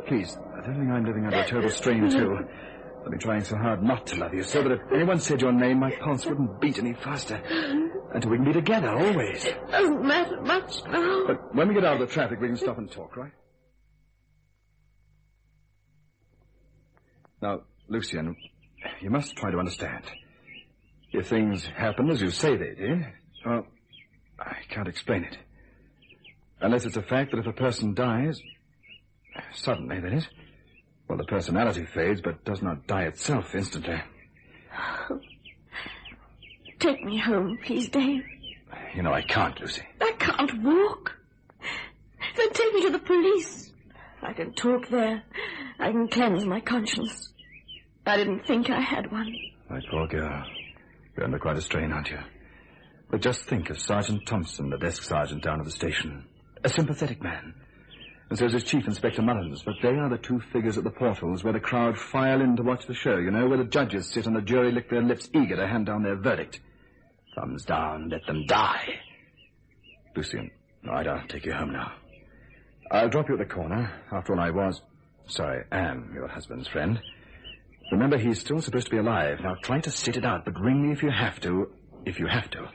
please, I don't think I'm living under a terrible strain, too. I've been trying so hard not to love you, so that if anyone said your name, my pulse wouldn't beat any faster. Until we can be together, always. It doesn't matter much now. But when we get out of the traffic, we can stop and talk, right? Now, Lucian, you must try to understand. If things happen as you say they did, well, I can't explain it. Unless it's a fact that if a person dies, suddenly, that is, well, the personality fades, but does not die itself instantly. Take me home, please, Dave. You know I can't, Lucy. I can't walk. Then take me to the police. I can talk there. I can cleanse my conscience. I didn't think I had one. My poor girl. You're under quite a strain, aren't you? But just think of Sergeant Thompson, the desk sergeant down at the station. A sympathetic man. And so is Chief Inspector Mullins. But they are the two figures at the portals where the crowd file in to watch the show, you know, where the judges sit and the jury lick their lips eager to hand down their verdict. Thumbs down, let them die. Lucien, I'll take you home now. I'll drop you at the corner. After all, am your husband's friend. Remember, he's still supposed to be alive. Now, try to sit it out, but ring me if you have to. If you have to.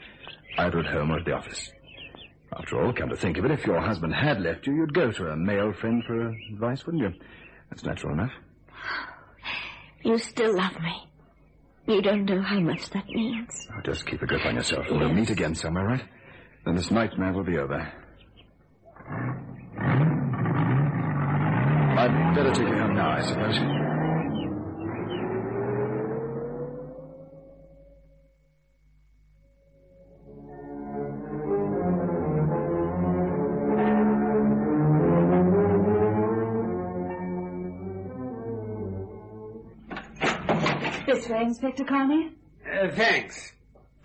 Either at home or at the office. After all, come to think of it, if your husband had left you, you'd go to a male friend for advice, wouldn't you? That's natural enough. You still love me. You don't know how much that means. Oh, just keep a grip on yourself. We'll meet again somewhere, right? Then this nightmare will be over. I'd better take you home now, I suppose. This way, Inspector Carney. Thanks.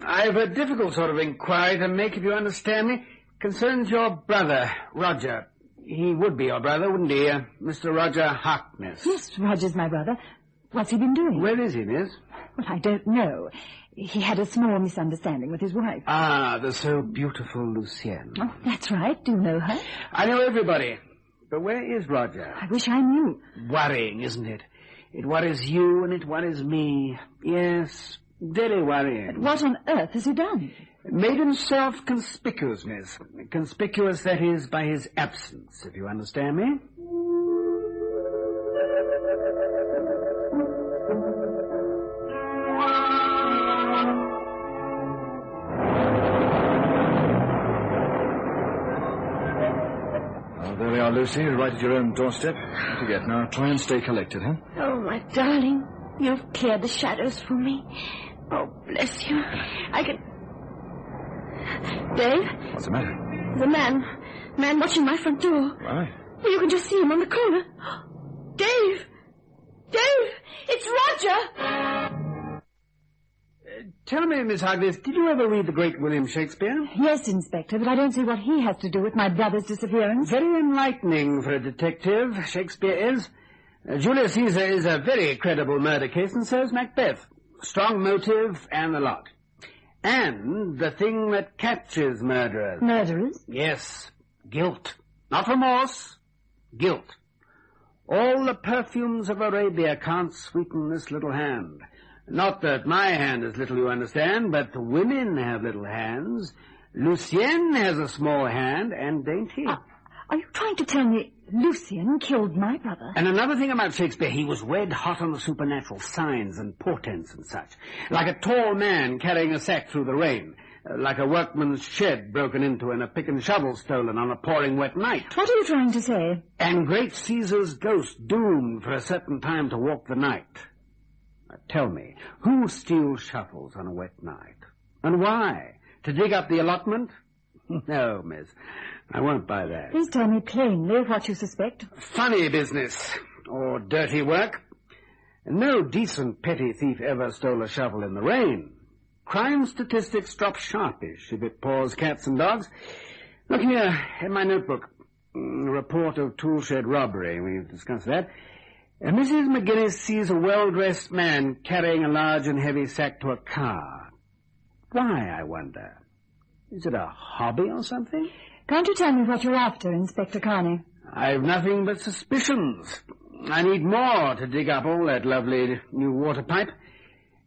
I've a difficult sort of inquiry to make, if you understand me. Concerns your brother, Roger. He would be your brother, wouldn't he? Mr. Roger Harkness. Yes, Roger's my brother. What's he been doing? Where is he, miss? Well, I don't know. He had a small misunderstanding with his wife. Ah, the so beautiful Lucienne. Oh, that's right. Do you know her? I know everybody. But where is Roger? I wish I knew. Worrying, isn't it? It worries you and it worries me. Yes, very worrying. But what on earth has he done? Made himself conspicuous, miss. Conspicuous, that is, by his absence, if you understand me. There we are, Lucy, right at your own doorstep. Don't forget, now try and stay collected, huh? Oh, my darling, you've cleared the shadows for me. Oh, bless you. I can... Dave? What's the matter? The man watching my front door. Right. Well, you can just see him on the corner. Dave! Dave! It's Roger! Tell me, Miss Harkness, did you ever read the great William Shakespeare? Yes, Inspector, but I don't see what he has to do with my brother's disappearance. Very enlightening for a detective, Shakespeare is. Julius Caesar is a very credible murder case, and so is Macbeth. Strong motive and the lot. And the thing that catches murderers. Murderers? Yes. Guilt. Not remorse. Guilt. All the perfumes of Arabia can't sweeten this little hand. Not that my hand is little, you understand, but women have little hands. Lucienne has a small hand and dainty. Are you trying to tell me Lucien killed my brother? And another thing about Shakespeare, he was red hot on the supernatural, signs and portents and such. Like a tall man carrying a sack through the rain. Like a workman's shed broken into and a pick and shovel stolen on a pouring wet night. What are you trying to say? And great Caesar's ghost doomed for a certain time to walk the night. Now, tell me, who steals shovels on a wet night? And why? To dig up the allotment? No, miss. I won't buy that. Please tell me plainly what you suspect. Funny business. Or dirty work. No decent petty thief ever stole a shovel in the rain. Crime statistics drop sharpish if it pours cats and dogs. Look here, in my notebook. A report of tool-shed robbery. We've discussed that. Mrs. McGinnis sees a well-dressed man carrying a large and heavy sack to a car. Why, I wonder? Is it a hobby or something? Can't you tell me what you're after, Inspector Carney? I've nothing but suspicions. I need more to dig up all that lovely new water pipe.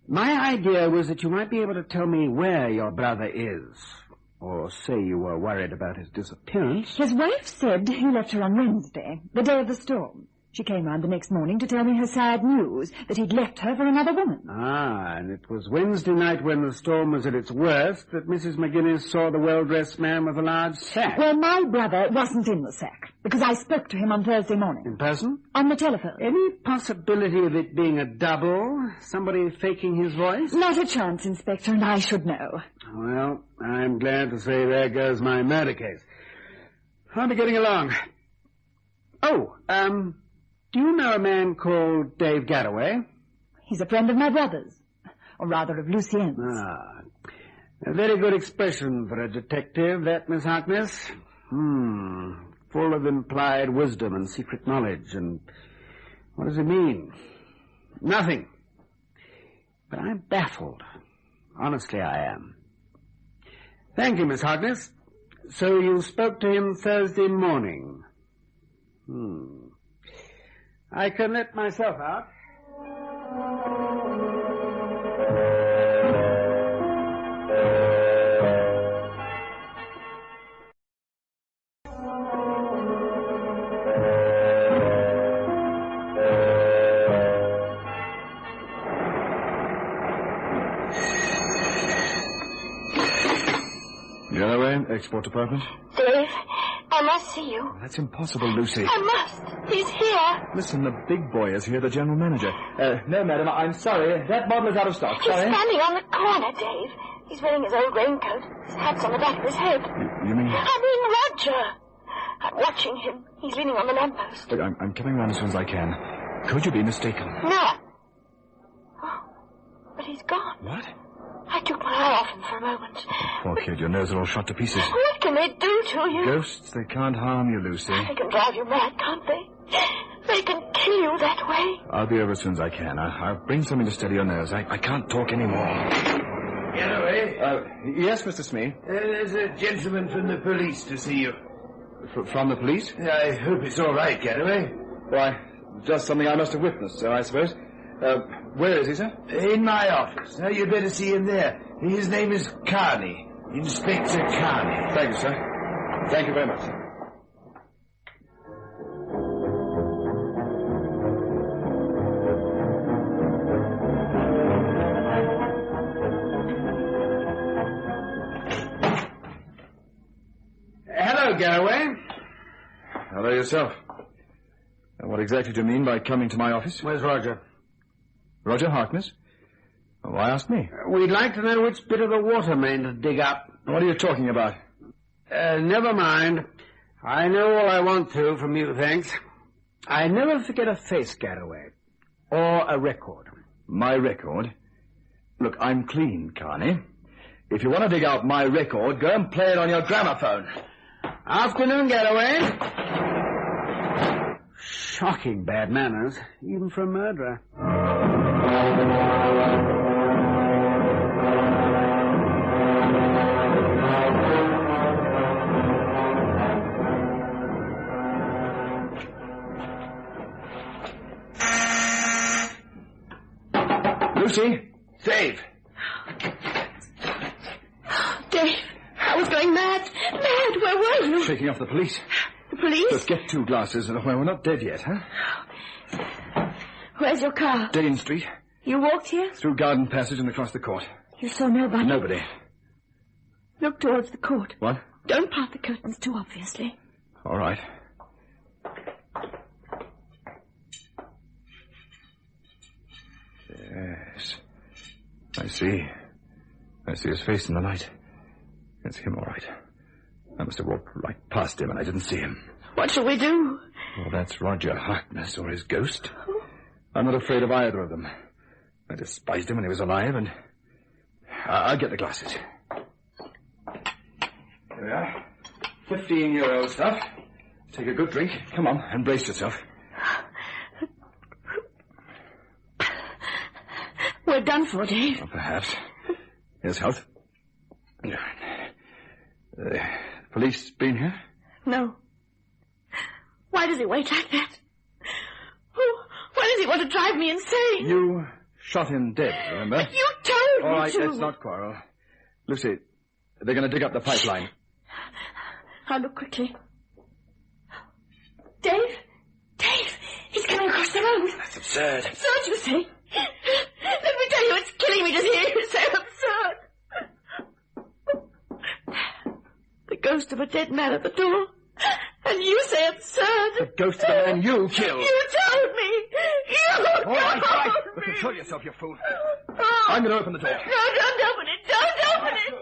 My idea was that you might be able to tell me where your brother is. Or say you were worried about his disappearance. His wife said he left her on Wednesday, the day of the storm. She came round the next morning to tell me her sad news, that he'd left her for another woman. Ah, and it was Wednesday night when the storm was at its worst that Mrs. McGinnis saw the well-dressed man with a large sack. Well, my brother wasn't in the sack, because I spoke to him on Thursday morning. In person? On the telephone. Any possibility of it being a double? Somebody faking his voice? Not a chance, Inspector, and I should know. Well, I'm glad to say there goes my murder case. I'll be getting along. Oh, do you know a man called Dave Garraway? He's a friend of my brother's. Or rather, of Lucien's. Ah, a very good expression for a detective, that, Miss Harkness. Full of implied wisdom and secret knowledge. And what does it mean? Nothing. But I'm baffled. Honestly, I am. Thank you, Miss Harkness. So you spoke to him Thursday morning. I can let myself out. Export department? Dave, I must see you. That's impossible, Lucy. I must. He's here. Listen, the big boy is here, the general manager. No, madam, I'm sorry. That bottle is out of stock. He's Sorry. standing on the corner, Dave. He's wearing his old raincoat. His hat's on the back of his head. You mean... I mean Roger. I'm watching him. He's leaning on the lamppost. Look, I'm coming round as soon as I can. Could you be mistaken? No. Oh, but he's gone. What? I took my eye off him for a moment. Poor kid, your nerves are all shot to pieces. What can they do to you? Ghosts, they can't harm you, Lucy. They can drive you mad, can't they? They can kill you that way. I'll be over as soon as I can. I'll bring something to steady your nerves. I can't talk anymore. Galloway? Yes, Mr. Smee? There's a gentleman from the police to see you. From the police? I hope it's all right, Galloway. Why, just something I must have witnessed, sir, I suppose. Where is he, sir? In my office. Now, you'd better see him there. His name is Carney. Inspector Carney. Thank you, sir. Thank you very much, sir. Hello, Galloway. Hello yourself. What exactly do you mean by coming to my office? Where's Roger? Roger Harkness? Why ask me? We'd like to know which bit of the water main to dig up. What are you talking about? Never mind. I know all I want to from you, thanks. I never forget a face, Galloway. Or a record. My record? Look, I'm clean, Carney. If you want to dig out my record, go and play it on your gramophone. Afternoon, Galloway. Shocking bad manners, even for a murderer. Lucy? Dave. Dave, I was going mad. Mad, where were you? Shaking off the police. The police? Just get 2 glasses. Well, we're not dead yet, huh? Where's your car? Dane Street. You walked here? Through Garden Passage and across the court. You saw nobody? Nobody. Look towards the court. What? Don't part the curtains too obviously. All right. Yes. I see his face in the light. It's him, all right. I must have walked right past him and I didn't see him. What shall we do? Well, that's Roger Harkness or his ghost. I'm not afraid of either of them. I despised him when he was alive, and I'll get the glasses. There we are. 15-year-old stuff. Take a good drink. Come on, and brace yourself. We're done for, Dave. Well, perhaps. Here's health. Police been here? No. Why does he wait like that? Oh, why does he want to drive me insane? You shot him dead, remember? But you told me All right, to. let's not quarrel. Lucy, they're going to dig up the pipeline. I'll look quickly. Dave? Dave! He's coming across the road. That's absurd. Absurd, you say? Let me tell you, it's killing me to hear you say absurd. The ghost of a dead man at the door. And you say absurd. The ghost of the man you killed. You told me. You All right, told me. But control yourself, you fool. Oh. I'm going to open the door. No, don't open it. Don't open it.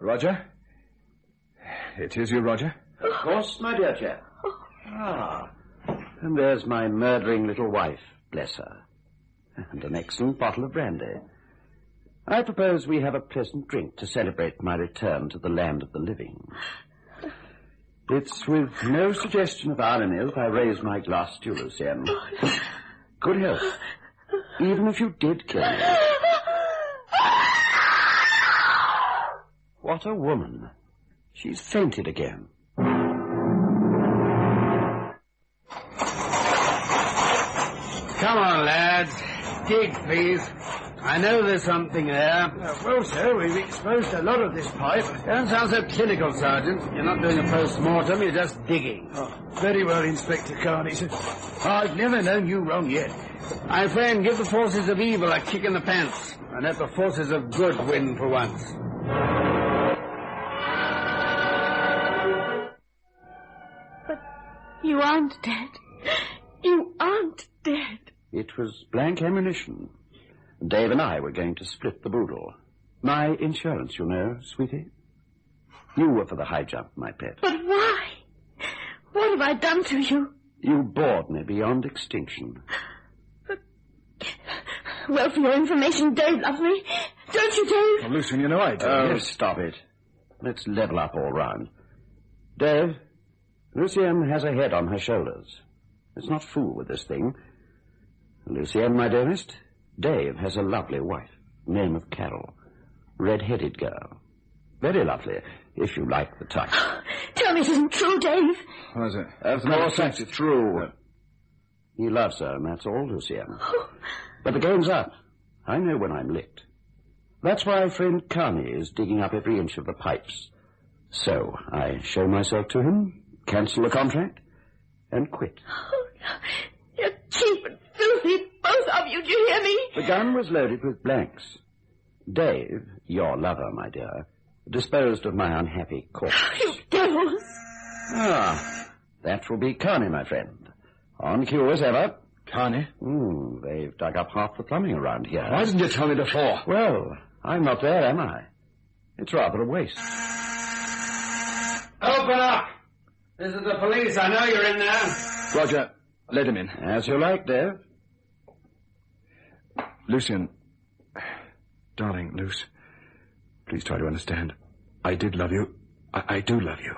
Roger? It is you, Roger? Of course, my dear chap. Ah, And there's my murdering little wife, bless her. And an excellent bottle of brandy. I propose we have a pleasant drink to celebrate my return to the land of the living. It's with no suggestion of irony that I raise my glass to you, Lucienne. Good health, even if you did kill me. What a woman. She's fainted again. Come on, lads. Dig, please. I know there's something there. Well, sir, we've exposed a lot of this pipe. Don't sound so clinical, Sergeant. You're not doing a post-mortem, you're just digging. Oh, very well, Inspector Carney, sir. I've never known you wrong yet. My friend, give the forces of evil a kick in the pants, and let the forces of good win for once. But you aren't dead. You aren't dead. It was blank ammunition. Dave and I were going to split the boodle. My insurance, you know, sweetie. You were for the high jump, my pet. But why? What have I done to you? You bored me beyond extinction. Well, for your information, Dave loves me. Don't you, Dave? Well, Lucian, you know I do. Oh, stop it. Let's level up all round. Dave, Lucienne has a head on her shoulders. Let's not fool with this thing. Lucienne, my dearest, Dave has a lovely wife, name of Carol. Red-headed girl. Very lovely, if you like the touch. Tell me it isn't true, Dave. What is it? Of course it's true. He loves her, and that's all, Lucienne. But the game's up. I know when I'm licked. That's why friend Carney is digging up every inch of the pipes. So I show myself to him, cancel the contract, and quit. Oh, you're cheap and filthy, both of you. Do you hear me? The gun was loaded with blanks. Dave, your lover, my dear, disposed of my unhappy corpse. You devils! Ah, that will be Carney, my friend. On cue as ever. Carney? They've dug up half the plumbing around here. Why didn't you tell me before? Well, I'm not there, am I? It's rather a waste. Open up! This is the police. I know you're in there. Roger, let him in. As you like, Dave. Lucian, darling, Luce, please try to understand. I did love you. I do love you.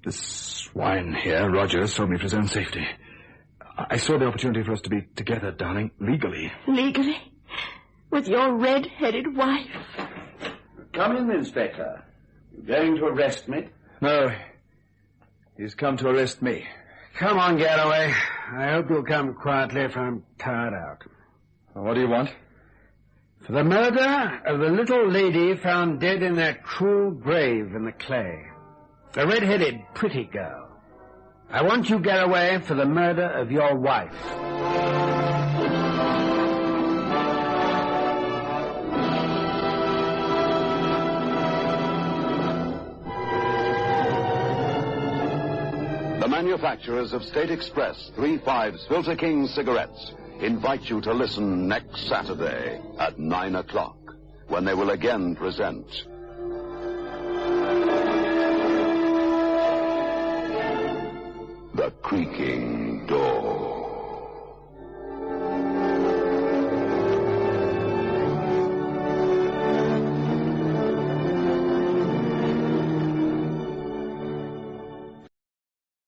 This swine here, Roger, sold me for his own safety. I saw the opportunity for us to be together, darling, legally. Legally? With your red-headed wife? Come in, Inspector. You going to arrest me? No. He's come to arrest me. Come on, Galloway. I hope you'll come quietly, for I'm tired out. What do you want? For the murder of the little lady found dead in that cruel grave in the clay. The red-headed pretty girl. I want you, Galloway, for the murder of your wife. The manufacturers of State Express 3/5 Filter King cigarettes invite you to listen next Saturday at 9 o'clock, when they will again present The Creaking Door.